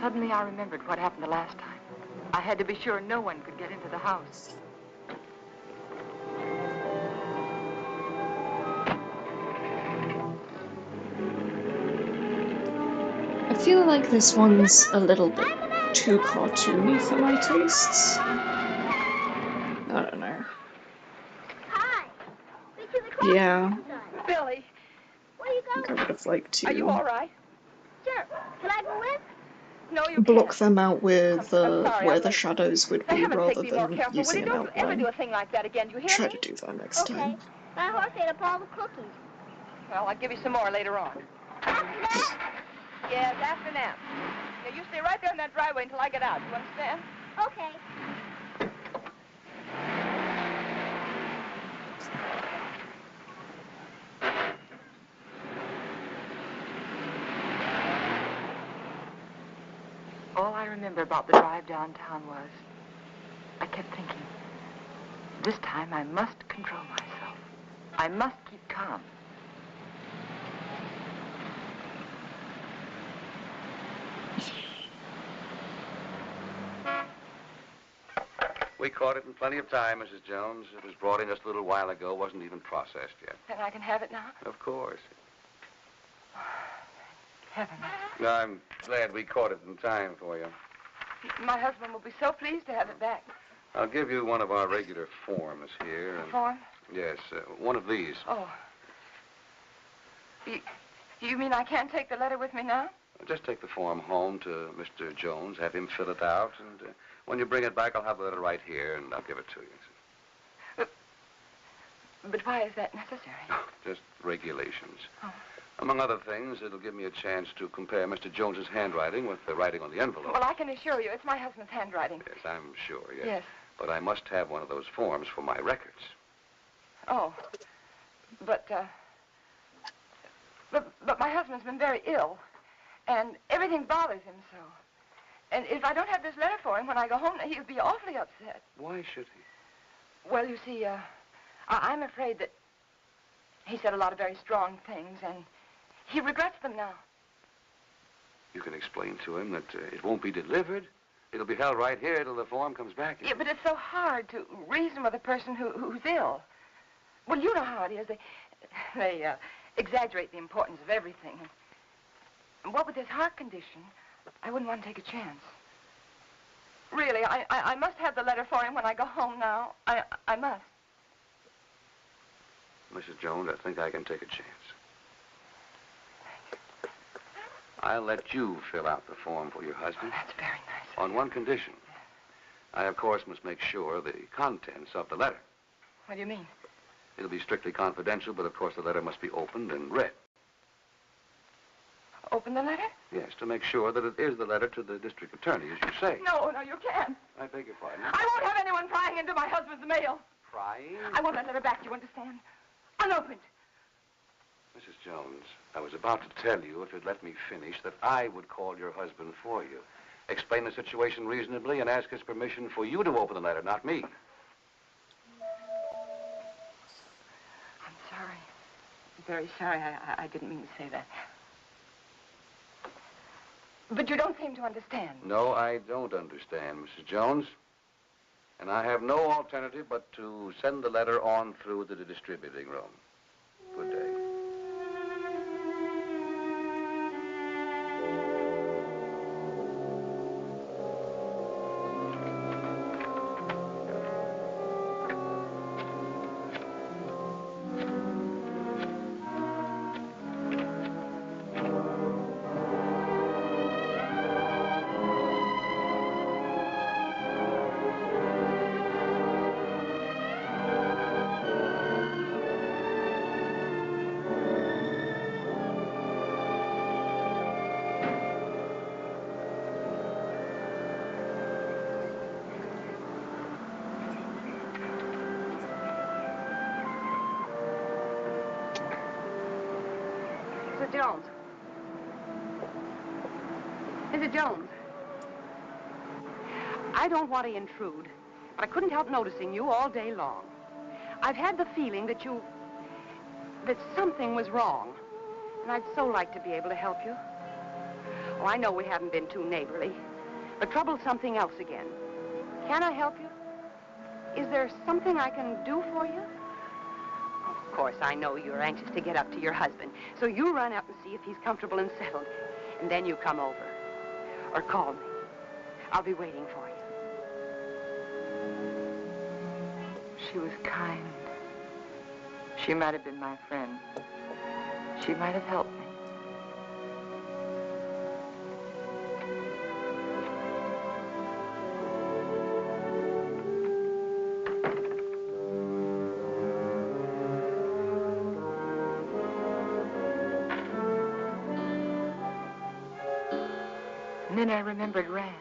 Suddenly I remembered what happened the last time. I had to be sure no one could get into the house. I feel like this one's a little bit too cartoony for my tastes. I don't know. Hi. Yeah. Billy. Where are you I going? think I would have liked Are you to all right? Sure. Can I go in? No, you block them out with sorry, where I'm the late. shadows would For be heaven's rather sake, be more than careful. using an Don't ever do outline. a thing like that again. Do you hear Try me? to do that next Okay. time. My horse ate up all the cookies. Well, I'll give you some more later on. Yes, after nap. Now, you stay right there in that driveway until I get out. You understand? Okay. All I remember about the drive downtown was I kept thinking, this time I must control myself. I must keep calm. We caught it in plenty of time, Mrs. Jones. It was brought in just a little while ago. Wasn't even processed yet. Then I can have it now? Of course. Heaven. I'm glad we caught it in time for you. My husband will be so pleased to have it back. I'll give you one of our regular forms here. And Form? yes, one of these. Oh. You mean I can't take the letter with me now? Just take the form home to Mr. Jones, have him fill it out, and when you bring it back, I'll have the letter right here, and I'll give it to you. But why is that necessary? Just regulations. Oh. Among other things, it'll give me a chance to compare Mr. Jones's handwriting with the writing on the envelope. Well, I can assure you, it's my husband's handwriting. Yes, I'm sure, yes. Yes. But I must have one of those forms for my records. Oh. But my husband's been very ill, and everything bothers him so. And if I don't have this letter for him when I go home, he'll be awfully upset. Why should he? Well, you see, I'm afraid that he said a lot of very strong things, and he regrets them now. You can explain to him that it won't be delivered. It'll be held right here till the form comes back. Yeah, but it's so hard to reason with a person who's ill. Well, you know how it is. They exaggerate the importance of everything. And what with his heart condition, I wouldn't want to take a chance. Really, I must have the letter for him when I go home now. I must. Mrs. Jones, I think I can take a chance. I'll let you fill out the form for your husband. That's very nice. On one condition. I, of course, must make sure the contents of the letter. What do you mean? It'll be strictly confidential, but of course the letter must be opened and read. Open the letter? Yes, to make sure that it is the letter to the district attorney, as you say. No, you can't. I beg your pardon. I won't have anyone prying into my husband's mail. Prying? I want that letter back, you understand? Unopened. Mrs. Jones, I was about to tell you, if you'd let me finish, that I would call your husband for you. Explain the situation reasonably and ask his permission for you to open the letter, not me. I'm sorry. I'm very sorry. I didn't mean to say that. But you don't seem to understand. No, I don't understand, Mrs. Jones. And I have no alternative but to send the letter on through the distributing room. Good day. Jones. Mrs. Jones. I don't want to intrude, but I couldn't help noticing you all day long. I've had the feeling that something was wrong, and I'd so like to be able to help you. Oh, I know we haven't been too neighborly, but trouble's something else again. Can I help you? Is there something I can do for you? Of course, I know you're anxious to get up to your husband, so you run up and see if he's comfortable and settled, and then you come over. Or call me. I'll be waiting for you. She was kind. She might have been my friend. She might have helped me. And then I remembered Rand.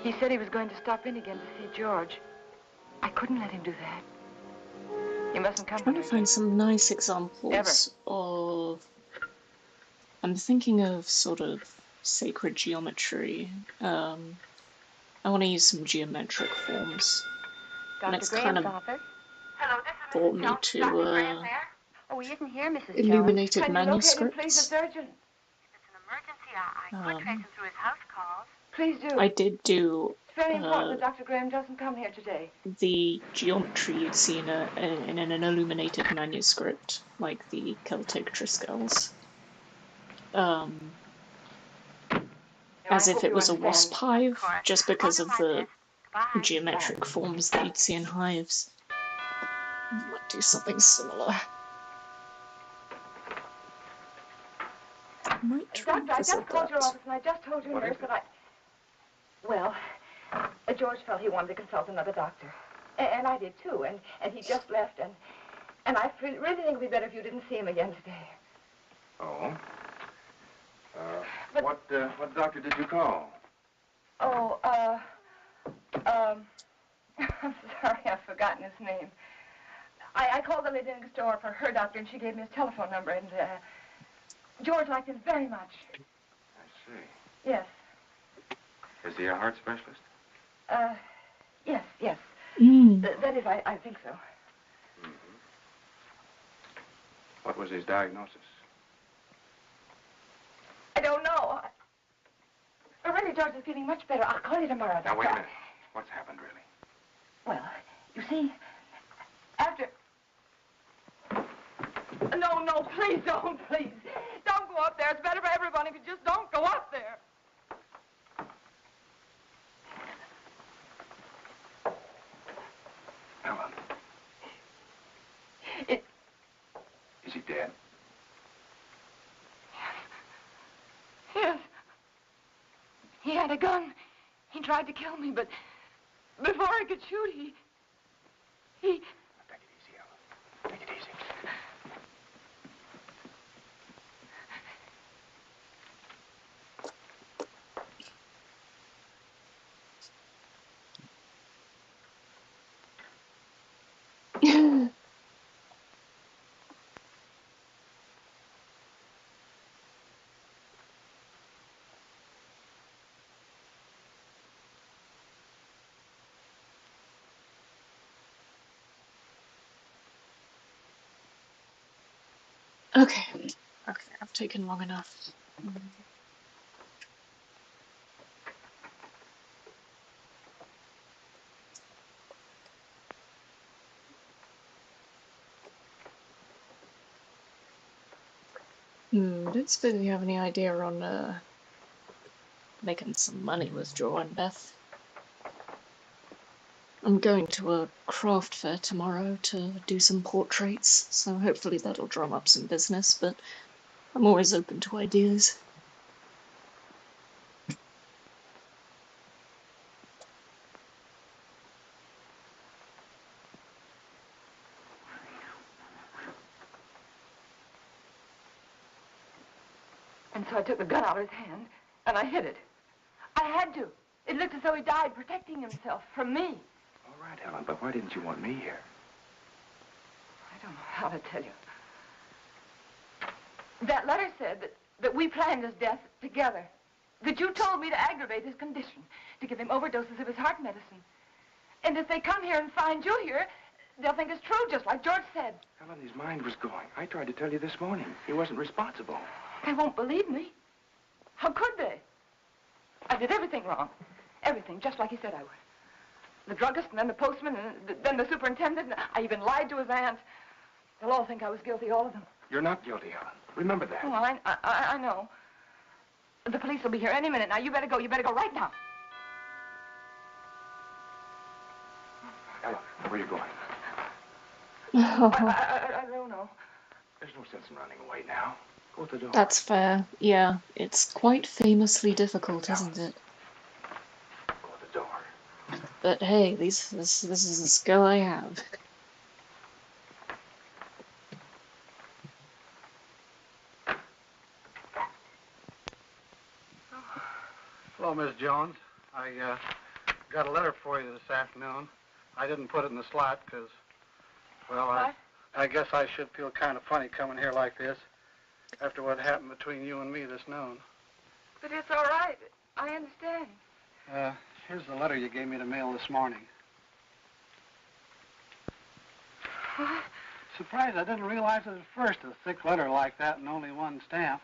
He said he was going to stop in again to see George. I couldn't let him do that. He mustn't come. I'm trying to find some nice examples of... I'm thinking of sort of sacred geometry. I want to use some geometric forms. Dr. And it's Graham's kind of office. Hello, this is brought Mrs. me Jones. to Dr. Graham there? Oh, he isn't here, Mrs. illuminated Jones. Can you locate him, please? manuscripts. It's urgent. I could trace him through his house calls. Please do. I did do It's very important that Dr. Graham doesn't come here today. the geometry you'd see in an illuminated manuscript, like the Celtic Triskells. As if it was a wasp hive, just because of the geometric forms that you'd see in hives. Might do something similar. Doctor, I just called your office and I just told your nurse that I... Well, George felt he wanted to consult another doctor. And I did too, and he just left, and I really think it would be better if you didn't see him again today. Oh? What doctor did you call? Oh, I'm sorry, I've forgotten his name. I called the lady next door for her doctor, and she gave me his telephone number, and George liked him very much. I see. Yes. Is he a heart specialist? Yes. Mm. That is, I think so. Mm-hmm. What was his diagnosis? I don't know. Really, George is feeling much better. I'll call you tomorrow. Now, wait a minute. What's happened, really? Well, you see, after... No, please don't, please. Don't go up there. It's better for everybody if you just don't go up there. Helen. Is he dead? had a gun. He tried to kill me, but before I could shoot, he... Take it easy, Ellen. Take it easy. Okay. Okay, I've taken long enough. Don't suppose you have any idea on making some money with Joe and Beth? I'm going to a craft fair tomorrow to do some portraits, so hopefully that'll drum up some business, but I'm always open to ideas. And so I took the gun out of his hand, and I hid it. I had to. It looked as though he died protecting himself from me. All right, Ellen, but why didn't you want me here? I don't know how to tell you. That letter said that we planned his death together. That you told me to aggravate his condition, to give him overdoses of his heart medicine. And if they come here and find you here, they'll think it's true, just like George said. Ellen, his mind was going. I tried to tell you this morning. He wasn't responsible. They won't believe me. How could they? I did everything wrong. Everything, just like he said I would. The druggist, and then the postman, and then the superintendent. And I even lied to his aunt. They'll all think I was guilty, all of them. You're not guilty, Ellen. Remember that. Oh, I know. The police will be here any minute. Now, you better go. You better go right now. Ellen, where are you going? I don't know. There's no sense in running away now. Go at the door. That's fair. Yeah, it's quite famously difficult, isn't it? Go at the door. But hey, this is the skill I have. Hello, Miss Jones. I got a letter for you this afternoon. I didn't put it in the slot because, well, I guess I should feel kind of funny coming here like this after what happened between you and me this noon. But it's all right. I understand. Here's the letter you gave me to mail this morning. What? Surprised I didn't realize it at first, a thick letter like that and only one stamp.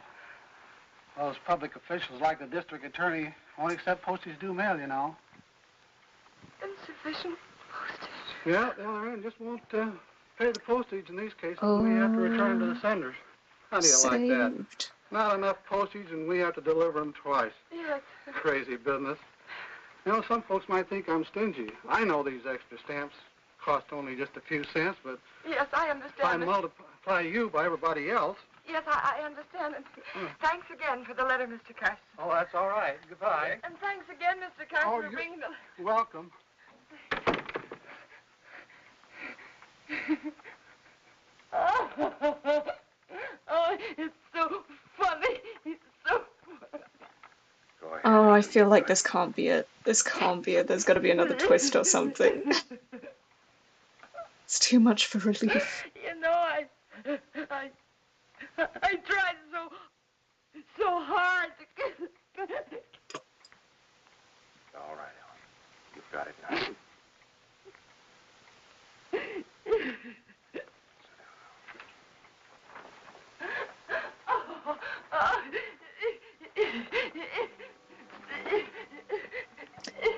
Those public officials like the district attorney won't accept postage due mail, you know. Insufficient postage. Yeah, they just won't pay the postage in these cases. We have to return to the senders. How do you like that? Not enough postage and we have to deliver them twice. Yes. Crazy business. You know, some folks might think I'm stingy. I know these extra stamps cost only just a few cents, but yes, I understand. if I multiply you by everybody else. Yes, I understand. And thanks again for the letter, Mr. Carson. Oh, that's all right. Goodbye. And thanks again, Mr. Carson, for bringing the... Welcome. Oh, it's so funny. It's so funny. Oh, I feel like this can't be it. This can't be it. There's got to be another twist or something. It's too much for relief. You know, I tried so hard to get... All right, Ellen. You've got it now.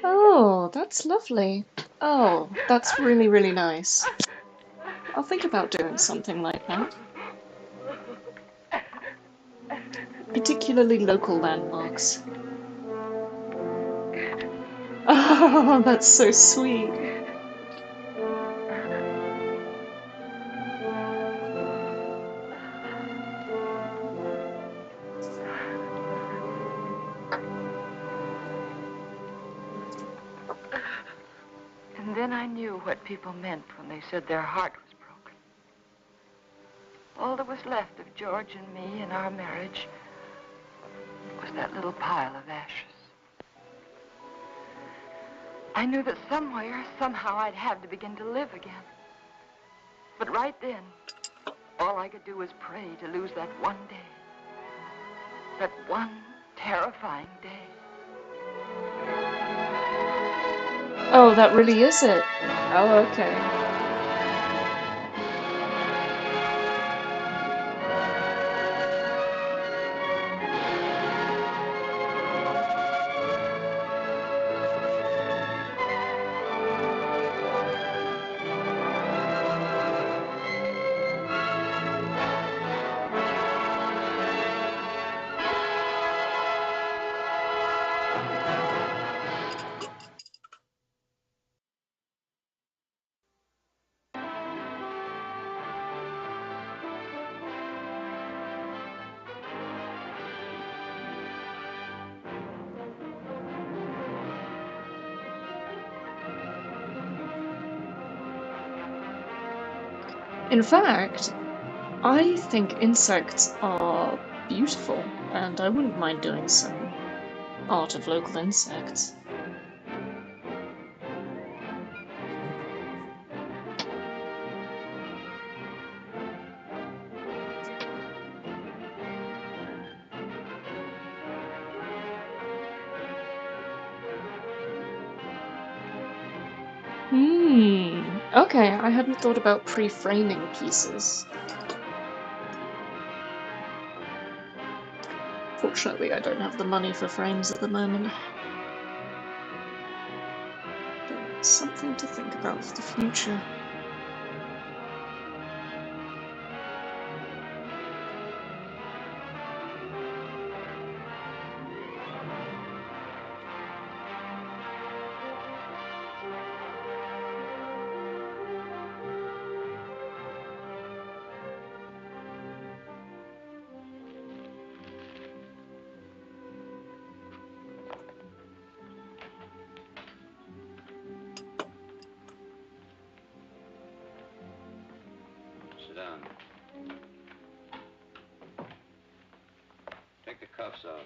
Oh, that's lovely. Oh, that's really, really nice. I'll think about doing something like that. Particularly local landmarks. Oh, that's so sweet. Then I knew what people meant when they said their heart was broken. All that was left of George and me and our marriage was that little pile of ashes. I knew that somewhere, somehow, I'd have to begin to live again. But right then, all I could do was pray to lose that one day. That one terrifying day. Oh, that really is it. Oh, okay. In fact, I think insects are beautiful, and I wouldn't mind doing some art of local insects. Okay, I hadn't thought about pre-framing pieces. Fortunately, I don't have the money for frames at the moment. But something to think about for the future. Sit down. Take the cuffs off.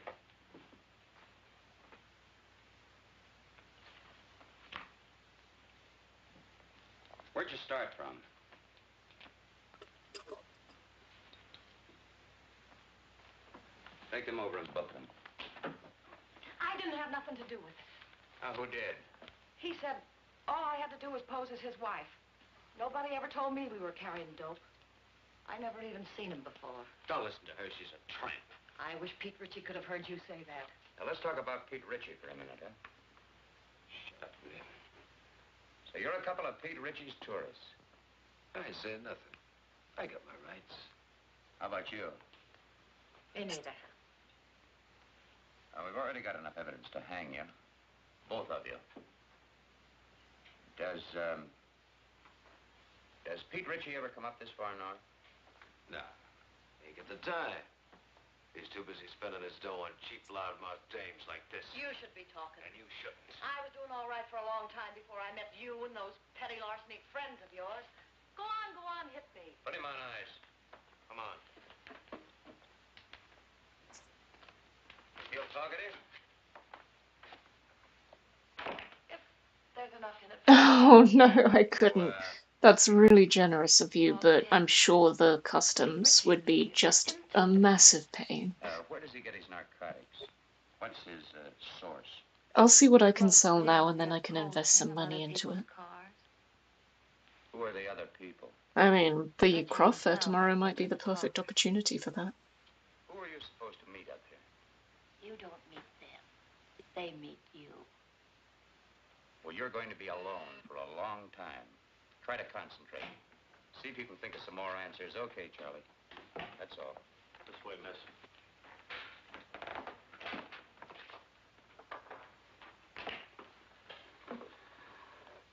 Where'd you start from? Take them over and book them. I didn't have nothing to do with it. Who did? He said all I had to do was pose as his wife. Nobody ever told me we were carrying dope. I never even seen him before. Don't listen to her. She's a tramp. I wish Pete Ritchie could have heard you say that. Now, let's talk about Pete Ritchie for a minute, huh? Shut up, William. So you're a couple of Pete Ritchie's tourists. I said nothing. I got my rights. How about you? Me neither. We've already got enough evidence to hang you. Both of you. Does Pete Ritchie ever come up this far north? No. Ain't got the time. He's too busy spending his dough on cheap, loudmouth dames like this. You should be talking. And you shouldn't. I was doing all right for a long time before I met you and those petty larceny friends of yours. Go on, hit me. Put him on ice. Come on. Feel talkative? If there's enough in it. Oh no, I couldn't. That's really generous of you, but I'm sure the customs would be just a massive pain. Where does he get his narcotics? What's his source? I'll see what I can sell now, and then I can invest some money into it. Who are the other people? I mean, the craft fair tomorrow might be the perfect opportunity for that. Who are you supposed to meet up here? You don't meet them. They meet you. Well, you're going to be alone for a long time. Try to concentrate. See if you can think of some more answers. Okay, Charlie. That's all. This way, miss.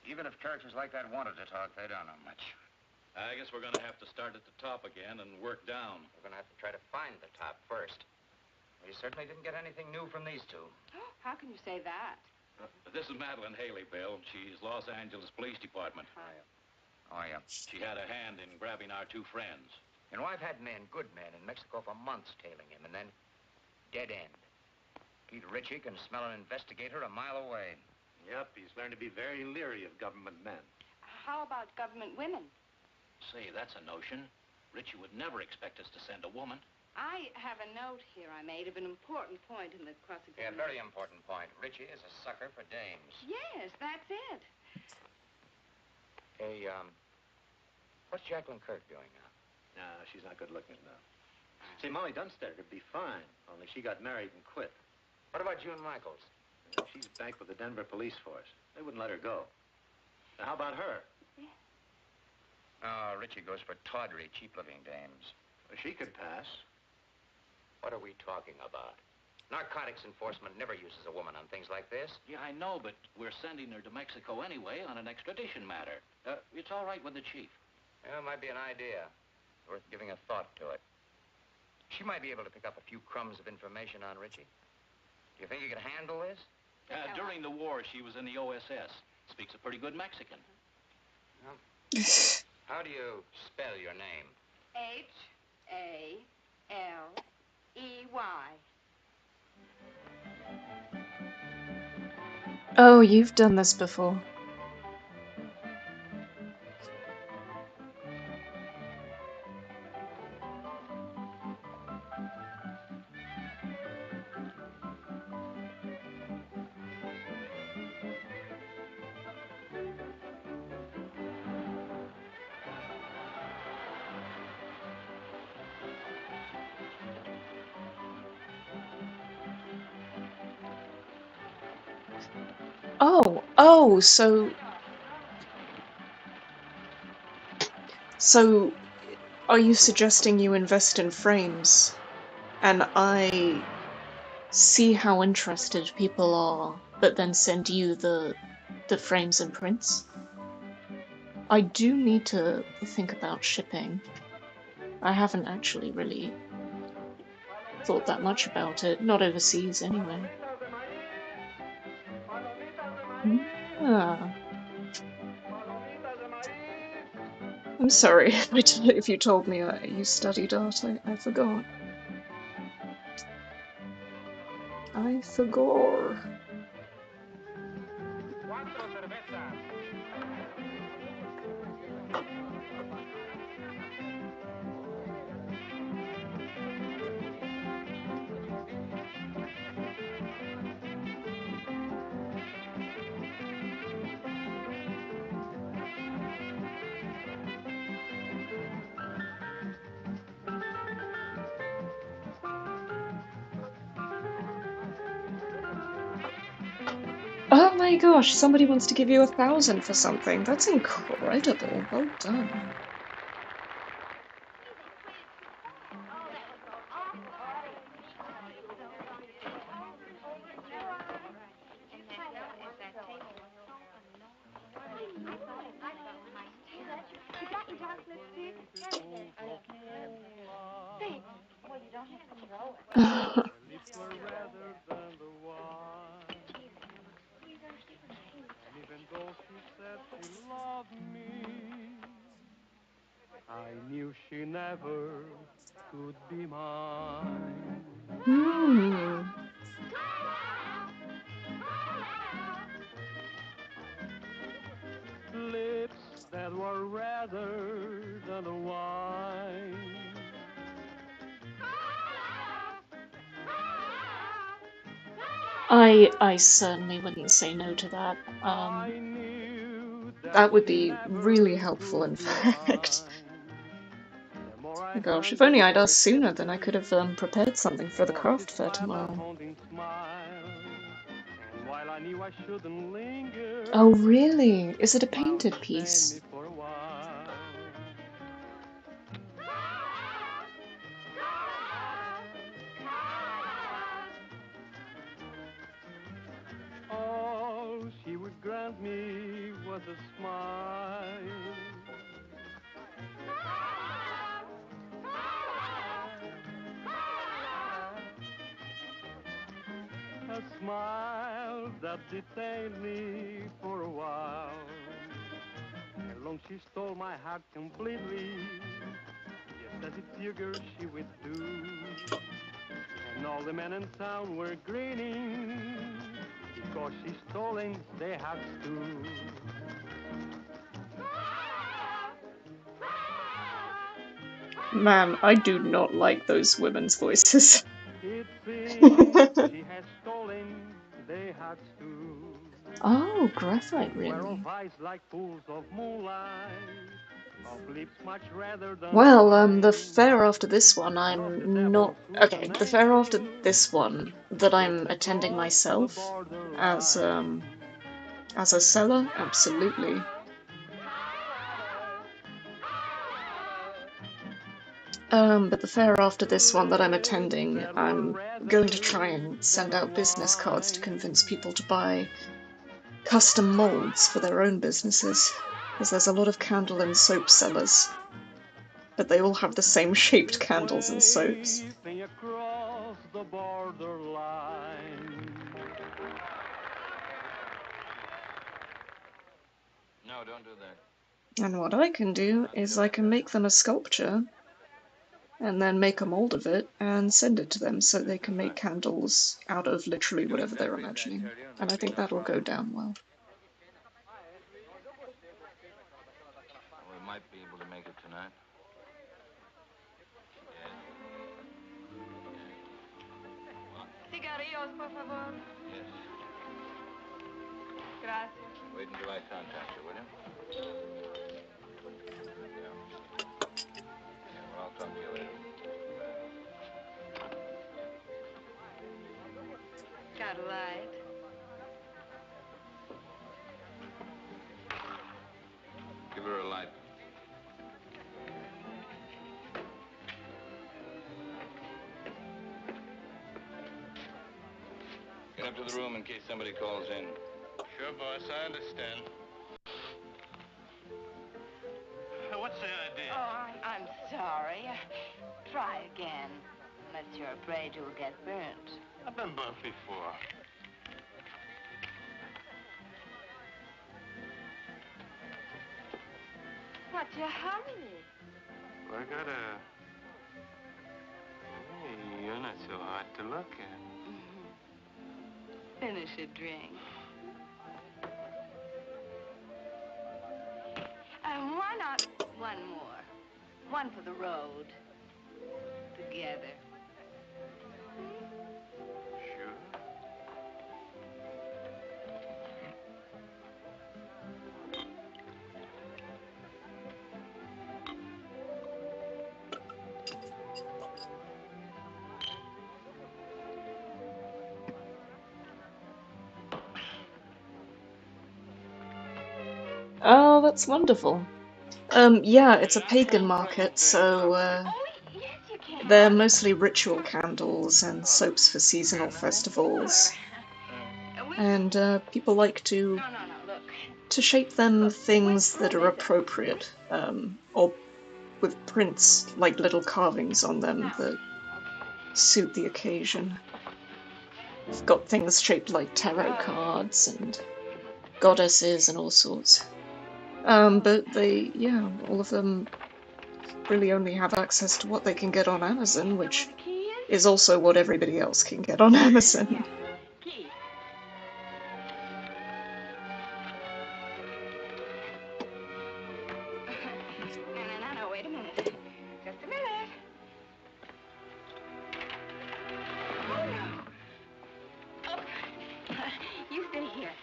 Even if characters like that wanted to talk, they don't know much. I guess we're going to have to start at the top again and work down. We're going to have to try to find the top first. We certainly didn't get anything new from these two. How can you say that? This is Madeline Haley, Bill. She's Los Angeles Police Department. Oh, yeah. She had a hand in grabbing our two friends. You know, I've had men, good men, in Mexico for months tailing him, and then dead end. Pete Ritchie can smell an investigator a mile away. Yep, he's learned to be very leery of government men. How about government women? Say, that's a notion. Ritchie would never expect us to send a woman. I have a note here I made of an important point in the Yeah, cross-examination. very important point. Ritchie is a sucker for dames. Yes, that's it. Hey, what's Jacqueline Kirk doing now? No, she's not good looking now. See, Molly Dunstead would be fine, only she got married and quit. What about June Michaels? She's back with the Denver police force. They wouldn't let her go. Now, how about her? Oh, Ritchie goes for tawdry, cheap-living dames. Well, she could pass. What are we talking about? Narcotics enforcement never uses a woman on things like this. Yeah, I know, but we're sending her to Mexico anyway on an extradition matter. It's all right with the chief. Yeah, it might be an idea. Worth giving a thought to it. She might be able to pick up a few crumbs of information on Ritchie. Do you think you can handle this? During the war, she was in the OSS. Speaks a pretty good Mexican. How do you spell your name? Haley. Oh, you've done this before. Oh, so are you suggesting you invest in frames? And I see how interested people are, but then send you the frames and prints? I do need to think about shipping. I haven't actually really thought that much about it, not overseas anyway. Ah. I'm sorry if you told me you studied art. I forgot. I forgot. Oh my gosh, somebody wants to give you 1,000 for something. That's incredible. Well done. I knew she never could be mine. Lips that were redder than the wine. I certainly wouldn't say no to that. That would be really helpful, in fact. Gosh, if only I'd asked sooner, then I could have prepared something for the craft fair tomorrow. Oh, really? Is it a painted piece? All she would grant me was a smile. a smile that detained me for a while. Along she stole my heart completely, just as it figured she would do. And all the men in town were grinning, because she stolen their hearts too. Man, I do not like those women's voices. It seems she has stolen their hearts too. Oh, graphite, Were really? of eyes like pools of moonlight, of lips much redder than Well, the wine. fair after this one, I'm not... Okay, the fair after this one that I'm attending myself as a seller, absolutely. But the fair after this one that I'm attending, I'm going to try and send out business cards to convince people to buy custom molds for their own businesses, because there's a lot of candle and soap sellers, but they all have the same shaped candles and soaps. Across the borderline. No, don't do that. And what I can do is I can make them a sculpture and then make a mold of it and send it to them so they can make candles out of literally whatever they're imagining. And I think that'll go down well. We might be able to make it tonight. Cigarrillos, por favor. Yes. Gracias. Wait until I contact you, will you? Yeah. Well, I'll talk to you later. Got a light? Give her a light. Get up to the room in case somebody calls in. Sure, boss, I understand. What's the idea? Oh, I'm sorry. Try again. Unless you're afraid you'll get burnt. I've been burnt before. What's your hurry? Well, I gotta... Hey, you're not so hard to look at. Finish your drink. And why not one more? One for the road. Together. Sure. Oh, that's wonderful. Yeah, it's a pagan market, so they're mostly ritual candles and soaps for seasonal festivals. And people like to shape them things that are appropriate, or with prints, like little carvings on them that suit the occasion. We've got things shaped like tarot cards and goddesses and all sorts. But they, yeah, all of them really only have access to what they can get on Amazon, which is also what everybody else can get on Amazon. No, wait a minute. Just a minute. Oh, no. Oh, you stay here.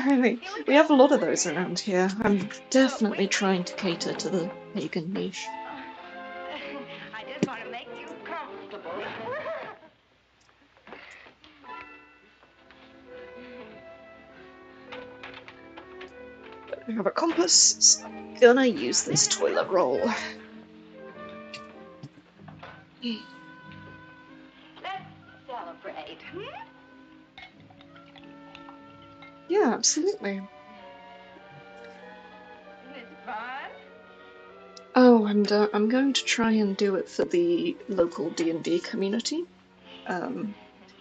Really? We have a lot of those around here. I'm definitely trying to cater to the pagan niche. I just want to make you comfortable. We have a compass, so I'm gonna use this toilet roll. Let's celebrate, hmm? Yeah, absolutely. Isn't this fun? Oh, and I'm going to try and do it for the local D&D community,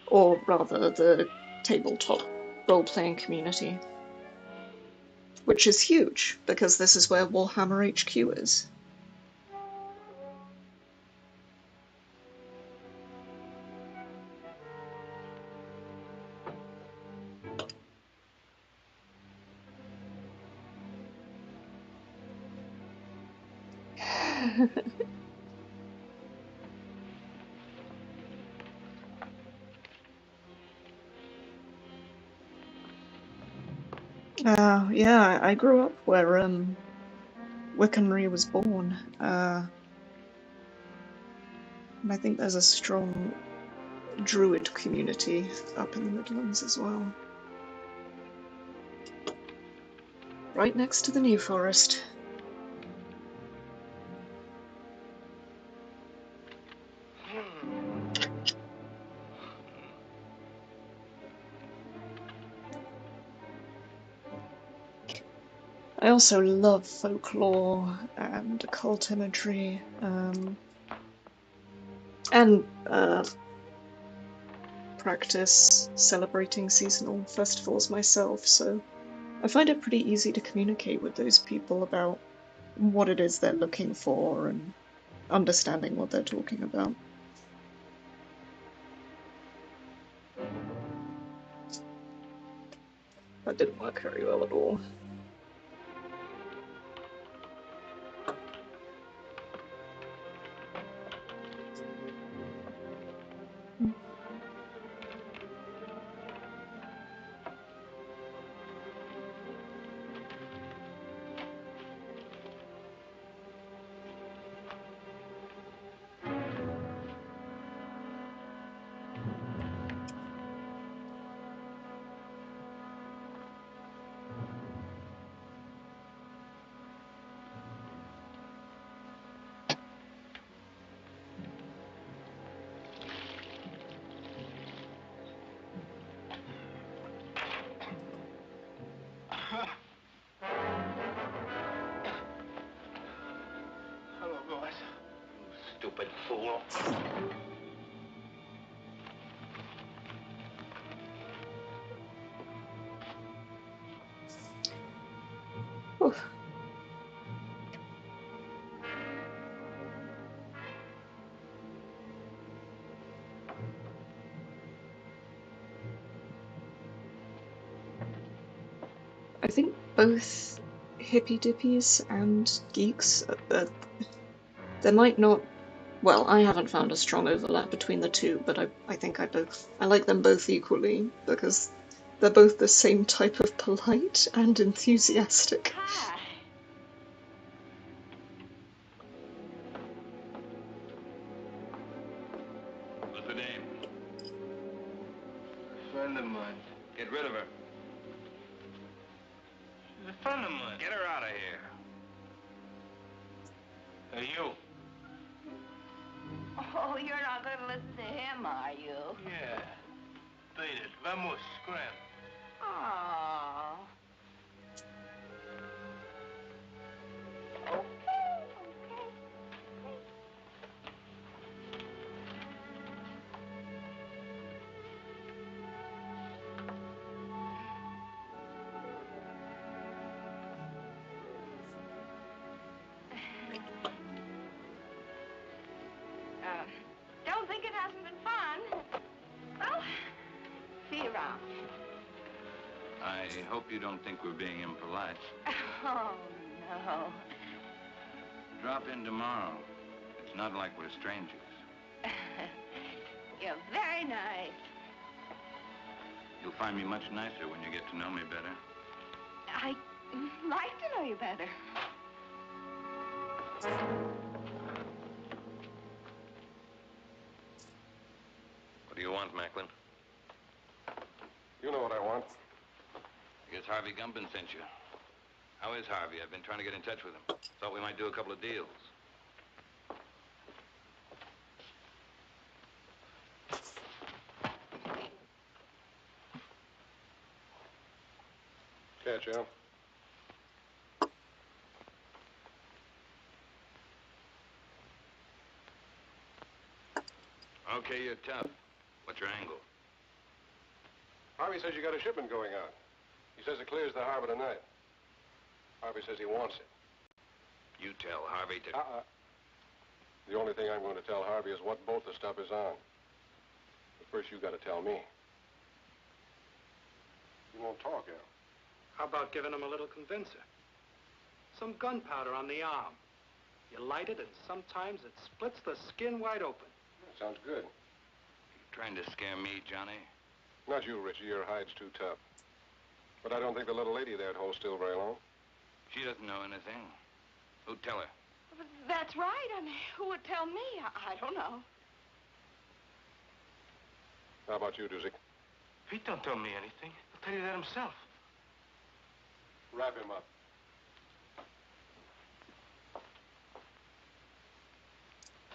or rather the tabletop role-playing community, which is huge because this is where Warhammer HQ is. Yeah, I grew up where Wiccanry was born, and I think there's a strong druid community up in the Midlands as well. Right next to the New Forest. I also love folklore and occult imagery, and practice celebrating seasonal festivals myself, so I find it pretty easy to communicate with those people about what it is they're looking for and understanding what they're talking about. That didn't work very well at all. Hello, boys. You stupid fool. Oof. I think both hippy dippies and geeks, there might not, well, I haven't found a strong overlap between the two, but I think I like them both equally because they're both the same type of polite and enthusiastic. Hi. What's her name? A friend of mine. Get rid of her. She's a friend of mine. Get her out of here. Hey, you. Oh, you're not going to listen to him, are you? Yeah. Beat it. Vamos, scram. Oh. Don't think it hasn't been fun. Well, see you around. I hope you don't think we're being impolite. Oh, no. Drop in tomorrow. It's not like we're strangers. You're very nice. You'll find me much nicer when you get to know me better. I'd like to know you better. What do you want, Macklin? You know what I want. I guess Harvey Gumpin sent you. How is Harvey? I've been trying to get in touch with him. Thought we might do a couple of deals. Catch you. Okay, you're tough. What's your angle? Harvey says you got a shipment going out. He says it clears the harbor tonight. Harvey says he wants it. You tell Harvey to... The only thing I'm going to tell Harvey is what boat the stuff is on. But first, you got to tell me. You won't talk, Al. How about giving him a little convincer? Some gunpowder on the arm. You light it, and sometimes it splits the skin wide open. Sounds good. Trying to scare me, Johnny? Not you, Richie. Your hide's too tough. But I don't think the little lady there'd hold still very long. She doesn't know anything. Who'd tell her? But that's right. I mean, who would tell me? I don't know. How about you, Duzick? Pete don't tell me anything. He'll tell you that himself. Wrap him up.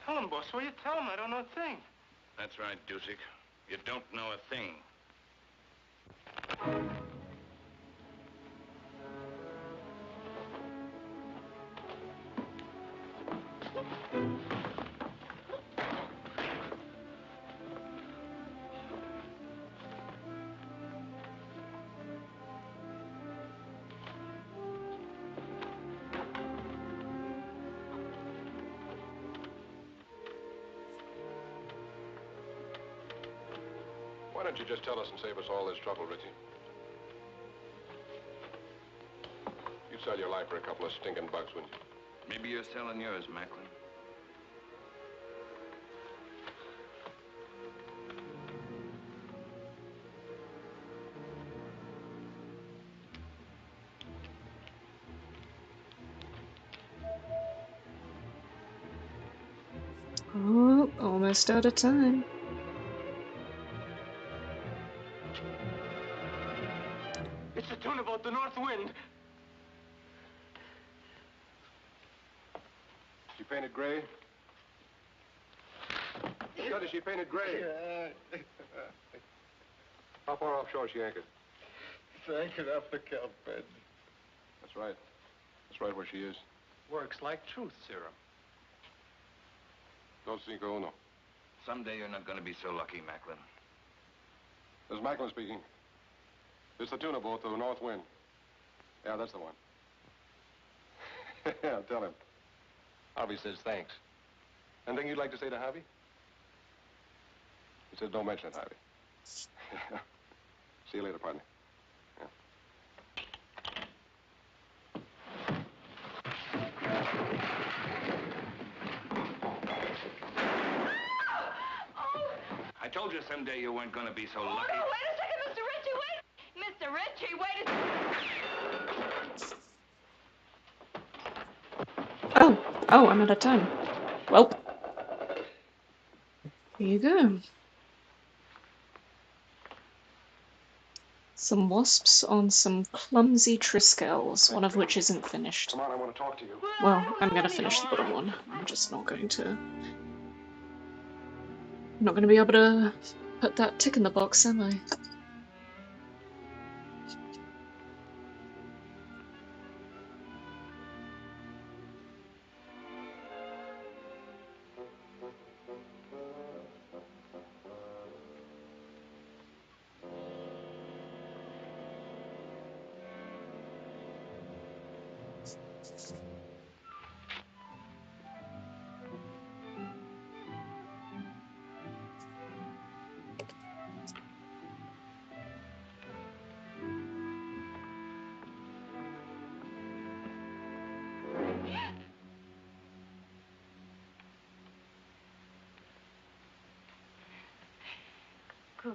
Tell him, boss. Will you tell him? I don't know a thing. That's right, Duzick. You don't know a thing. Why don't you just tell us and save us all this trouble, Richie? You'd sell your life for a couple of stinking bucks, wouldn't you? Maybe you're selling yours, Macklin. Oh, almost out of time. It's the tune about the north wind. She painted gray? Scotty, she painted gray. How far offshore is she anchored? It's anchored off the kelp bed. That's right. That's right where she is. Works like truth serum. Dos cinco uno. Someday you're not going to be so lucky, Macklin. This is Macklin speaking. It's the tuna boat, the North Wind. Yeah, that's the one. Yeah, tell him. Harvey says thanks. Anything you'd like to say to Harvey? He says don't mention it, Harvey. See you later, partner. Yeah. I told you someday you weren't going to be so lucky. Oh, no, wait a second, Mr. Ritchie, wait! Mr. Ritchie, wait a... Oh, I'm out of time. Well, here you go. Some wasps on some clumsy triskells, one of which isn't finished. Come on, I want to talk to you. Well, I'm gonna finish the bottom one. I'm just not going to... not gonna be able to put that tick in the box, am I?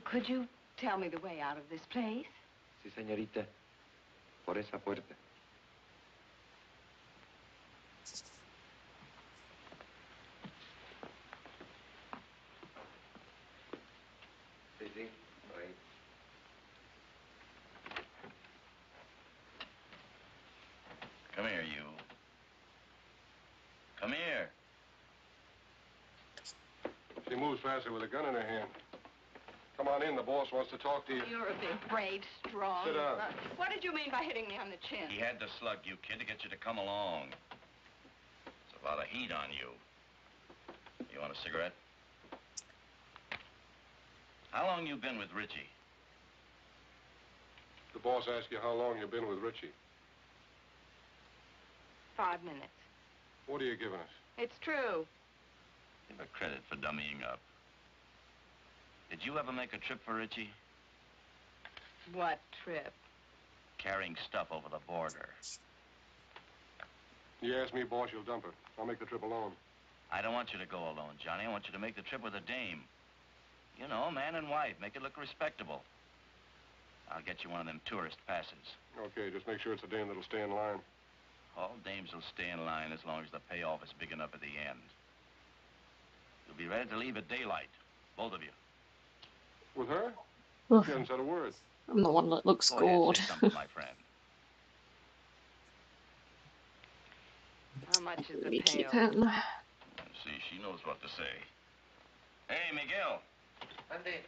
Could you tell me the way out of this place? Sí, señorita. Por esa puerta. Sí, sí, por ahí. Come here, you. Come here. She moves faster with a gun in her hand. Come on in, the boss wants to talk to you. You're a big, brave, strong... Sit down. What did you mean by hitting me on the chin? He had to slug you, kid, to get you to come along. There's a lot of heat on you. You want a cigarette? How long you been with Richie? The boss asked you how long you've been with Richie. 5 minutes. What are you giving us? It's true. Give her credit for dummying up. Did you ever make a trip for Richie? What trip? Carrying stuff over the border. You ask me, boss, you'll dump her. I'll make the trip alone. I don't want you to go alone, Johnny. I want you to make the trip with a dame. You know, man and wife. Make it look respectable. I'll get you one of them tourist passes. Okay, just make sure it's a dame that'll stay in line. All dames will stay in line as long as the payoff is big enough at the end. You'll be ready to leave at daylight, both of you. With her? Oof. She hasn't said a word. I'm the one that looks Go ahead, gored. say something, my friend. How much is Let the me keep payoff? him. See, she knows what to say. Hey, Miguel. Andy.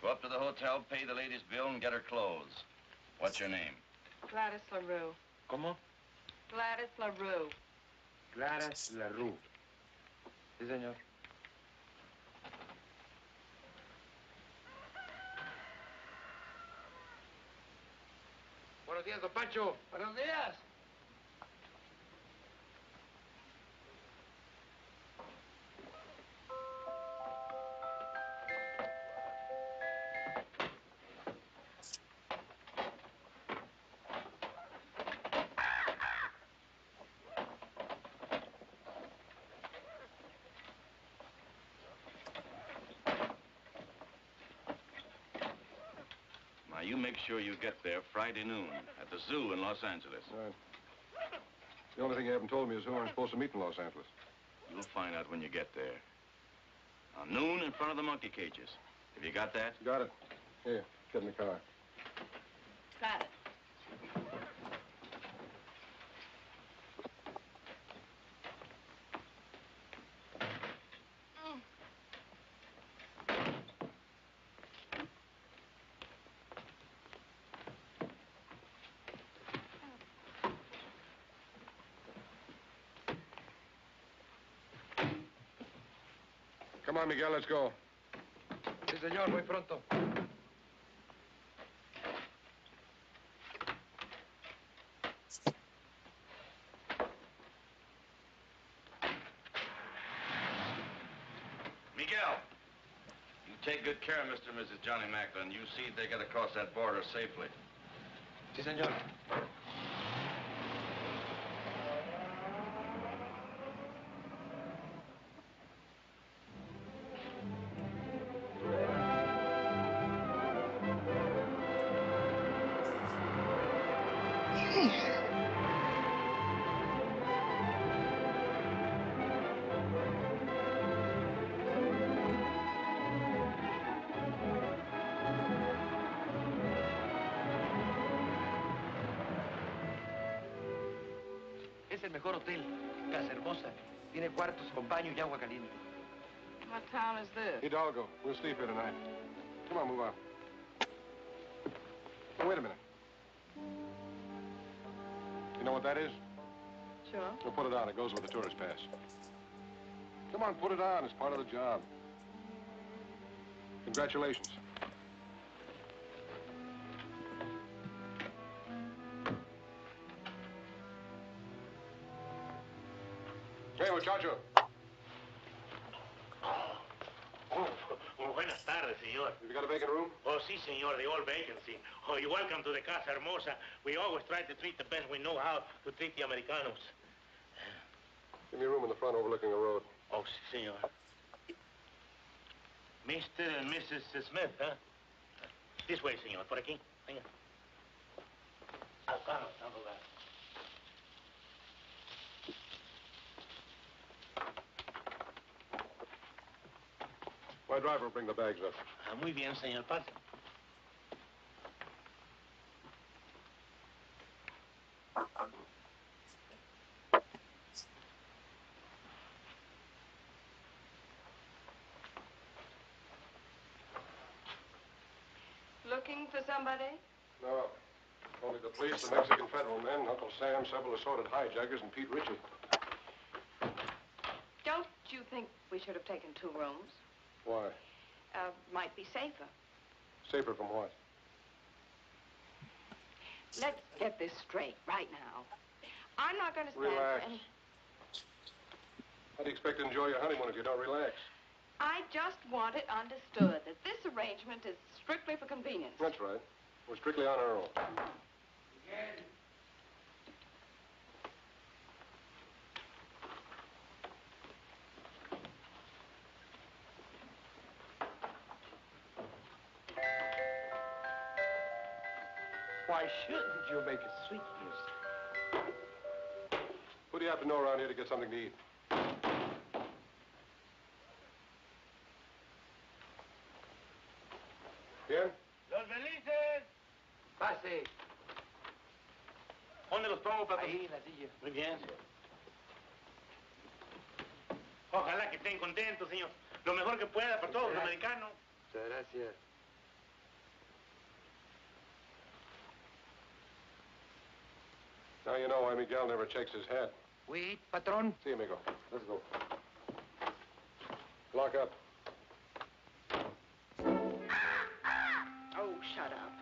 Go up to the hotel, pay the lady's bill, and get her clothes. What's your name? Gladys LaRue. ¿Cómo? Gladys LaRue. Gladys LaRue. Sí, señor. Buenos días, don Pancho. Buenos días. Now, you make sure you get there Friday noon at the zoo in Los Angeles. Right. The only thing you haven't told me is who I'm supposed to meet in Los Angeles. You'll find out when you get there. Noon in front of the monkey cages. Have you got that? Got it. Here, get in the car. Got it. Come on, Miguel, let's go. Sí, señor, muy pronto. Miguel, you take good care of Mr. and Mrs. Johnny Macklin. You see they get across that border safely. Sí, señor. Es el mejor hotel. Casa hermosa. Tiene cuartos con baño y agua caliente. What town is this? Hidalgo. We'll sleep here tonight. Come on, move on. Oh, wait a minute. You know what that is? Sure. Well, put it on. It goes with the tourist pass. Come on, put it on. It's part of the job. Congratulations. Hey, muchacho. Buenas tardes, señor. Have you got a vacant room? Oh, sí, señor, the old vacancy. Oh, you're welcome to the Casa Hermosa. We always try to treat the best we know how to treat the Americanos. Give me a room in the front overlooking the road. Oh, sí, señor. Mr. and Mrs. Smith, huh? This way, señor. Por aquí. Venga. Vamos, vamos, vamos. My driver will bring the bags up. Muy bien, señor. Pase. Looking for somebody? No. Only the police, the Mexican federal men, Uncle Sam, several assorted hijackers, and Pete Ritchie. Don't you think we should have taken 2 rooms. Why? Might be safer. Safer from what? Let's get this straight right now. I'm not going to stand Relax. for any... How do you expect to enjoy your honeymoon if you don't relax? I just want it understood that this arrangement is strictly for convenience. That's right. We're strictly on our own. Why shouldn't you make a sweet music? Who do you have to know around here to get something to eat? Bien? Los felices. Pase. ¿Dónde los pongo, Pato? Ahí, en la silla. Muy bien. Ojalá que estén contentos, señor. Lo mejor que pueda para todos los americanos. Muchas gracias. Now you know why Miguel never checks his hat. Wait, patron. See, amigo. Let's go. Lock up. Oh, shut up.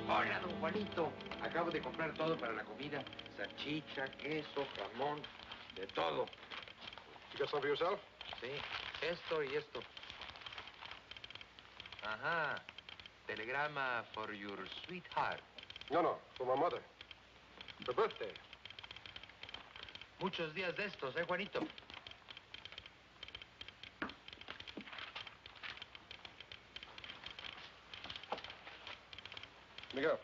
Hola, don Juanito. Acabo de comprar todo para la comida. Salchicha, queso, jamón, de todo. You got some for yourself? Sí, esto y esto. Ajá. Telegrama for your sweetheart. No, for my mother. Her birthday. Muchos días de estos, Juanito? Miguel,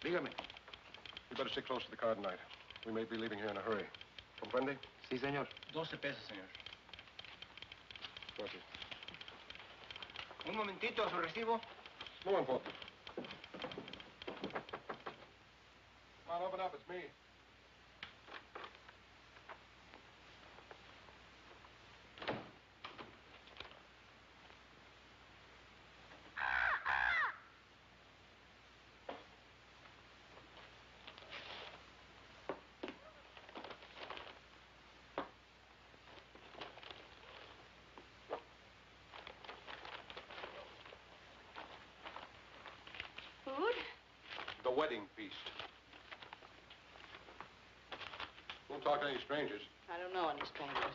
Dígame. you better stick close to the car tonight. We may be leaving here in a hurry. Comprende? Sí, señor. 12 pesos, señor. Gracias. Un momentito, su recibo. No important. Come on, open up. It's me. Food? The wedding feast. Don't talk to any strangers. I don't know any strangers.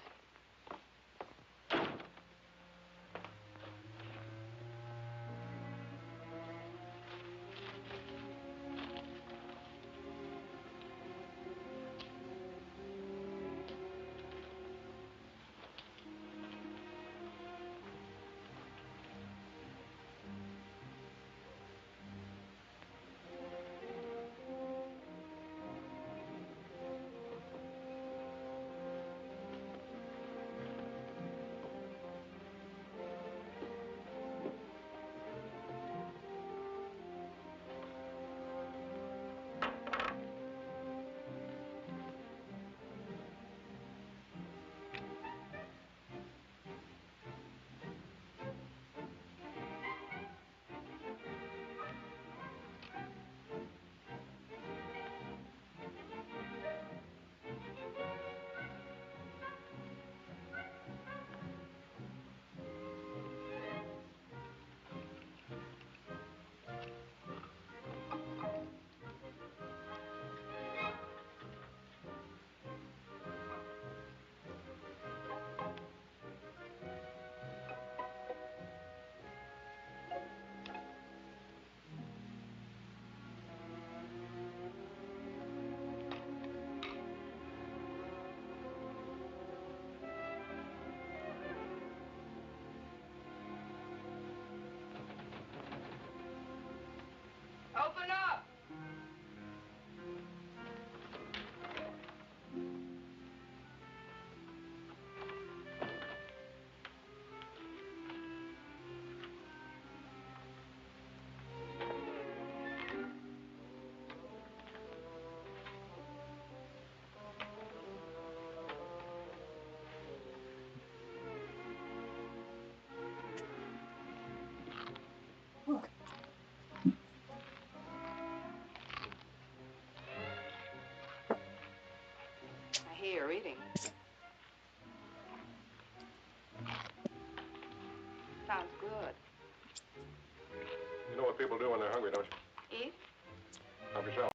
reading. Sounds good. You know what people do when they're hungry, don't you? Eat? Help yourself.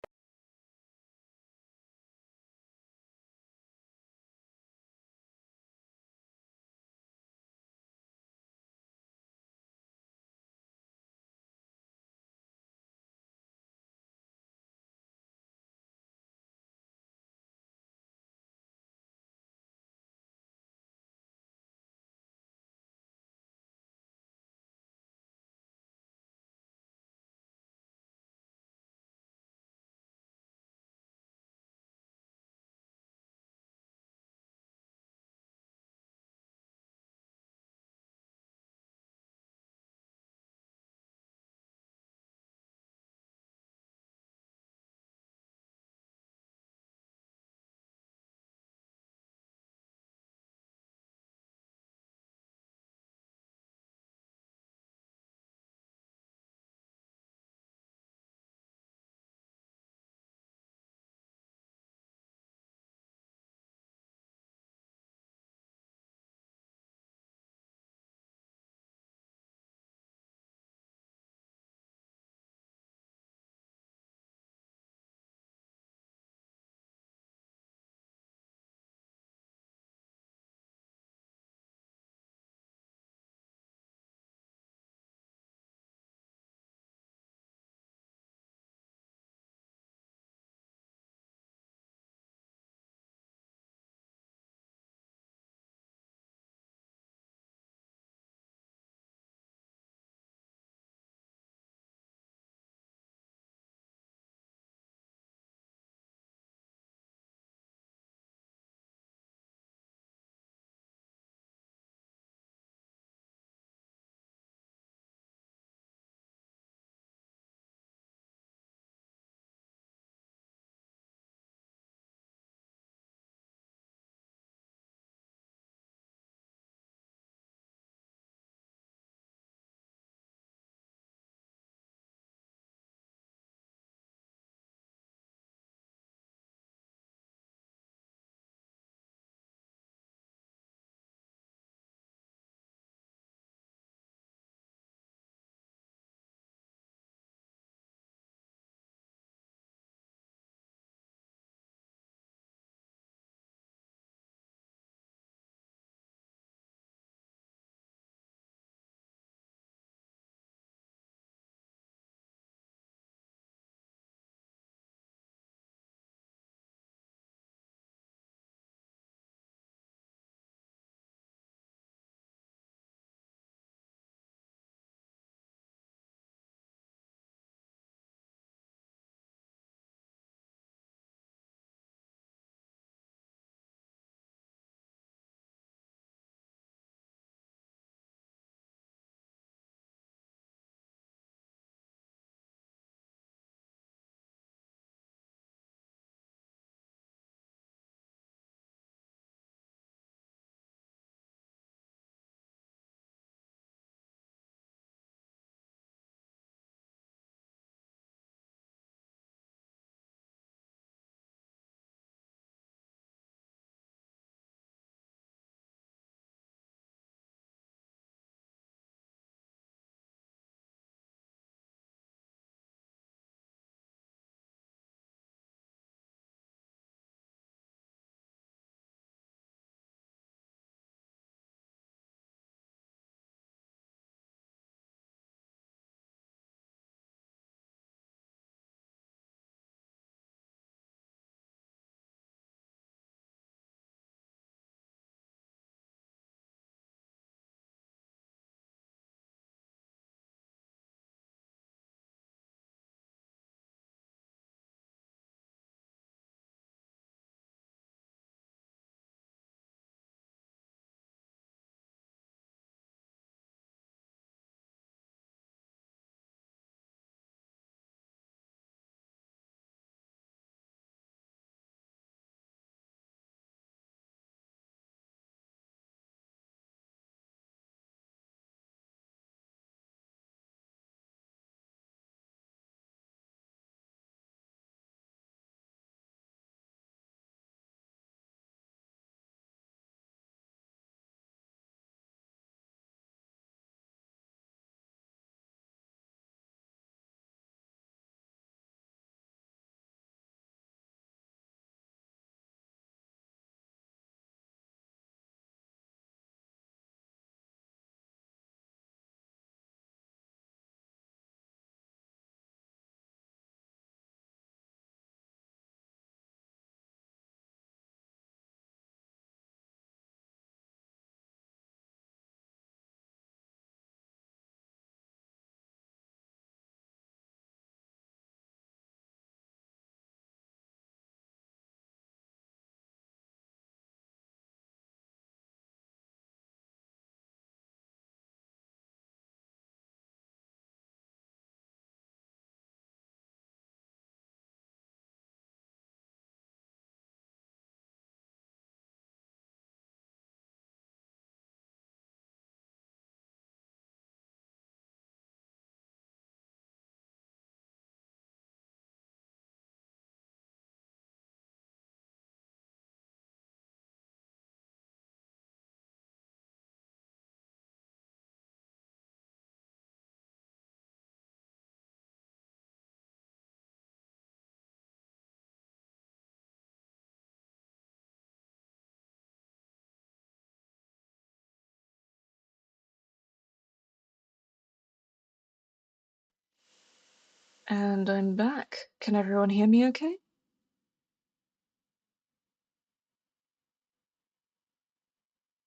And I'm back. Can everyone hear me okay?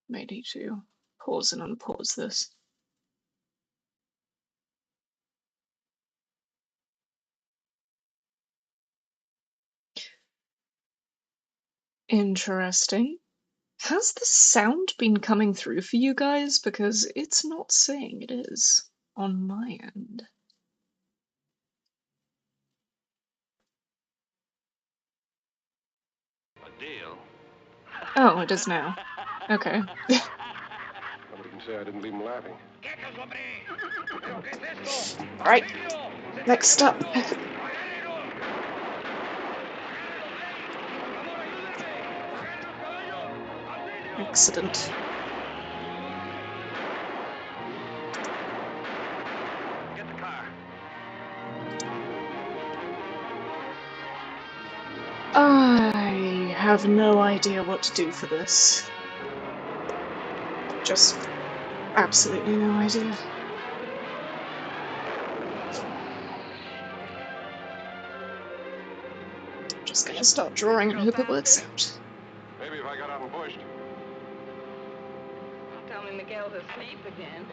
May need to pause and unpause this. Interesting. Has the sound been coming through for you guys? Because it's not saying it is on my end. A deal? Oh, it is now. Okay. Nobody can say I didn't leave him laughing. Right. Next up. Accident. Get the car. I have no idea what to do for this. Just absolutely no idea. Just gonna start drawing and hope it works out. Maybe if I got out and pushed. Tell me Miguel's asleep again.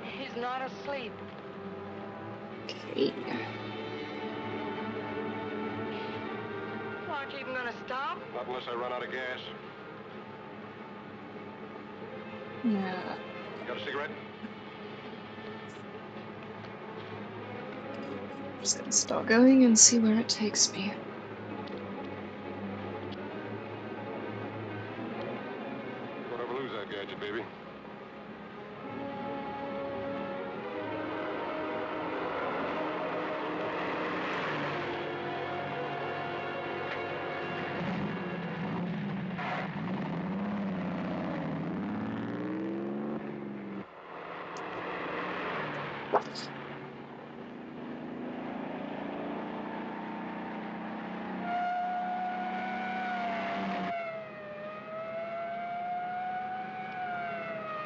He's not asleep. Okay. Aren't you even gonna stop? Not unless I run out of gas. Yeah. Got a cigarette? Just gonna start going and see where it takes me. Don't ever lose that gadget, baby.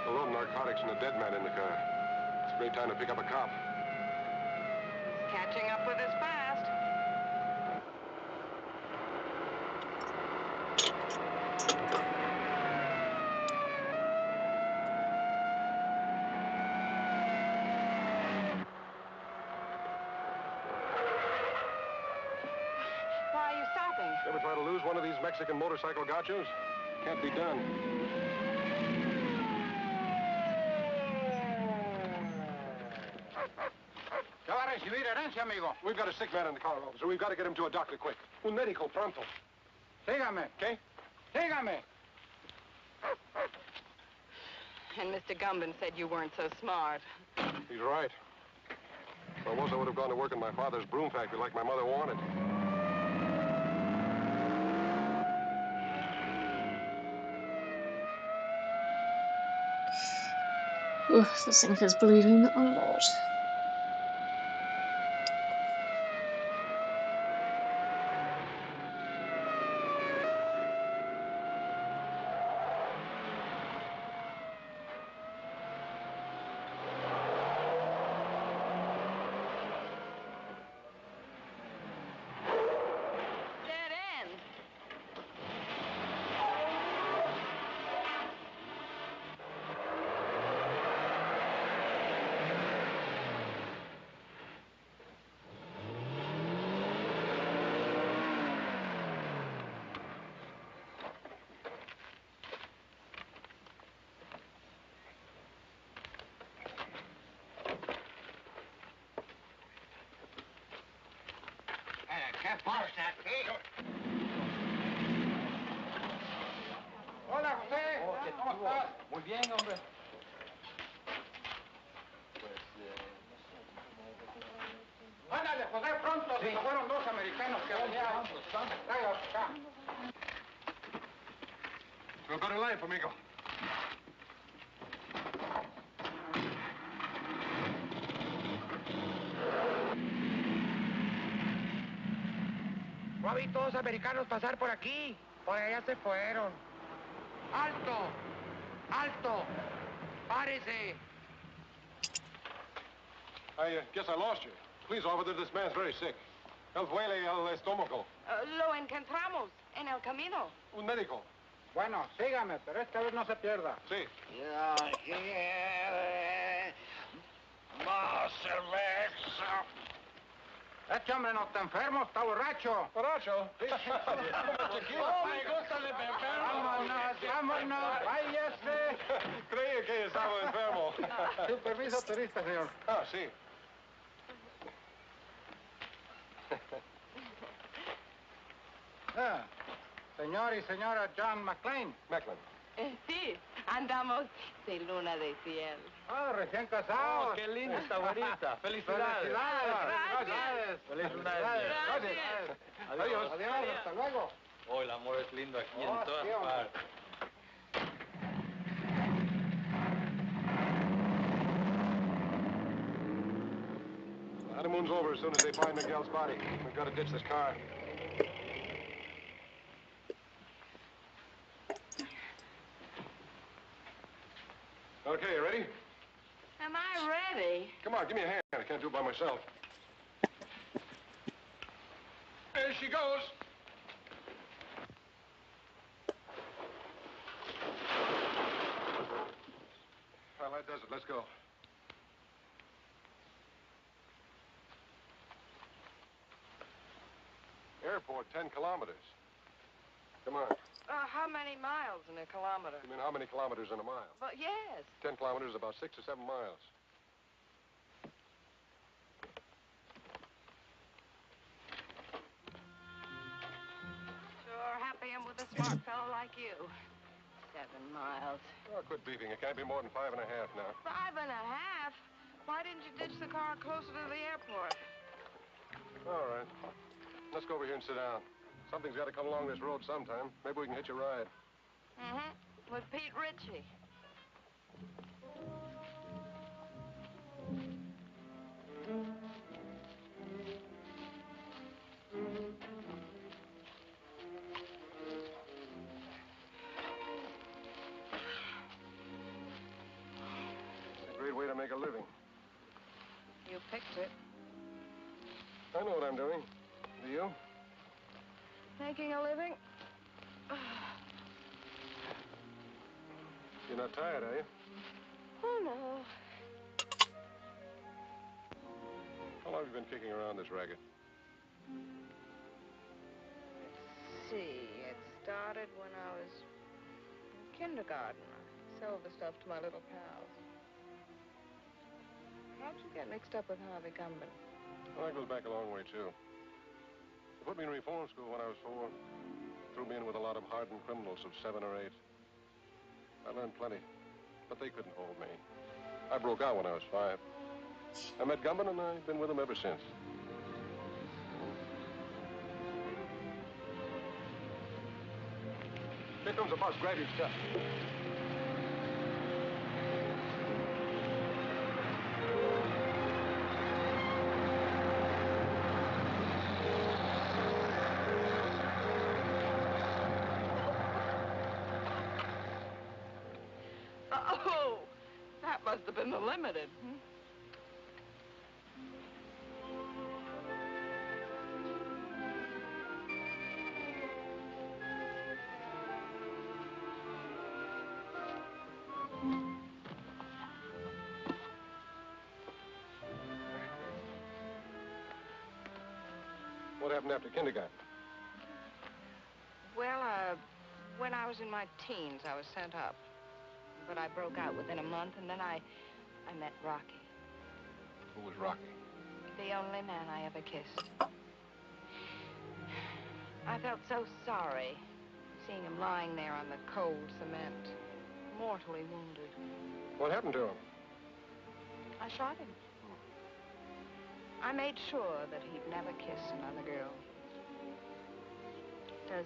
A load of narcotics and a dead man in the car. It's a great time to pick up a cop. Catching up with us fast. Why are you stopping? Ever try to lose one of these Mexican motorcycle gauchos? Can't be done. ¿Qué va a recibir herencia, amigo? We've got a sick man in the car, officer. We've got to get him to a doctor quick. Un médico pronto. Sígame. ¿Qué? Sígame. And Mr. Gumben said you weren't so smart. He's right. If I was, I would have gone to work in my father's broom factory like my mother wanted. Ugh, this thing is bleeding a lot. Dead end. ¿Qué pasa aquí? Hola, José. ¿Cómo estás? Muy bien, hombre. Ándale, José, pronto. Sí. Fueron dos americanos que venían. Tráigalos acá. Feel better life, amigo. No vi todos americanos pasar por aquí. Por allá se fueron. ¡Alto! Alto! Párese! I guess I lost you. Please, officer, this man's very sick. Él duele el estómago. Lo encontramos en el camino. Un médico. Bueno, sígame, pero esta vez no se pierda. Sí. Yo quiero más cerveza. Este hombre no está enfermo, está borracho. ¿Borracho? Sí. Oh, me gusta el enfermo. Vámonos, vámonos, váyase. Creía que estaba enfermo. Su permiso turista, señor. Ah, sí. Ah, señor y señora John McLean. Macklin. Sí, andamos de luna de cielo. Ah, recién casados. Oh, qué linda esta güerita. Felicidades. Felicidades. Felicidades. Gracias. Adiós. Adiós, hasta luego. Oh, el amor es lindo aquí Oh, en todas sí, hombre. partes. The honeymoon's over as soon as they find Miguel's body. We've got to ditch this car. Okay, you ready? Am I ready? Come on, give me a hand. I can't do it by myself. There she goes. Well, that does it. Let's go. Airport, 10 kilometers. Come on. How many miles in a kilometer? You mean how many kilometers in a mile? But yes. 10 kilometers is about 6 or 7 miles. Sure happy I'm with a smart fellow like you. 7 miles. Oh, quit beefing. It can't be more than 5.5 now. 5.5? Why didn't you ditch the car closer to the airport? All right. Let's go over here and sit down. Something's got to come along this road sometime. Maybe we can hitch a ride. Mm-hmm. With Pete Ritchie. It's a great way to make a living. You picked it. I know what I'm doing. Do you? Making a living? You're not tired, are you? Oh, no. How long have you been kicking around this racket? Let's see. It started when I was in kindergarten. I sold the stuff to my little pals. How'd you get mixed up with Harvey Gumban? Well, that goes back a long way, too. They put me in reform school when I was 4. Threw me in with a lot of hardened criminals of 7 or 8. I learned plenty, but they couldn't hold me. I broke out when I was 5. I met Gumban, and I've been with him ever since. Here comes the bus. Grab your stuff. Oh, that must have been the limited. What happened after kindergarten? Well, when I was in my teens, I was sent up. But I broke out within a month, and then I met Rocky. Who was Rocky? The only man I ever kissed. I felt so sorry seeing him lying there on the cold cement, mortally wounded. What happened to him? I shot him. I made sure that he'd never kiss another girl. Does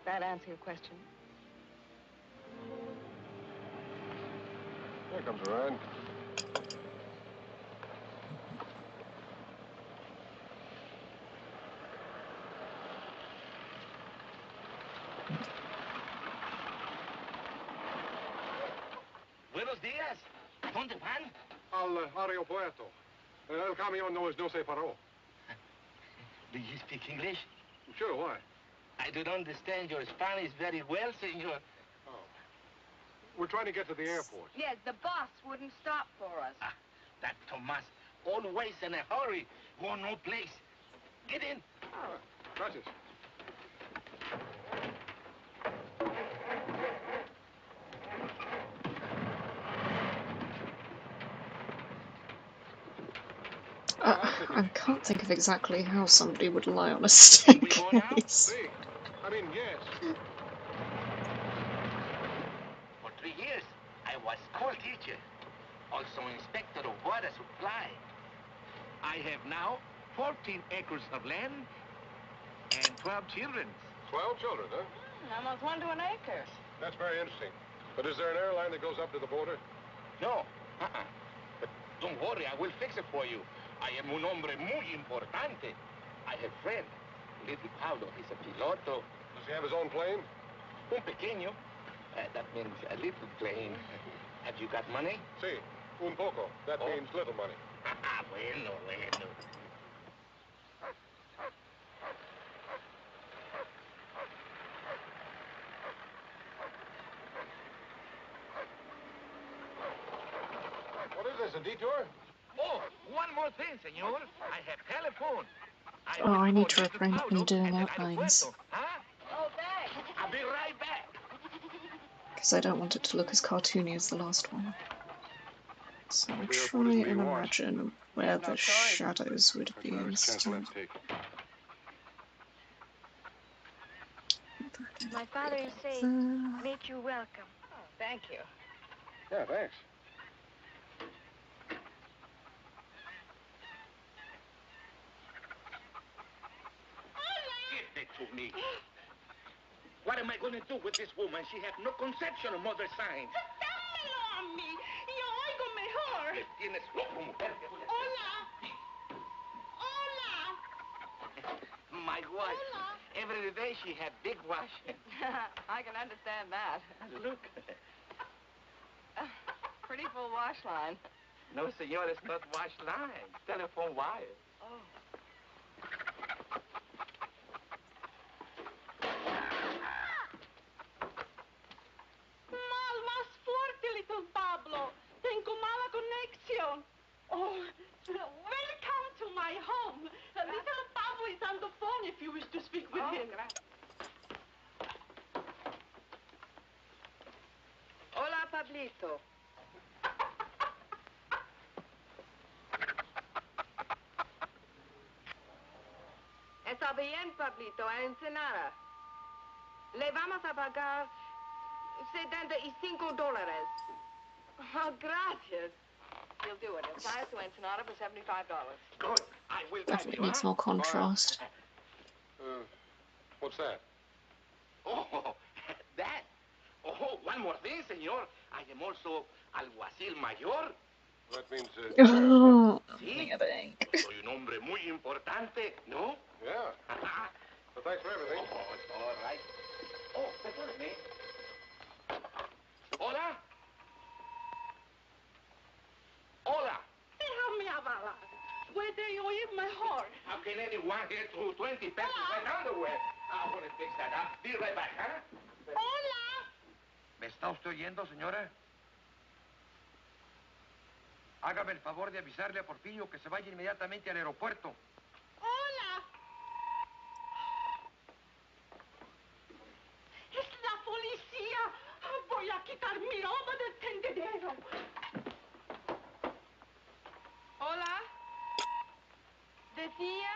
that answer your question? Here comes a ride. días. ¿Dónde van? Al aeropuerto. El camión no se paró. Do you speak English? Sure, why? I don't understand your Spanish very well, senor. Oh. We're trying to get to the airport. Yes, the bus wouldn't stop for us. That Tomas, always in a hurry. Go no place. Get in. Oh, gracias. I can't think of exactly how somebody would lie on a staircase. I mean, yes. For 3 years, I was school teacher, also inspector of water supply. I have now 14 acres of land and 12 children. 12 children, huh? Almost 1 to an acre. That's very interesting. But is there an airline that goes up to the border? No. But don't worry, I will fix it for you. I am un hombre muy importante. I have friend. Little Pablo, he's a piloto. Does he have his own plane? Un pequeño. That means a little plane. Have you got money? Sí, un poco. That means little money. Bueno. What is this, a detour? Oh, one more thing, senor. I have telephone. Oh, I need to refrain from doing outlines. Oh, thanks. I'll be right back. Because I don't want it to look as cartoony as the last one. So I'll try and imagine where the shadows would be instead. My father will say, make you welcome. Oh, thank you. Yeah, thanks. Give it to me. What am I going to do with this woman? She has no conception of mother signs. ¡Dámelo a mí! ¡Yo oigo mejor! Me tienes loco, mujer. Hola. Hola. My wife. Hola. Every day she had big wash. I can understand that. Look. Pretty full wash line. No, senor, it's not wash line. Telephone wire. Oh. Más fuerte, little Pablo. Tengo mala conexión. Oh, welcome to my home. Little Pablo is on the phone if you wish to speak with him. Hola, Pablito. Está bien, Pablito, a Ensenada. Le vamos a pagar $75. Oh, gracias. He'll do it. He'll fly us to Ensenada for $75. Good. I will Definitely needs more contrast. What's that? Oh, that. Oh, one more thing, senor. I am also alguacil mayor. That means, Oh, Sí. Soy un hombre muy importante, ¿no? Yeah. But thanks for everything. Oh, it's all right. Oh, perdóname. Hola. Hola. Déjame hablar. Puede oír mejor. How can anyone get through 20 pesos like underwear? I want to fix that up. Be right back, huh? Hola. ¿Me está usted oyendo, señora? Hágame el favor de avisarle a Porfirio que se vaya inmediatamente al aeropuerto. Hola. Es la policía. Voy a quitar mi ropa del tendedero. Hola. ¿Decía?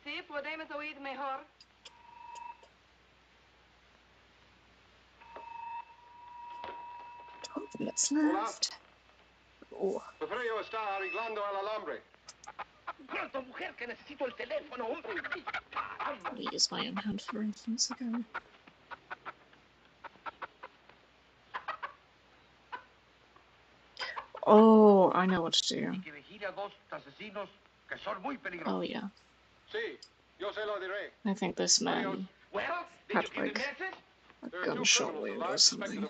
Sí, podemos oír mejor. Let's left. Oh. Porfirio está arreglando el alambre. Pronto, mujer, que necesito el teléfono, hombre. I'll use my own hand for instance again. Oh, I know what to do. Oh yeah. Sí, yo se lo diré. I think this man had like a gunshot wound or something.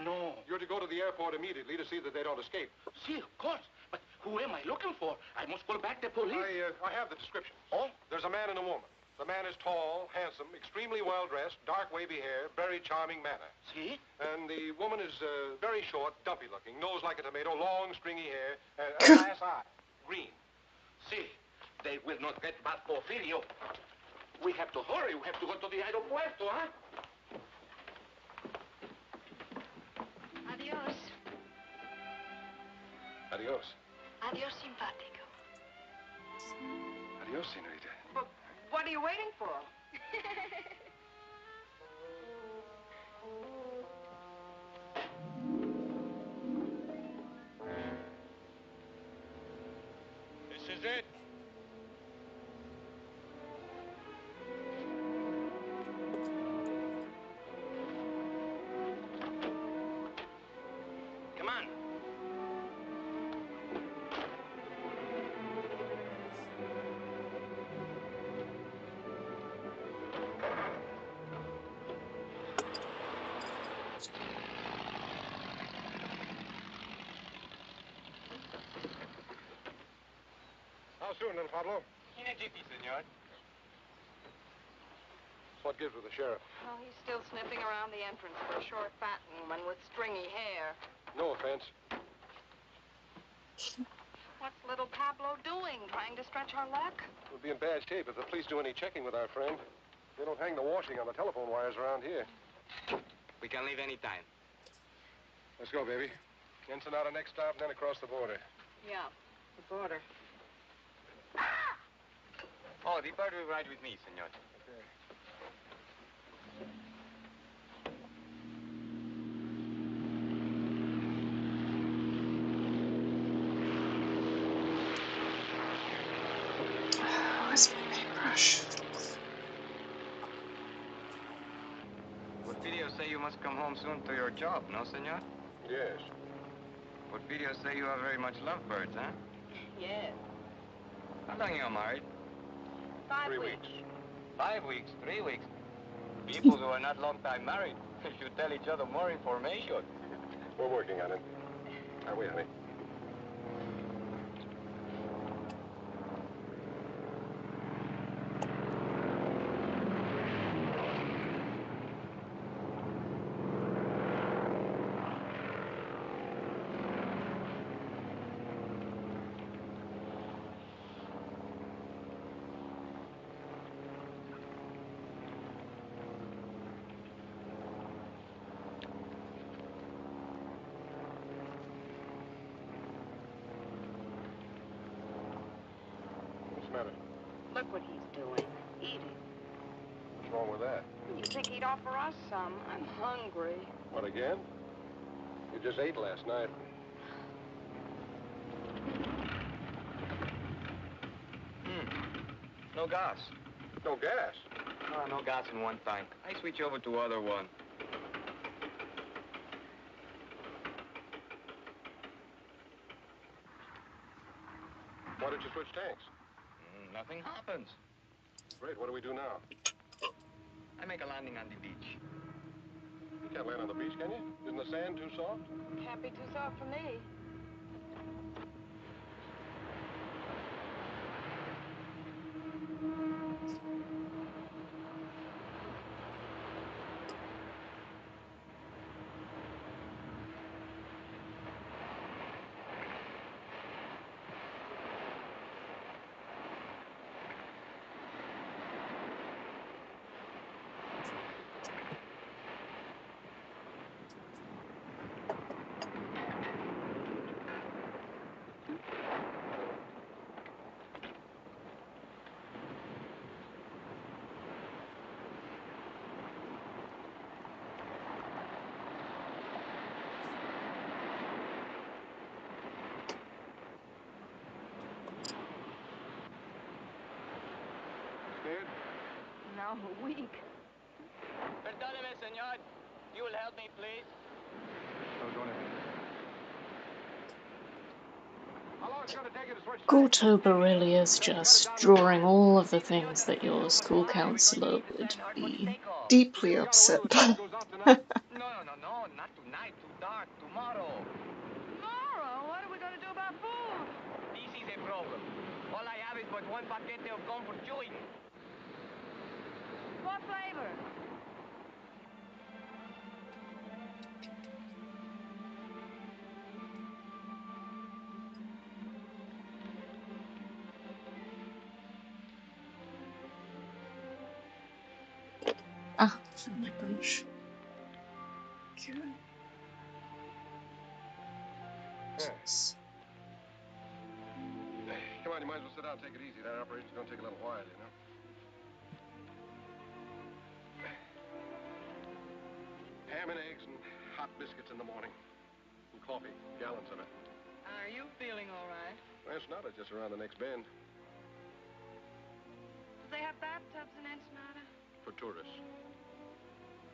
No. You're to go to the airport immediately to see that they don't escape. See, of course. But who am I looking for? I must call back the police. I have the description. Oh? There's a man and a woman. The man is tall, handsome, extremely well-dressed, dark wavy hair, very charming manner. See? And the woman is very short, dumpy-looking, nose like a tomato, long, stringy hair, and a glass eye, green. See, they will not get back Porfirio. We have to hurry. We have to go to the aeropuerto, huh? Adios. Adios. Adios, simpático. Adios, senorita. But what are you waiting for? This is it. Come on. How soon, little Pablo? In a jiffy, senor. What gives with the sheriff? Oh, he's still sniffing around the entrance for a short, fat woman with stringy hair. No offense. What's little Pablo doing? Trying to stretch our luck? We'll be in bad shape if the police do any checking with our friend. They don't hang the washing on the telephone wires around here. We can leave any time. Let's go, baby. Ensenada next stop, then across the border. Yeah, the border. Oh, the bird will ride with me, senor. Okay. Where's my paintbrush? Porfirio say you must come home soon to your job, no, senor? Yes. Porfirio say you are very much lovebirds, huh? Yes. How long you are married? 5 3 weeks. weeks. 5 weeks, 3 weeks. People who are not long time married should tell each other more information. We're working on it. Are we, honey? What's the matter? Look what he's doing. Eating. What's wrong with that? You think he'd offer us some? I'm hungry. What, again? You just ate last night. No gas. No gas? Oh, no gas in one tank. I switch over to other one. Why did you switch tanks? Nothing happens. Great, what do we do now? I make a landing on the beach. You can't land on the beach, can you? Isn't the sand too soft? Can't be too soft for me. Scared? No, weak. Perdóneme, senor. You will help me, please? How long is it going to take you to switch? Goretober really is just drawing all of the things that your school counselor would be deeply upset by. No, not to tonight, too dark. Tomorrow. Tomorrow? What are we going to do about food? This is a problem. All I have is but one paquete of gum for chewing. What flavor? Ah, found my bunch. Okay. Yes. Come on, you might as well sit down and take it easy. That operation's going to take a little while, you know. Ham and eggs and hot biscuits in the morning. And coffee, gallons of it. Are you feeling all right? Well, it's not. It's just around the next bend. Do they have bathtubs in Ensenada? For tourists.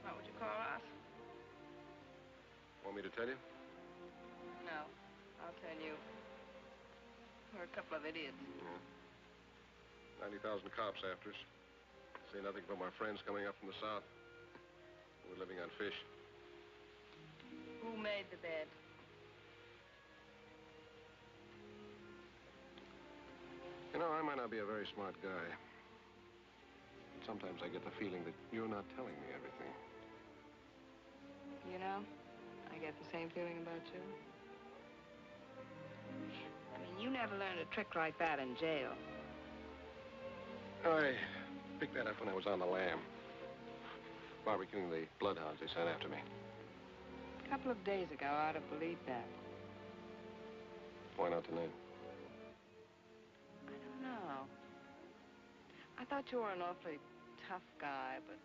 What would you call us? Want me to tell you? No. I'll tell you. We're a couple of idiots. Yeah. 90,000 cops after us. Say nothing but my friends coming up from the south. We're living on fish. Who made the bed? You know, I might not be a very smart guy. But sometimes I get the feeling that you're not telling me everything. You know, I get the same feeling about you. I mean, you never learned a trick like that in jail. I picked that up when I was on the lam. Barbecuing the bloodhounds they sent after me. A couple of days ago, I'd have believed that. Why not tonight? I don't know. I thought you were an awfully tough guy, but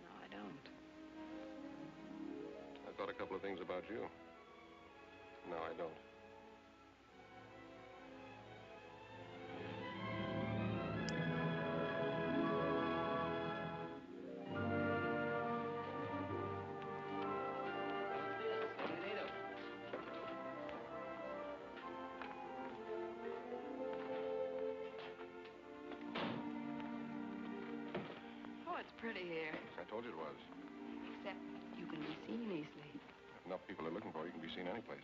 no, I don't. I thought a couple of things about you. No, I don't. Oh, it's pretty here. I told you it was. Except you can be seen easily. If enough people are looking for you, can be seen any place.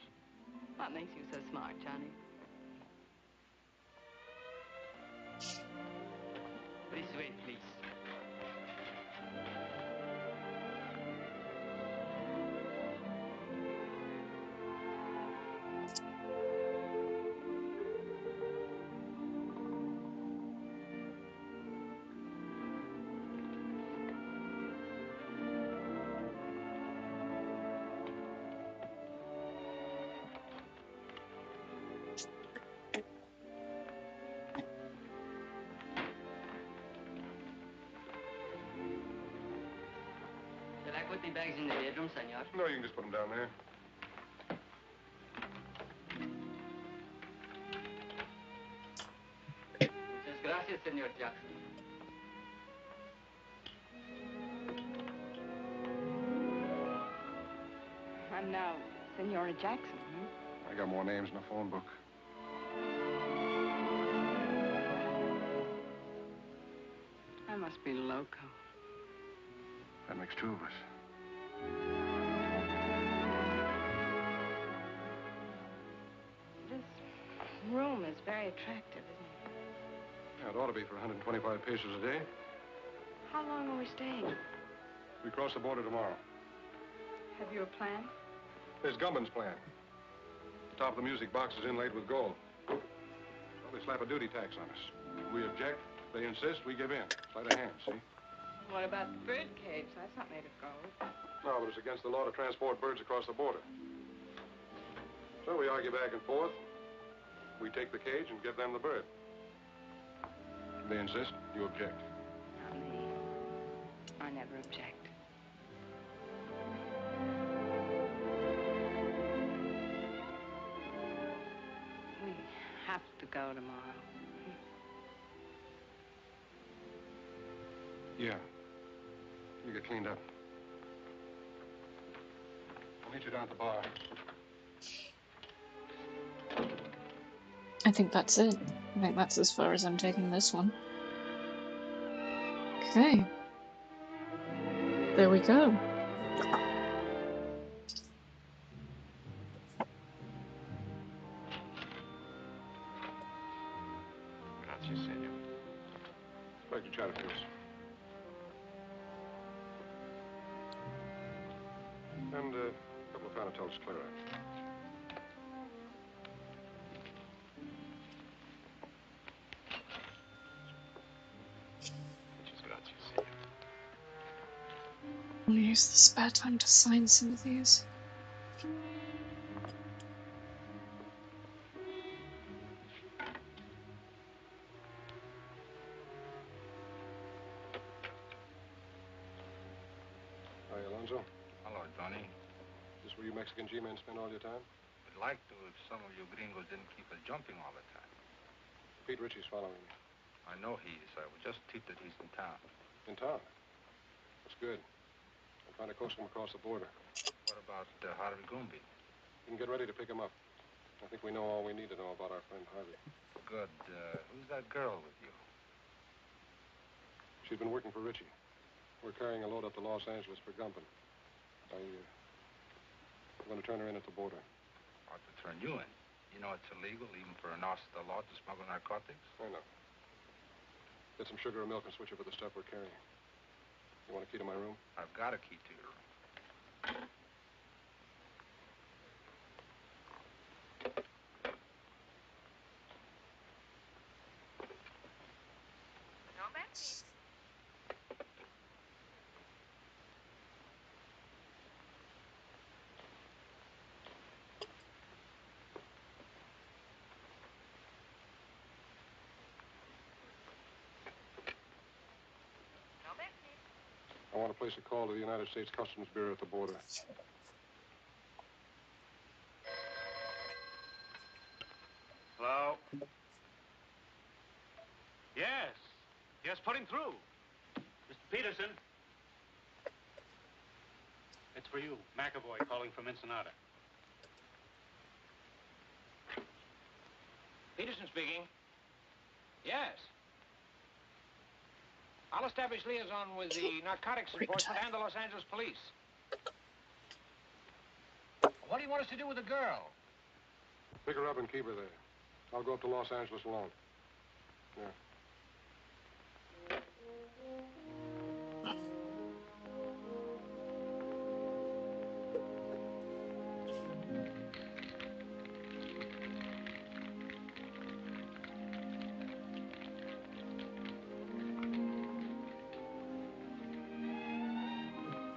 What makes you so smart, Johnny? This way, please. Did I put the bags in the bedroom, senor? No, you can just put them down there. Muchas gracias, senor Jackson. I'm now Senora Jackson, hmm? I got more names in the phone book. I must be loco. That makes two of us. This room is very attractive, isn't it? Yeah, it ought to be for 125 pesos a day. How long are we staying? We cross the border tomorrow. Have you a plan? There's Gumman's plan. The top of the music box is inlaid with gold. Well, they slap a duty tax on us. We object, they insist, we give in. Sleight of hand, see? What about the bird cage? That's not made of gold. No, but it's against the law to transport birds across the border. So we argue back and forth. We take the cage and give them the bird. They insist, you object. Not me. I never object. We have to go tomorrow. Yeah. You get cleaned up. I'll meet you down at the bar. I think that's it. I think that's as far as I'm taking this one. Okay. There we go. Inspector Chatterfield. And a couple of Panatel's clear out. I'll use the spare time to sign some of these. Hi, Alonzo. Hello, Johnny. Is this where you Mexican G-men spend all your time? I'd like to if some of you gringos didn't keep us jumping all the time. Pete Ritchie's following me. I know he is. I was just tipped that he's in town. In town? That's good. I'm trying to coax him across the border. What about Harvey Goomby? You can get ready to pick him up. I think we know all we need to know about our friend Harvey. Good. Who's that girl with you? She's been working for Ritchie. We're carrying a load up to Los Angeles for Gumpin. I'm going to turn her in at the border. Ought to turn you in. You know it's illegal, even for an officer of the law, to smuggle narcotics? I know. Get some sugar or milk and switch over the stuff we're carrying. You want a key to my room? I've got a key to your room. I want to place a call to the United States Customs Bureau at the border. Hello? Yes. Yes, put him through. Mr. Peterson. It's for you. McAvoy calling from Ensenada. Peterson speaking. Yes. I'll establish liaison with the narcotics enforcement and the Los Angeles police. What do you want us to do with the girl? Pick her up and keep her there. I'll go up to Los Angeles alone. Yeah.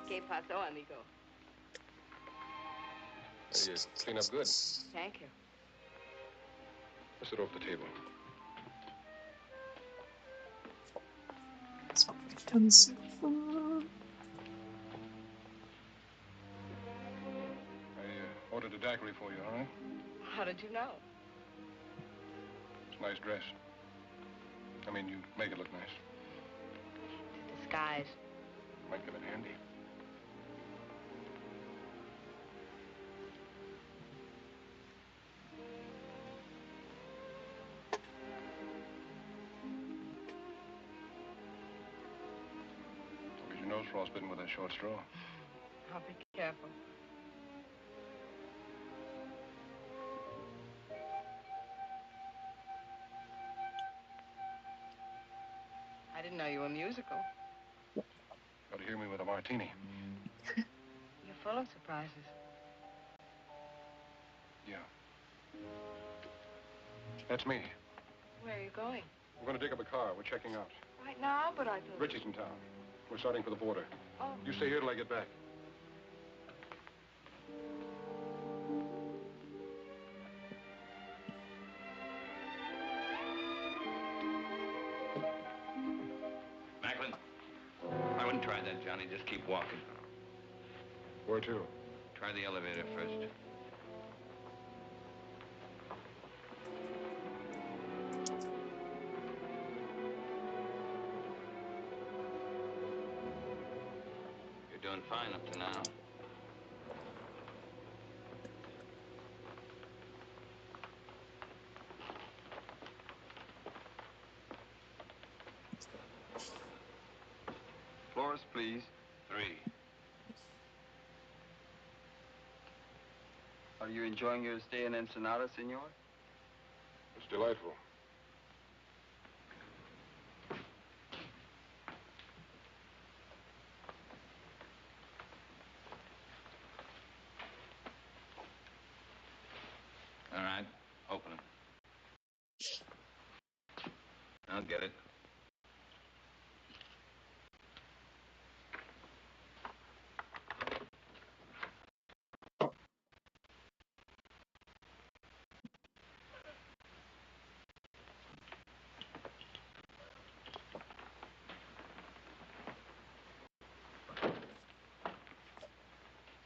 ¿Qué pasó, amigo? Hey, clean up good. Thank you. Let's sit off the table. That's what we've done so far. I ordered a daiquiri for you, all right? How did you know? It's a nice dress. I mean, you make it look nice. To disguise. Might come in handy. Your nose frostbitten with that short straw. I'll be careful. I didn't know you were musical. Got to hear me with a martini. You're full of surprises. Yeah. That's me. Where are you going? We're going to dig up a car. We're checking out. Right now, but I thought... Ritchie's in town. We're starting for the border. Oh. You stay here till I get back. Macklin, I wouldn't try that, Johnny. Just keep walking. Where to? Try the elevator first. You're doing fine up to now. Floors, please. 3. Are you enjoying your stay in Ensenada, senor? It's delightful. All right, open it. I'll get it.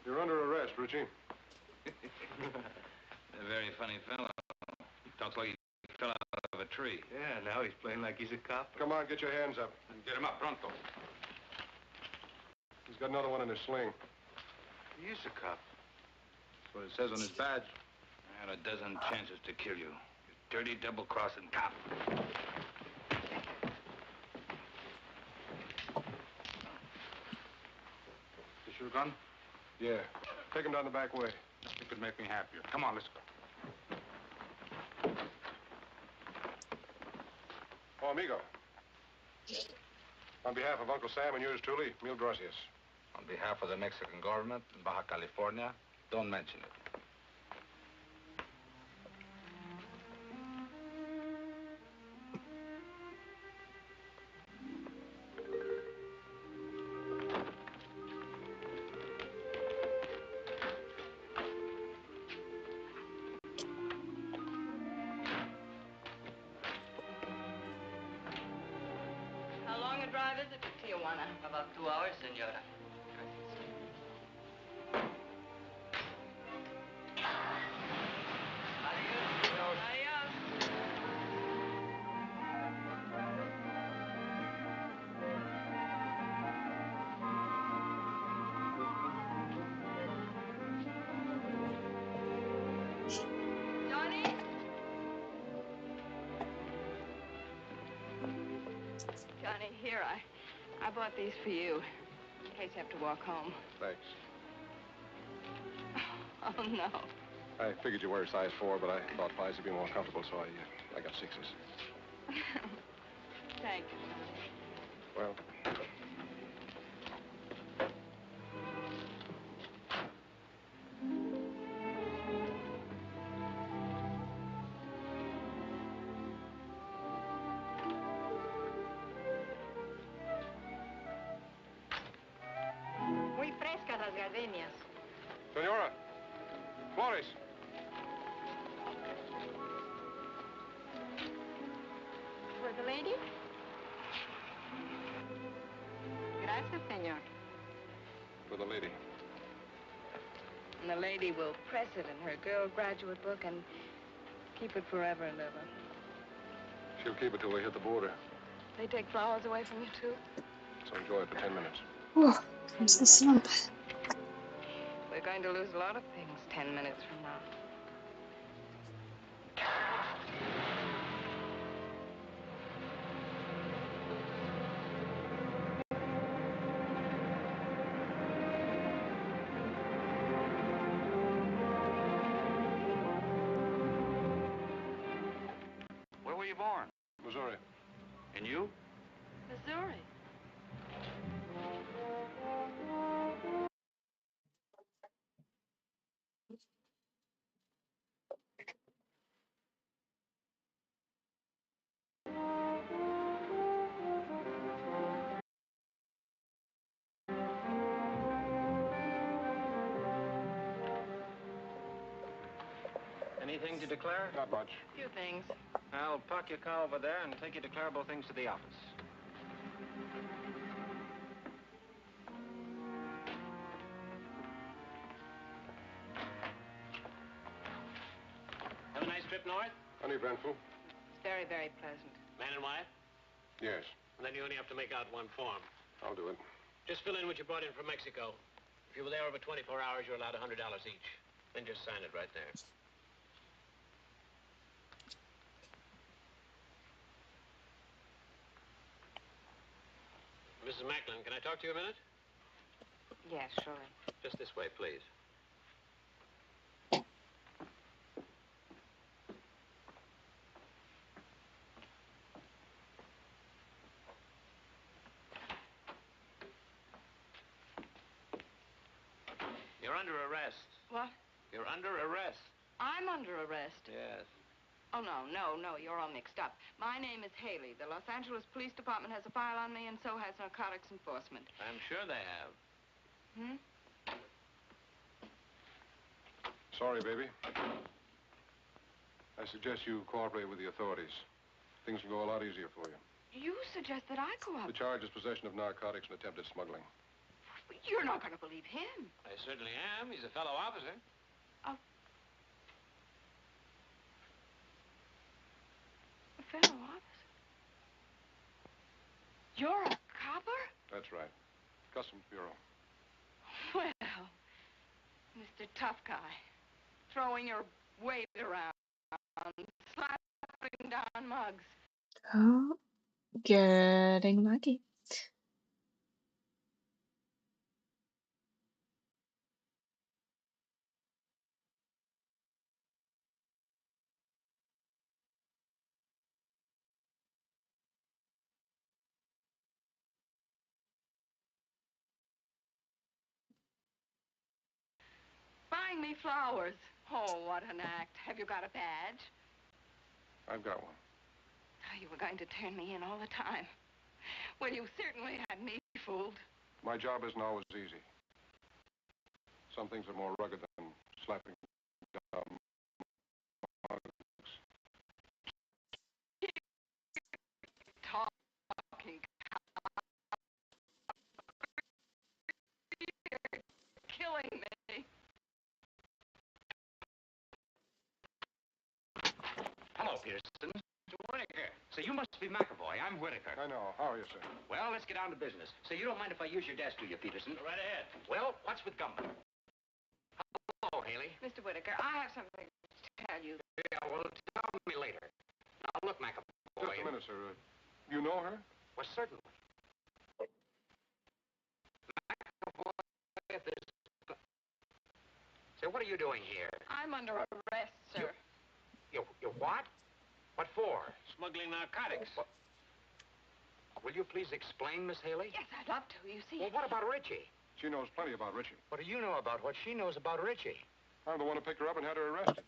You're under arrest, Richie. A very funny fellow. Talks like he fell out of a tree. Yeah, now he's playing like he's a cop. Come on, get your hands up. Get him up, pronto. He's got another one in his sling. He is a cop. That's what it says on his badge. I had a dozen chances to kill you. You dirty, double-crossing cop. Is your gun? Yeah. Take him down the back way. It could make me happier. Come on, let's go. Oh, amigo. On behalf of Uncle Sam and yours truly, mil gracias. On behalf of the Mexican government in Baja California, don't mention it. How long a drive is it to Tijuana? About 2 hours, senora. Johnny? Johnny, here, I bought these for you, in case you have to walk home. Thanks. Oh, no. I figured you wear a size 4, but I thought 5s would be more comfortable, so I got 6s. Thank you, Johnny. Well, Muy frescas las gardenias. Senora, Flores. For the lady? Gracias, señor. For the lady. And the lady will press it in her girl graduate book and keep it forever and ever. She'll keep it till we hit the border. They take flowers away from you, too? So enjoy it for 10 minutes. Oh, comes the slump. We're going to lose a lot of things 10 minutes from now. Where were you born? Missouri. And you? Missouri. Anything to declare? Not much. A few things. I'll park your car over there and take your declarable things to the office. Have a nice trip north? Uneventful? It's very, very pleasant. Man and wife? Yes. And then you only have to make out one form. I'll do it. Just fill in what you brought in from Mexico. If you were there over 24 hours, you're allowed $100 each. Then just sign it right there. Mrs. Macklin, can I talk to you a minute? Yes, surely. Just this way, please. You're under arrest. What? You're under arrest. I'm under arrest. Yes. Oh, no, you're all mixed up. My name is Haley. The Los Angeles Police Department has a file on me, and so has Narcotics Enforcement. I'm sure they have. Hmm? Sorry, baby. I suggest you cooperate with the authorities. Things will go a lot easier for you. You suggest that I cooperate? The charge is possession of narcotics and attempted smuggling. You're not going to believe him. I certainly am. He's a fellow officer. A fellow officer? You're a copper? That's right. Customs Bureau. Well, Mr. Tough Guy, throwing your weight around, slapping down mugs. Oh, getting lucky. Buying me flowers. Oh, what an act. Have you got a badge? I've got one. Oh, you were going to turn me in all the time. Well, you certainly had me fooled. My job isn't always easy. Some things are more rugged than slapping down mugs. Talking. You're killing me. Hello, Peterson. Mr. Whitaker. So you must be McAvoy. I'm Whitaker. I know. How are you, sir? Well, let's get down to business. So you don't mind if I use your desk, do you, Peterson? Go right ahead. Well, what's with Gumbo? Hello, Haley. Mr. Whitaker, I have something to tell you. Yeah, well, tell me later. Now, look, McAvoy. Just a minute, sir. You know her? Well, certainly. McAvoy, if there's... So what are you doing here? I'm under arrest, sir. You what? What for? Smuggling narcotics. What? Will you please explain, Miss Haley? Yes, I'd love to. You see... Well, what about Richie? She knows plenty about Richie. What do you know about what she knows about Richie? I'm the one who picked her up and had her arrested.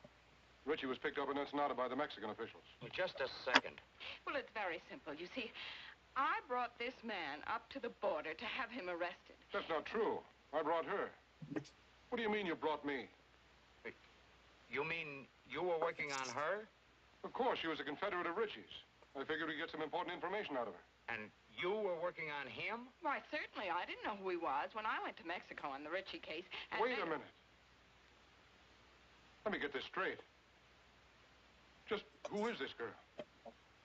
Richie was picked up in Ensenada by the Mexican officials. Well, just a second. Well, it's very simple. You see, I brought this man up to the border to have him arrested. That's not true. I brought her. What do you mean you brought me? You mean you were working on her? Of course, she was a Confederate of Richie's. I figured we'd get some important information out of her. And you were working on him? Why, certainly. I didn't know who he was when I went to Mexico on the Richie case. And Wait a minute. Let me get this straight. Just who is this girl?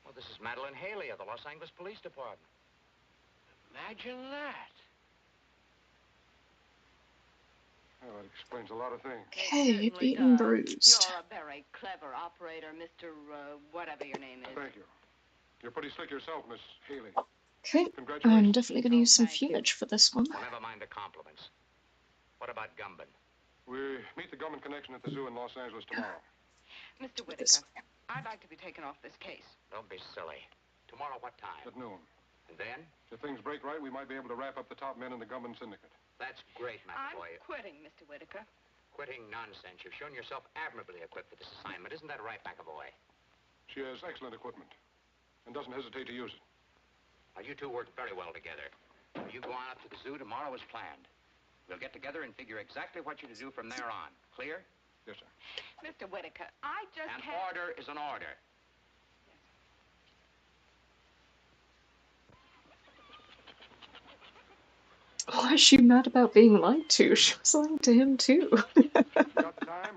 Well, this is Madeline Haley of the Los Angeles Police Department. Imagine that. Well, that explains a lot of things. Okay, beaten, bruised. You're a very clever operator, Mr. Whatever your name is. Thank you. You're pretty slick yourself, Miss Haley. Okay, Congratulations. I'm definitely going to use some fumage for this one. Well, never mind the compliments. What about Gumbin? We meet the Gumbin connection at the zoo in Los Angeles tomorrow. Mr. Whitaker, I'd like to be taken off this case. Don't be silly. Tomorrow what time? At noon. And then? If things break right, we might be able to wrap up the top men in the Gumbin syndicate. That's great, McAvoy. I'm quitting, Mr. Whitaker. Quitting nonsense. You've shown yourself admirably equipped for this assignment. Isn't that right, McAvoy? She has excellent equipment and doesn't hesitate to use it. Now, you two work very well together. You go on up to the zoo tomorrow as planned. We'll get together and figure exactly what you're to do from there on. Clear? Yes, sir. Mr. Whitaker, I just An can't... order is an order. Why is she mad about being lied to? She was lying to him too. Got the time?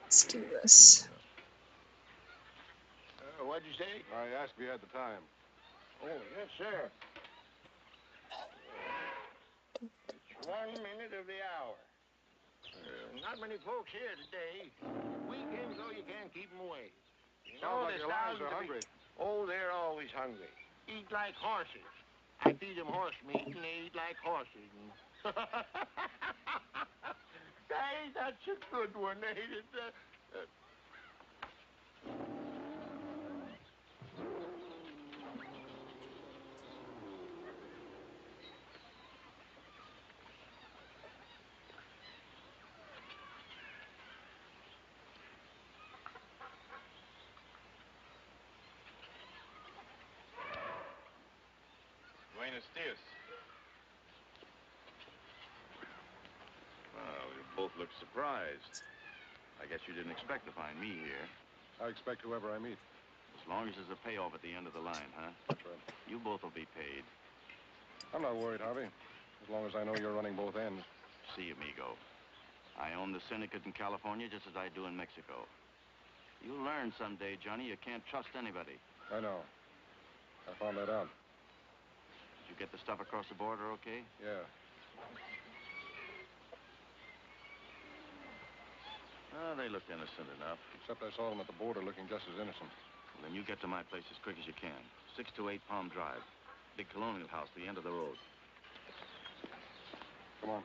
Let's do this. What'd you say? I asked if you had the time. Oh, yes, sir. It's 1 minute of the hour. Not many folks here today. Weekends, though, you can't keep them away. You Sounds like there's your lions thousands are of hungry. Oh, they're always hungry. Eat like horses. I feed them horse meat, and they eat like horses. Hey, that's a good one, ain't it? Buenos dias. Well, you both look surprised. I guess you didn't expect to find me here. I expect whoever I meet. As long as there's a payoff at the end of the line, huh? That's right. You both will be paid. I'm not worried, Harvey. As long as I know you're running both ends. See, amigo. I own the syndicate in California just as I do in Mexico. You'll learn someday, Johnny, you can't trust anybody. I know. I found that out. Did you get the stuff across the border okay? Yeah. Oh, they looked innocent enough. Except I saw them at the border looking just as innocent. Well, then you get to my place as quick as you can. 628 Palm Drive. Big colonial house, the end of the road. Come on.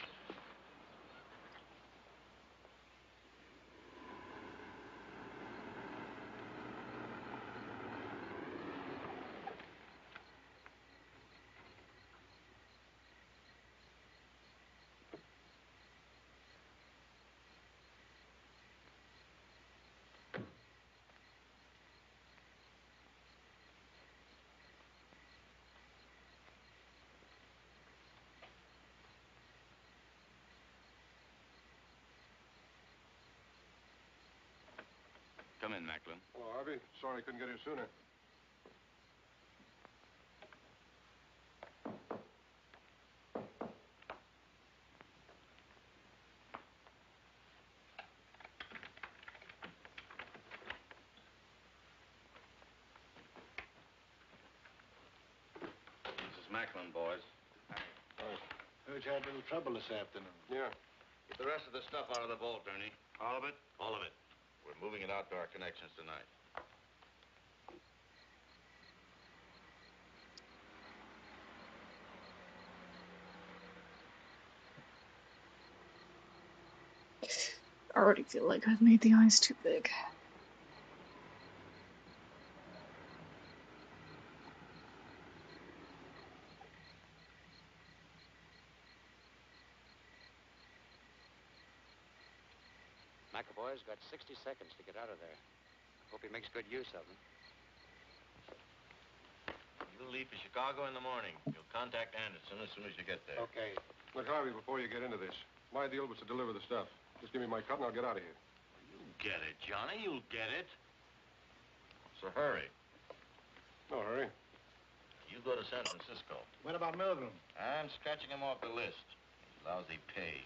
Come in, Macklin. Hello, Harvey. Sorry I couldn't get here sooner. This is Macklin, boys. Heard you had a little trouble this afternoon. Yeah. Get the rest of the stuff out of the vault, Ernie. All of it? All of it. We're moving it out to our connections tonight. I already feel like I've made the eyes too big. McAvoy's got 60 seconds to get out of there. Hope he makes good use of them. You'll leave for Chicago in the morning. You'll contact Anderson as soon as you get there. Okay. Look, Harvey, before you get into this, my deal was to deliver the stuff. Just give me my cut and I'll get out of here. You'll get it, Johnny. You'll get it. So hurry. No hurry. You go to San Francisco. What about Milgram? I'm scratching him off the list. His lousy pay.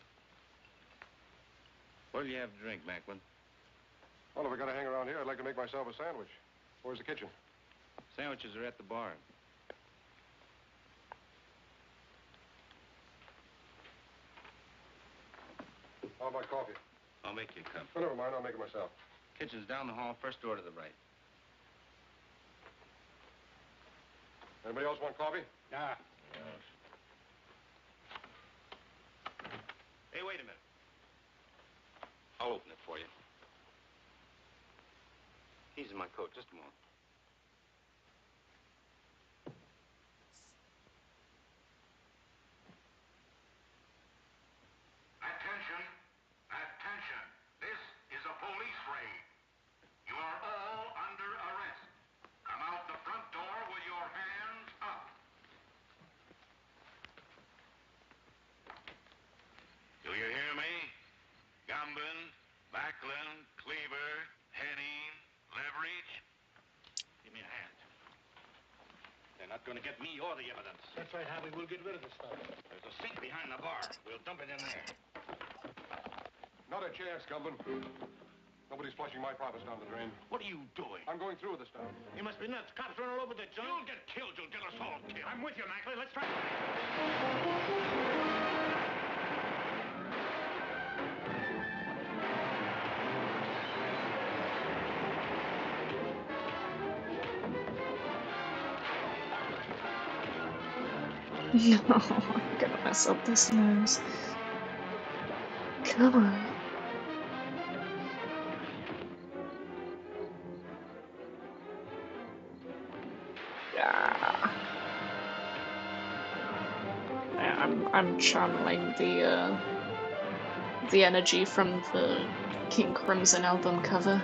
What'll you have to drink, Macklin? Well, if I gotta hang around here, I'd like to make myself a sandwich. Where's the kitchen? Sandwiches are at the bar. How about coffee? I'll make you a cup. Oh, never mind. I'll make it myself. Kitchen's down the hall, first door to the right. Anybody else want coffee? Yeah. Hey, wait a minute. I'll open it for you. He's in my coat. Just a moment. Attention. Attention. This is a police raid. You are all under arrest. Come out the front door with your hands up. Do you hear me? Gambin, Macklin, Cleaver, Henning, Leverage. Give me a hand. They're not going to get me or the evidence. That's right, Harvey. We'll get rid of the stuff. There's a sink behind the bar. We'll dump it in there. Not a chance, Gumban. Nobody's flushing my profits down the drain. What are you doing? I'm going through with the stuff. You must be nuts. Cops run all over the joint. You'll get killed. You'll get us all killed. I'm with you, Macklin. Let's try. No, I'm gonna mess up this nose. Come on. Yeah, I'm channeling the energy from the King Crimson album cover.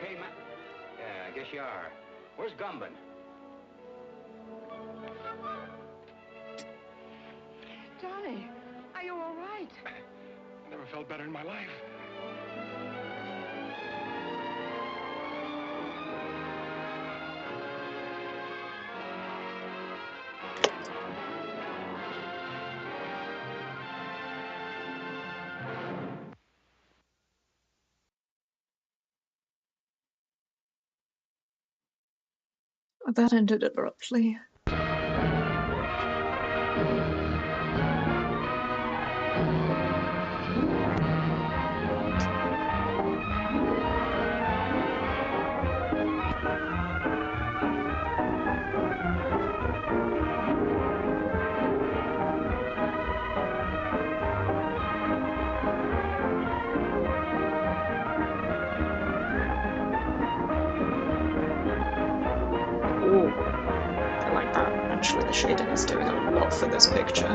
okay, man? Yeah, I guess you are. Where's Gumbin? Johnny, are you all right? Never felt better in my life. That ended abruptly. Ooh, I like that. Actually, the shading is doing a lot for this picture.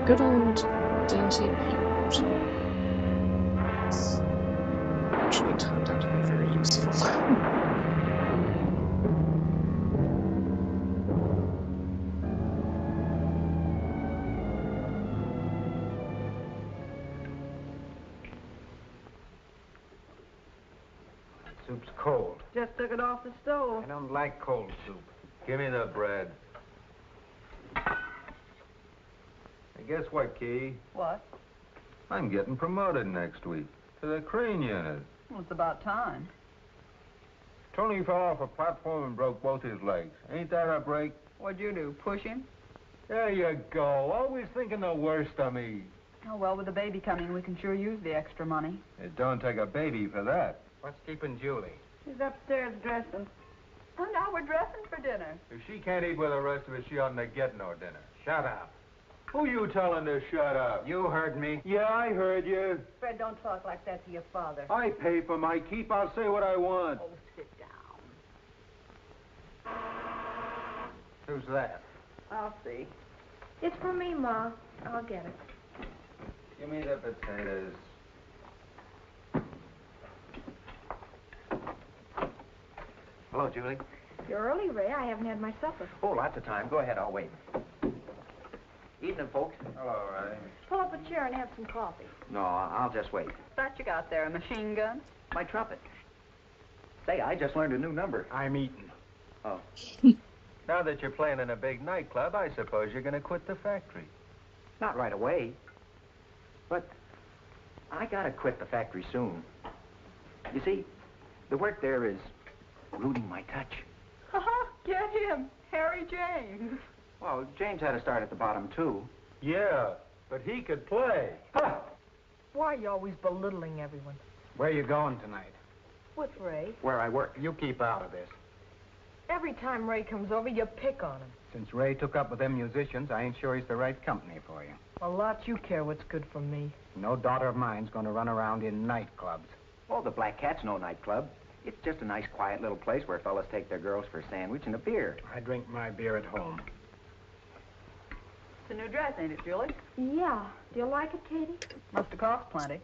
Good old dainty paint bottle. It's actually turned out to be very useful. Soup's cold. Just took it off the stove. I don't like cold soup. Give me the bread. Hey, guess what, Key? What? I'm getting promoted next week to the crane unit. Well, it's about time. Tony fell off a platform and broke both his legs. Ain't that a break? What'd you do, push him? There you go. Always thinking the worst of me. Oh, well, with the baby coming, we can sure use the extra money. It don't take a baby for that. What's keeping Julie? She's upstairs dressing. Oh, now we're dressing for dinner. If she can't eat with the rest of us, she oughtn't to get no dinner. Shut up. Who you telling to shut up? You heard me. Yeah, I heard you. Fred, don't talk like that to your father. I pay for my keep. I'll say what I want. Oh, sit down. Who's that? I'll see. It's for me, Ma. I'll get it. Give me the potatoes. Hello, Julie. You're early, Ray. I haven't had my supper. Oh, lots of time. Go ahead, I'll wait. Evening, folks. Hello, Ray. Pull up a chair and have some coffee. No, I'll just wait. What you got there, a machine gun? My trumpet. Say, I just learned a new number. I'm eating. Oh. Now that you're playing in a big nightclub, I suppose you're going to quit the factory. Not right away. But I gotta quit the factory soon. You see, the work there is rooting my touch. Ha-ha, get him, Harry James. Well, James had to start at the bottom, too. Yeah, but he could play. Huh. Why are you always belittling everyone? Where you going tonight? With Ray. Where I work. You keep out of this. Every time Ray comes over, you pick on him. Since Ray took up with them musicians, I ain't sure he's the right company for you. A lot you care what's good for me. No daughter of mine's going to run around in nightclubs. Oh, the Black Cat's no nightclub. It's just a nice, quiet little place where fellas take their girls for a sandwich and a beer. I drink my beer at home. It's a new dress, ain't it, Julie? Yeah. Do you like it, Katie? Must have cost plenty.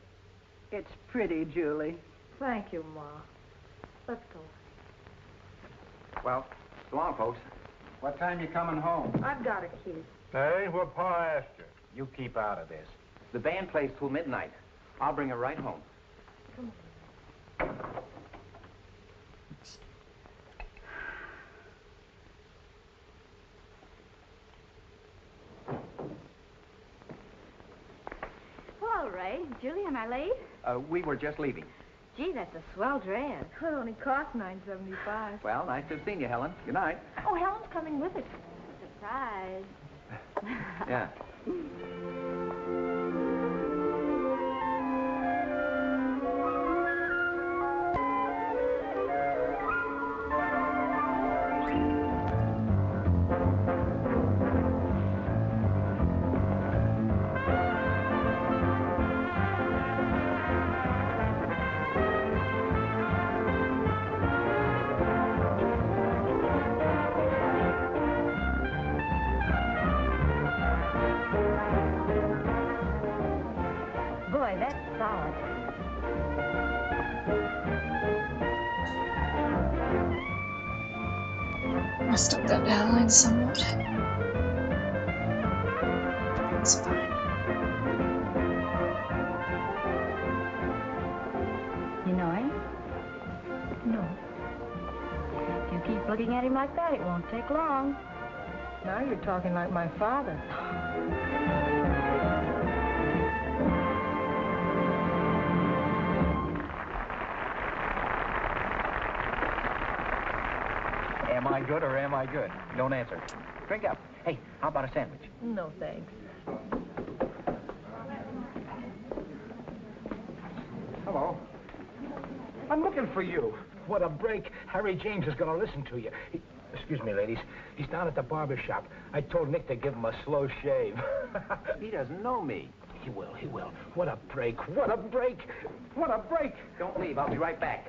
It's pretty, Julie. Thank you, Ma. Let's go. Well, so long, folks. What time you coming home? I've got a key. That ain't what Pa asked you. You keep out of this. The band plays till midnight. I'll bring her right home. Come on. Hello, Ray. Julie, am I late? We were just leaving. Gee, that's a swell dress. It only cost $9.75. Well, nice to have seen you, Helen. Good night. Oh, Helen's coming with us. Surprise. Yeah. Boy, that's solid. Messed up that airline somewhat. It's fine. You know him? No. If you keep looking at him like that, it won't take long. Now you're talking like my father. Am I good or am I good? Don't answer. Drink up. Hey, how about a sandwich? No, thanks. Hello. I'm looking for you. What a break. Harry James is going to listen to you. Excuse me, ladies. He's down at the barber shop. I told Nick to give him a slow shave. He doesn't know me. He will, he will. What a break. What a break. What a break. Don't leave. I'll be right back.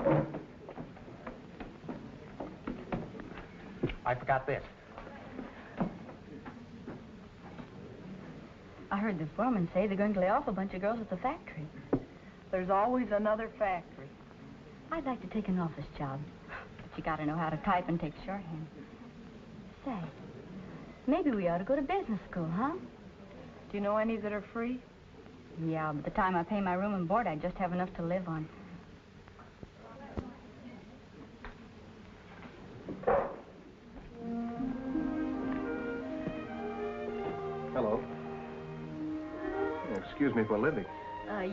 I forgot this. I heard the foreman say they're going to lay off a bunch of girls at the factory. There's always another factory. I'd like to take an office job, but you gotta know how to type and take shorthand. Say, maybe we ought to go to business school, huh? Do you know any that are free? Yeah, by the time I pay my room and board, I just have enough to live on. Hello. Excuse me for living.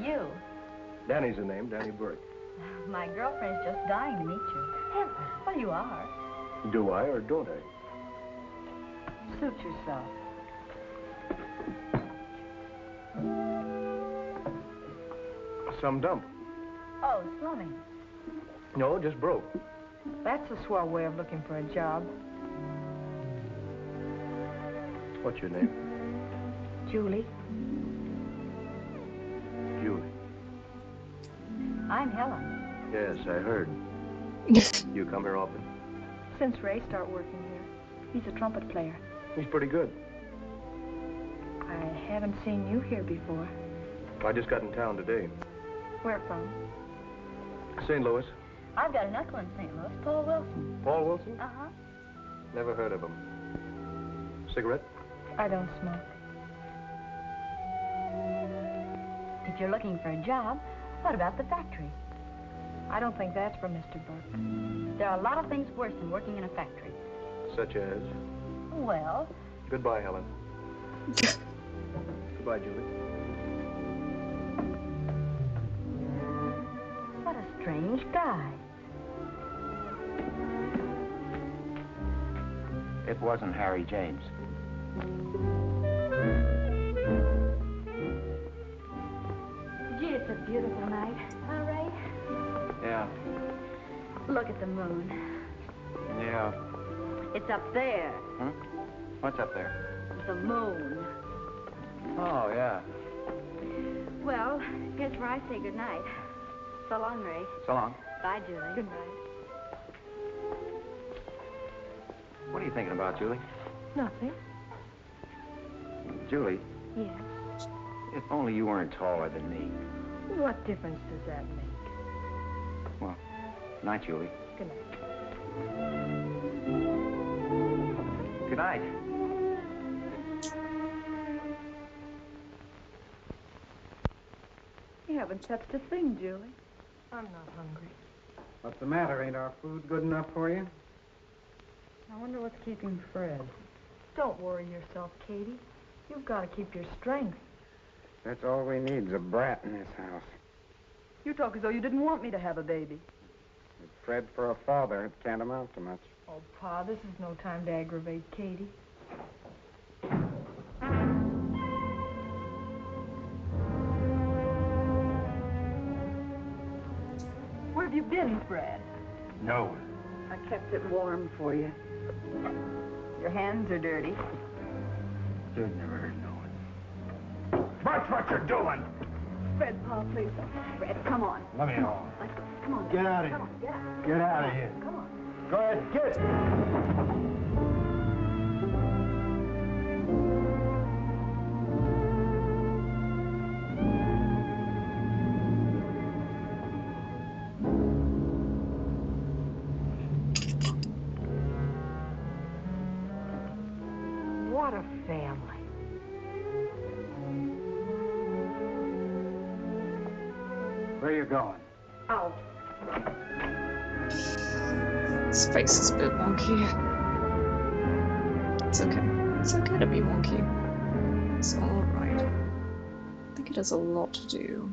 You. Danny's the name, Danny Burke. My girlfriend's just dying to meet you. Heaven, well, you are. Do I or don't I? Suit yourself. Some dump. Oh, slumming. No, just broke. That's a swell way of looking for a job. What's your name? Julie. Julie. I'm Helen. Yes, I heard. You come here often? Since Ray started working here. He's a trumpet player. He's pretty good. I haven't seen you here before. I just got in town today. Where from? St. Louis. I've got an uncle in St. Louis, Paul Wilson. Paul Wilson? Uh-huh. Never heard of him. Cigarette? I don't smoke. If you're looking for a job, what about the factory? I don't think that's for Mr. Burke. There are a lot of things worse than working in a factory. Such as? Well... Goodbye, Helen. Goodbye, Julie. What a strange guy. It wasn't Harry James. Gee, it's a beautiful night. Huh, Ray? Yeah. Look at the moon. Yeah. It's up there. Hmm? What's up there? The moon. Oh, yeah. Well, here's where I say goodnight. So long, Ray. So long. Bye, Julie. Good night. What are you thinking about, Julie? Nothing. Julie, Yes. if only you weren't taller than me. What difference does that make? Well, night, Julie. Good night. Good night. You haven't touched a thing, Julie. I'm not hungry. What's the matter? Ain't our food good enough for you? I wonder what's keeping Fred. Don't worry yourself, Katie. You've got to keep your strength. That's all we need's a brat in this house. You talk as though you didn't want me to have a baby. Fred, for a father, it can't amount to much. Oh, Pa, this is no time to aggravate Katie. Where have you been, Fred? No. I kept it warm for you. Your hands are dirty. You'd never heard no one. Watch what you're doing! Fred, Pa, please. Fred, come on. Let me know. Let's go. Come on. Get out of Come here. on, get out. Get out of here. Come on. Go ahead, get. What a family. Where you going? Out. His face is a bit wonky. It's okay. It's okay to be wonky. It's alright. I think it has a lot to do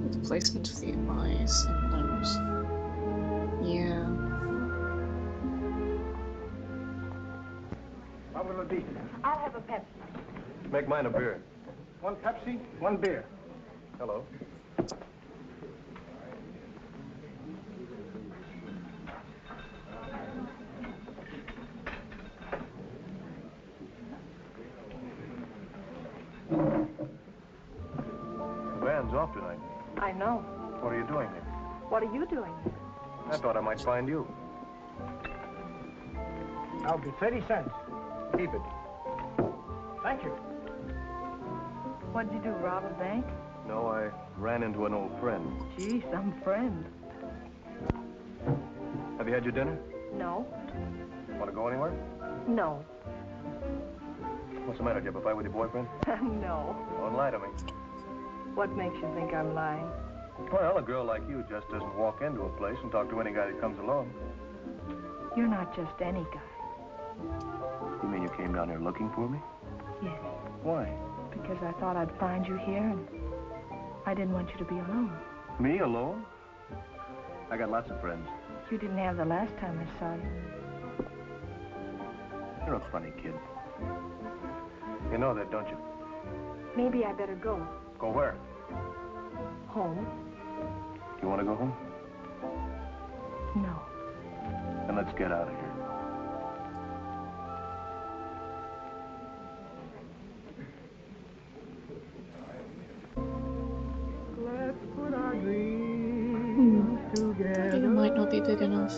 with the placement of the eyes and nose. Yeah. What will it be? I'll have a Pepsi. Make mine a beer. One Pepsi, one beer. Hello. The band's off tonight. I know. What are you doing here? What are you doing here? I thought I might find you. I'll be 30 cents. Keep it. Thank you. What'd you do, rob a bank? No, I ran into an old friend. Gee, some friend. Have you had your dinner? No. Want to go anywhere? No. What's the matter? Did you have a fight with your boyfriend? No. Don't lie to me. What makes you think I'm lying? Well, a girl like you just doesn't walk into a place and talk to any guy that comes along. You're not just any guy. You mean you came down here looking for me? Yes. Why? Because I thought I'd find you here, and I didn't want you to be alone. Me alone? I got lots of friends. You didn't have the last time I saw you. You're a funny kid. You know that, don't you? Maybe I better go. Go where? Home? You want to go home? No. Then let's get out of here. Let's put our dreams together. It might not be big enough.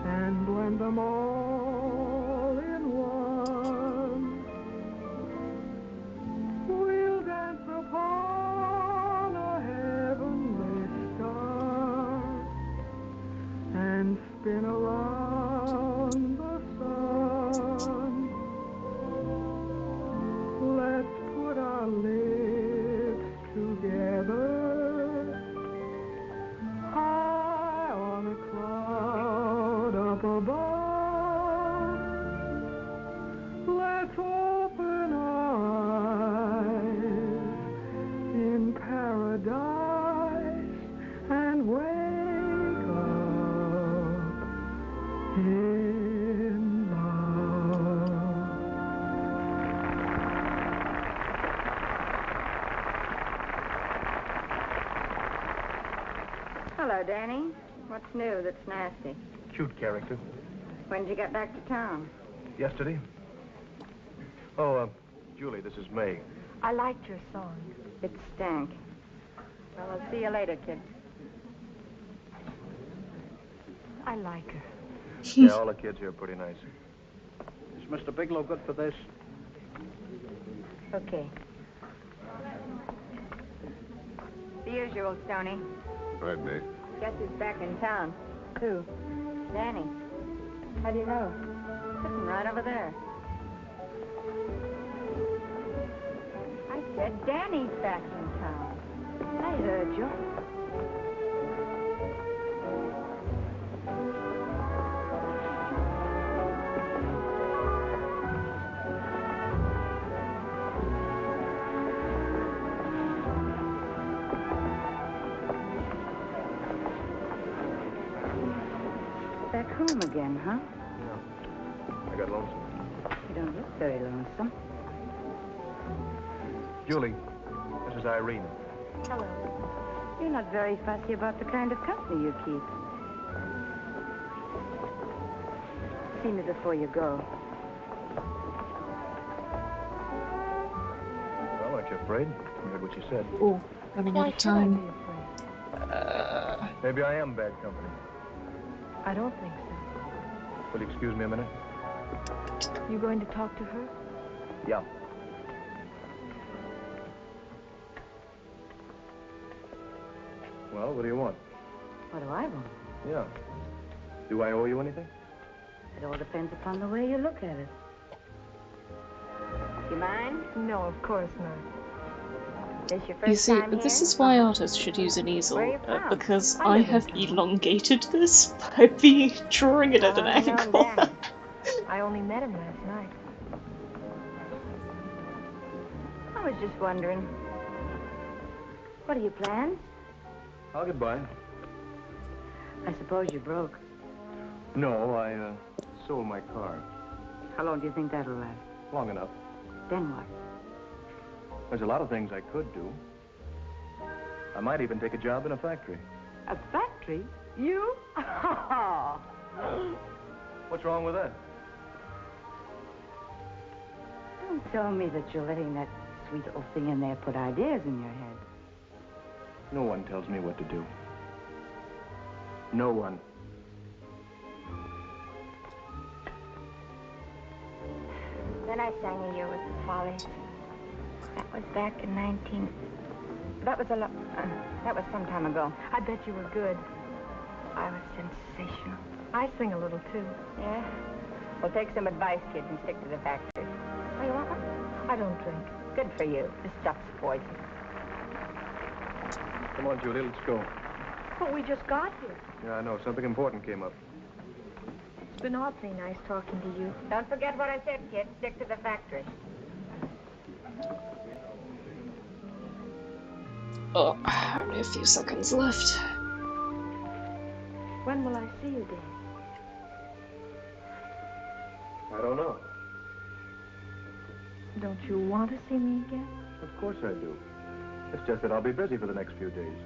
And blend them all in one. We'll dance upon a heavenly star and spin around the sun. Let's put our lips together high on a cloud up above. Let's open our eyes in paradise and wake up in love. Hello, Danny. What's new that's nasty? Cute character. When did you get back to town? Yesterday? Oh, Julie, this is May. I liked your song. It stank. Well, I'll see you later, kid. I like her. Yeah, all the kids here are pretty nice. Is Mr. Bigelow good for this? Okay. The usual, Stoney. Right, May. Guess who's back in town? Who? Danny. How do you know? Sitting right over there. I said Danny's back in town. I heard you. back home again, huh? Yeah. I got lonesome. You don't look very lonesome. Julie, this is Irene. Hello. You're not very fussy about the kind of company you keep. See me before you go. Well, aren't you afraid? You heard what she said. Oh, running out of time. Maybe I am bad company. I don't think so. Will you excuse me a minute? You going to talk to her? Yeah. Well, what do you want? What do I want? Yeah. Do I owe you anything? It all depends upon the way you look at it. You mind? No, of course not. This your first You see, time this here? is why artists should use an Where easel, you from? because I I live in have town. elongated this by drawing it at an I know angle. Danny. I only met him last night. I was just wondering. What are your plans? Oh, goodbye. I suppose you're broke. No, I sold my car. How long do you think that'll last? Long enough. Then what? There's a lot of things I could do. I might even take a job in a factory. A factory? You? What's wrong with that? Don't tell me that you're letting that sweet little thing in there put ideas in your head. No one tells me what to do. No one. Then I sang a year with the Follies. That was back in 19... That was some time ago. I bet you were good. I was sensational. I sing a little, too. Yeah? Well, take some advice, kid, and stick to the factory. Oh, you want one? I don't drink. Good for you. This stuff's poison. Come on, Julie, let's go. But we just got here. Yeah, I know. Something important came up. It's been awfully nice talking to you. Don't forget what I said, kid. Stick to the factory. Oh, only a few seconds left. When will I see you, Dad? I don't know. Don't you want to see me again? Of course I do. It's just that I'll be busy for the next few days.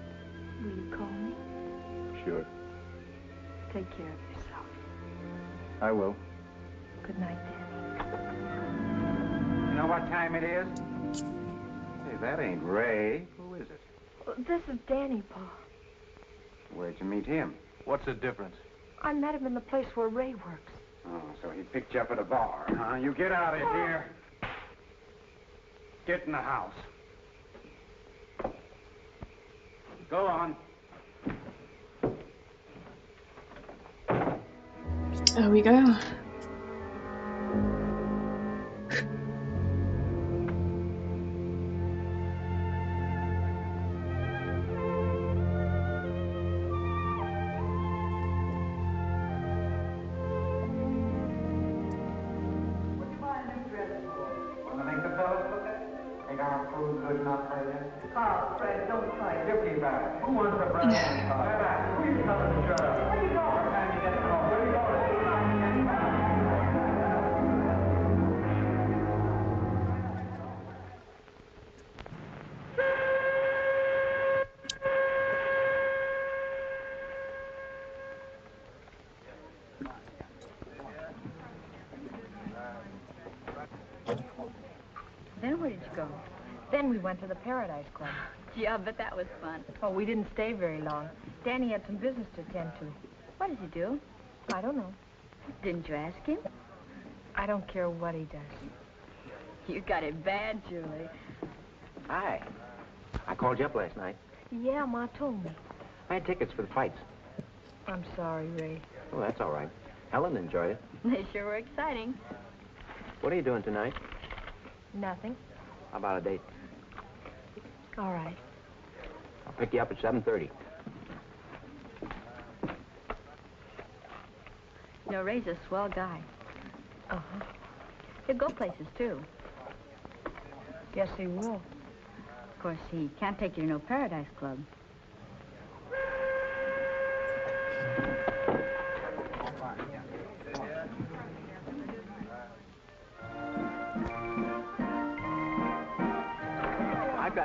Will you call me? Sure. Take care of yourself. I will. Good night, Danny. You know what time it is? Hey, that ain't Ray. Who is it? This is Danny, Pa. Where'd you meet him? What's the difference? I met him in the place where Ray works. Oh, so he picked you up at a bar, huh? You get out of here. Get in the house. Go on. There we go. Wanna make the fellas look at it? Think our food good enough for you? Oh, Fred, don't try it. Give me back. Who wants a brand new car? Who you telling the sheriff? Where you going? What time you get home? Where you going? Then where did you go? Then we went to the Paradise Club. Gee, I bet that was fun. Oh, we didn't stay very long. Danny had some business to attend to. What did you do? I don't know. Didn't you ask him? I don't care what he does. You got it bad, Julie. Hi. I called you up last night. Yeah, Ma told me. I had tickets for the fights. I'm sorry, Ray. Oh, that's all right. Helen enjoyed it. They sure were exciting. What are you doing tonight? Nothing. How about a date? All right. I'll pick you up at 7:30. You know, Ray's a swell guy. Uh-huh. He'll go places, too. Yes, he will. Of course, he can't take you to no Paradise Club.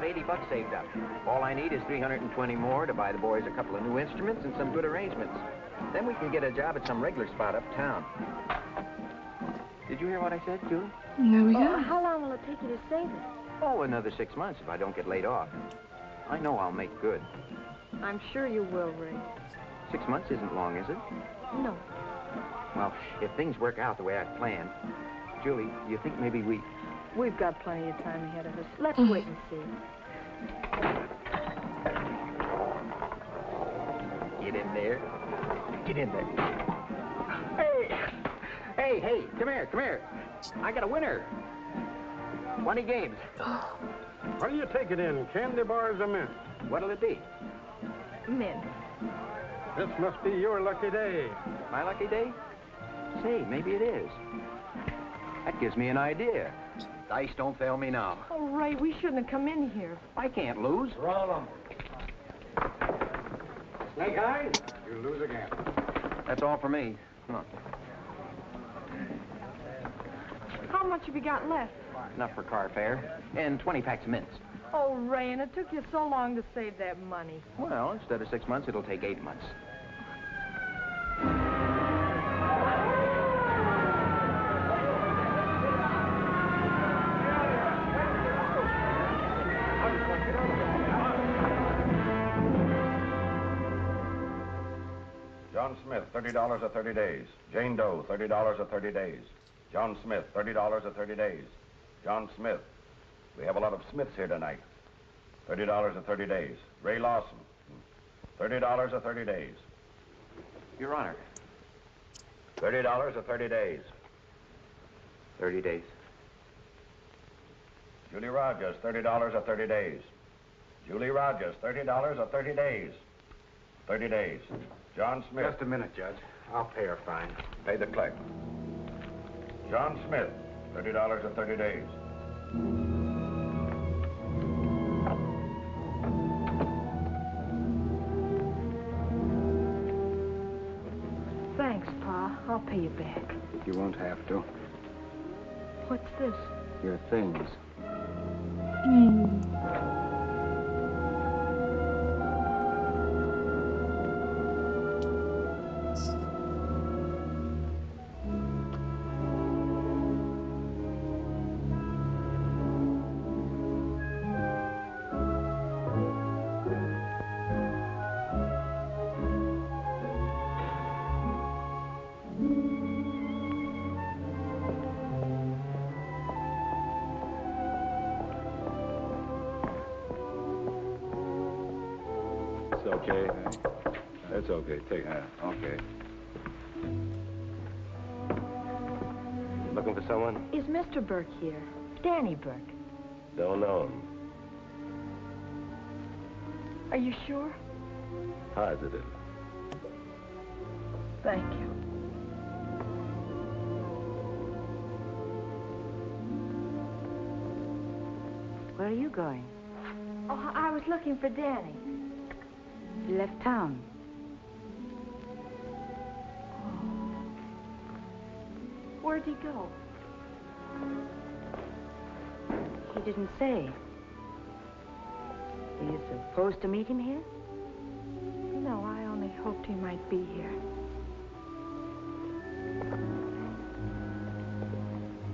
$80 saved up. All I need is 320 more to buy the boys a couple of new instruments and some good arrangements. Then we can get a job at some regular spot uptown. Did you hear what I said, Julie? There we go. How long will it take you to save it? Oh, another 6 months if I don't get laid off. I know I'll make good. I'm sure you will, Ray. 6 months isn't long, is it? No. Well, if things work out the way I've planned, Julie, do you think maybe We've got plenty of time ahead of us. Let's wait and see. Get in there. Get in there. Hey, come here. I got a winner. 20 games. What do you take it in, candy bars or mint? What'll it be? Mint. This must be your lucky day. My lucky day? Say, maybe it is. That gives me an idea. Dice don't fail me now. Oh, Ray, we shouldn't have come in here. I can't lose. Roll 'em. Snake eyes, you lose again. That's all for me. Come on. How much have you got left? Enough for car fare and 20 packs of mints. Oh, Ray, and it took you so long to save that money. Well, instead of 6 months, it'll take 8 months. John Smith, $30 or 30 days. Jane Doe, $30 or 30 days. John Smith, $30 or 30 days. John Smith. We have a lot of Smiths here tonight. $30 or 30 days. Ray Lawson, $30 or 30 days. Your Honor. $30 or 30 days. 30 days. Julie Rogers, $30 or 30 days. Julie Rogers, $30 or 30 days. 30 days. John Smith. Just a minute, Judge. I'll pay her fine. Pay the clerk. John Smith, $30 or 30 days. Thanks, Pa. I'll pay you back. You won't have to. What's this? Your things. Okay. That's okay. Take it. Okay. Looking for someone? Is Mr. Burke here? Danny Burke. Don't know him. Are you sure? Positive. Thank you. Where are you going? Oh, I was looking for Danny. He left town. Where'd he go? He didn't say. Are you supposed to meet him here? No, I only hoped he might be here.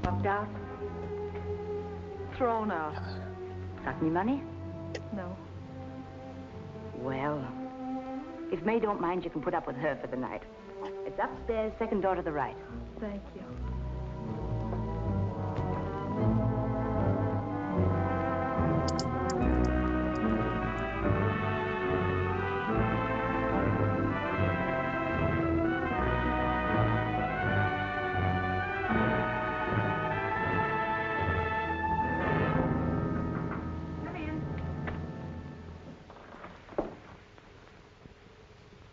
Locked out? Thrown out. Got any money? No. Well, if May don't mind, you can put up with her for the night. It's upstairs, second door to the right. Thank you.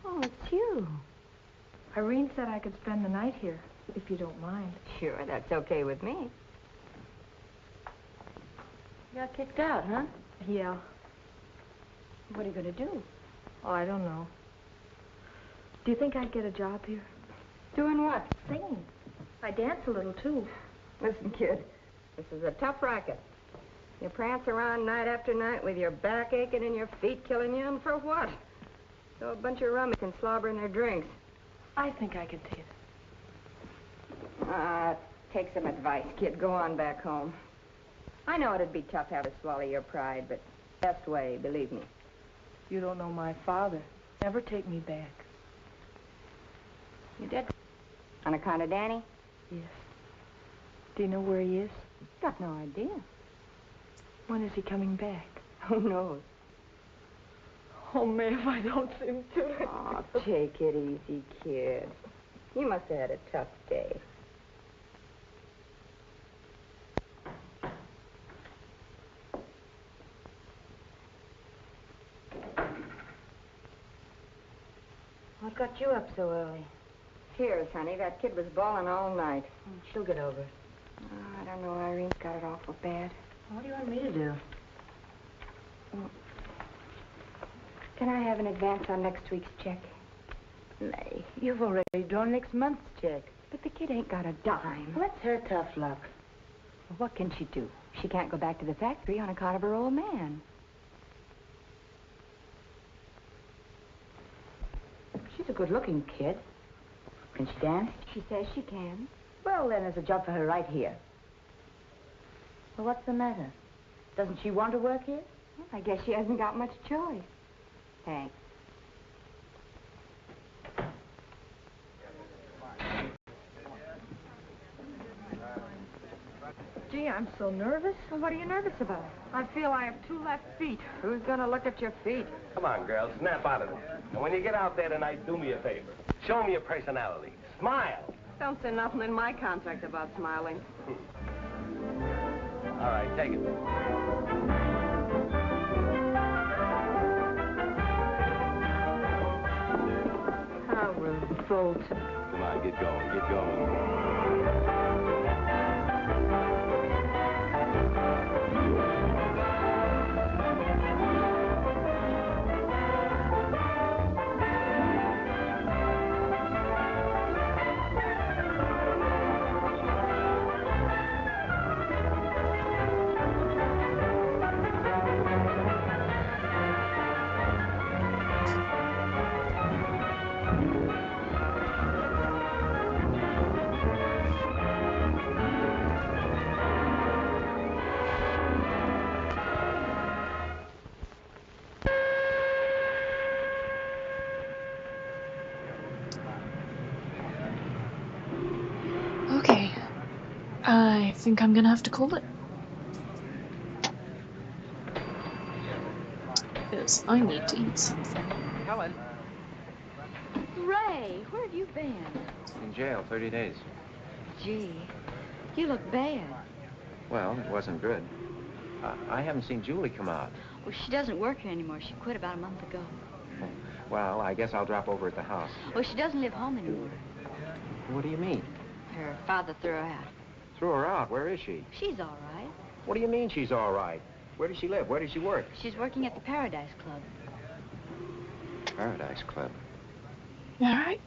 Oh, it's you. Irene said I could spend the night here, if you don't mind. Sure, that's okay with me. You got kicked out, huh? Yeah. What are you going to do? Oh, I don't know. Do you think I'd get a job here? Doing what? Singing. I dance a little, too. Listen, kid, this is a tough racket. You prance around night after night with your back aching and your feet killing you, and for what? So a bunch of rummies can slobber in their drinks. I think I can take it. Take some advice, kid. Go on back home. I know it'd be tough to have to swallow your pride, but best way, believe me. You don't know my father. Never take me back. You did? On account of Danny? Yes. Do you know where he is? Got no idea. When is he coming back? Who knows? Oh, May, if I don't seem to. Oh, take it easy, kid. You must have had a tough day. What got you up so early? Tears, honey. That kid was bawling all night. She'll get over it. Oh, I don't know. Irene's got it awful bad. What do you want me to do? Can I have an advance on next week's check? May, you've already drawn next month's check. But the kid ain't got a dime. Well, that's her tough luck. Well, what can she do? She can't go back to the factory on account of her old man. She's a good-looking kid. Can she dance? She says she can. Well, then there's a job for her right here. Well, what's the matter? Doesn't she want to work here? Well, I guess she hasn't got much choice. Thanks. Gee, I'm so nervous. Well, what are you nervous about? I feel I have 2 left feet. Who's gonna look at your feet? Come on, girl, snap out of it. And when you get out there tonight, do me a favor. Show me your personality. Smile. Don't say nothing in my contract about smiling. All right, take it. How revolting. Come on, get going, get going. Okay. I think I'm gonna have to call it. Because I need to eat something. Helen. Ray, where have you been? In jail, 30 days. Gee, you look bad. Well, it wasn't good. I haven't seen Julie come out. Well, she doesn't work here anymore. She quit about a month ago. Well, I guess I'll drop over at the house. Well, she doesn't live home anymore. What do you mean? Her father threw her out. Threw her out? Where is she? She's all right. What do you mean she's all right? Where does she live? Where does she work? She's working at the Paradise Club. Paradise Club. All right.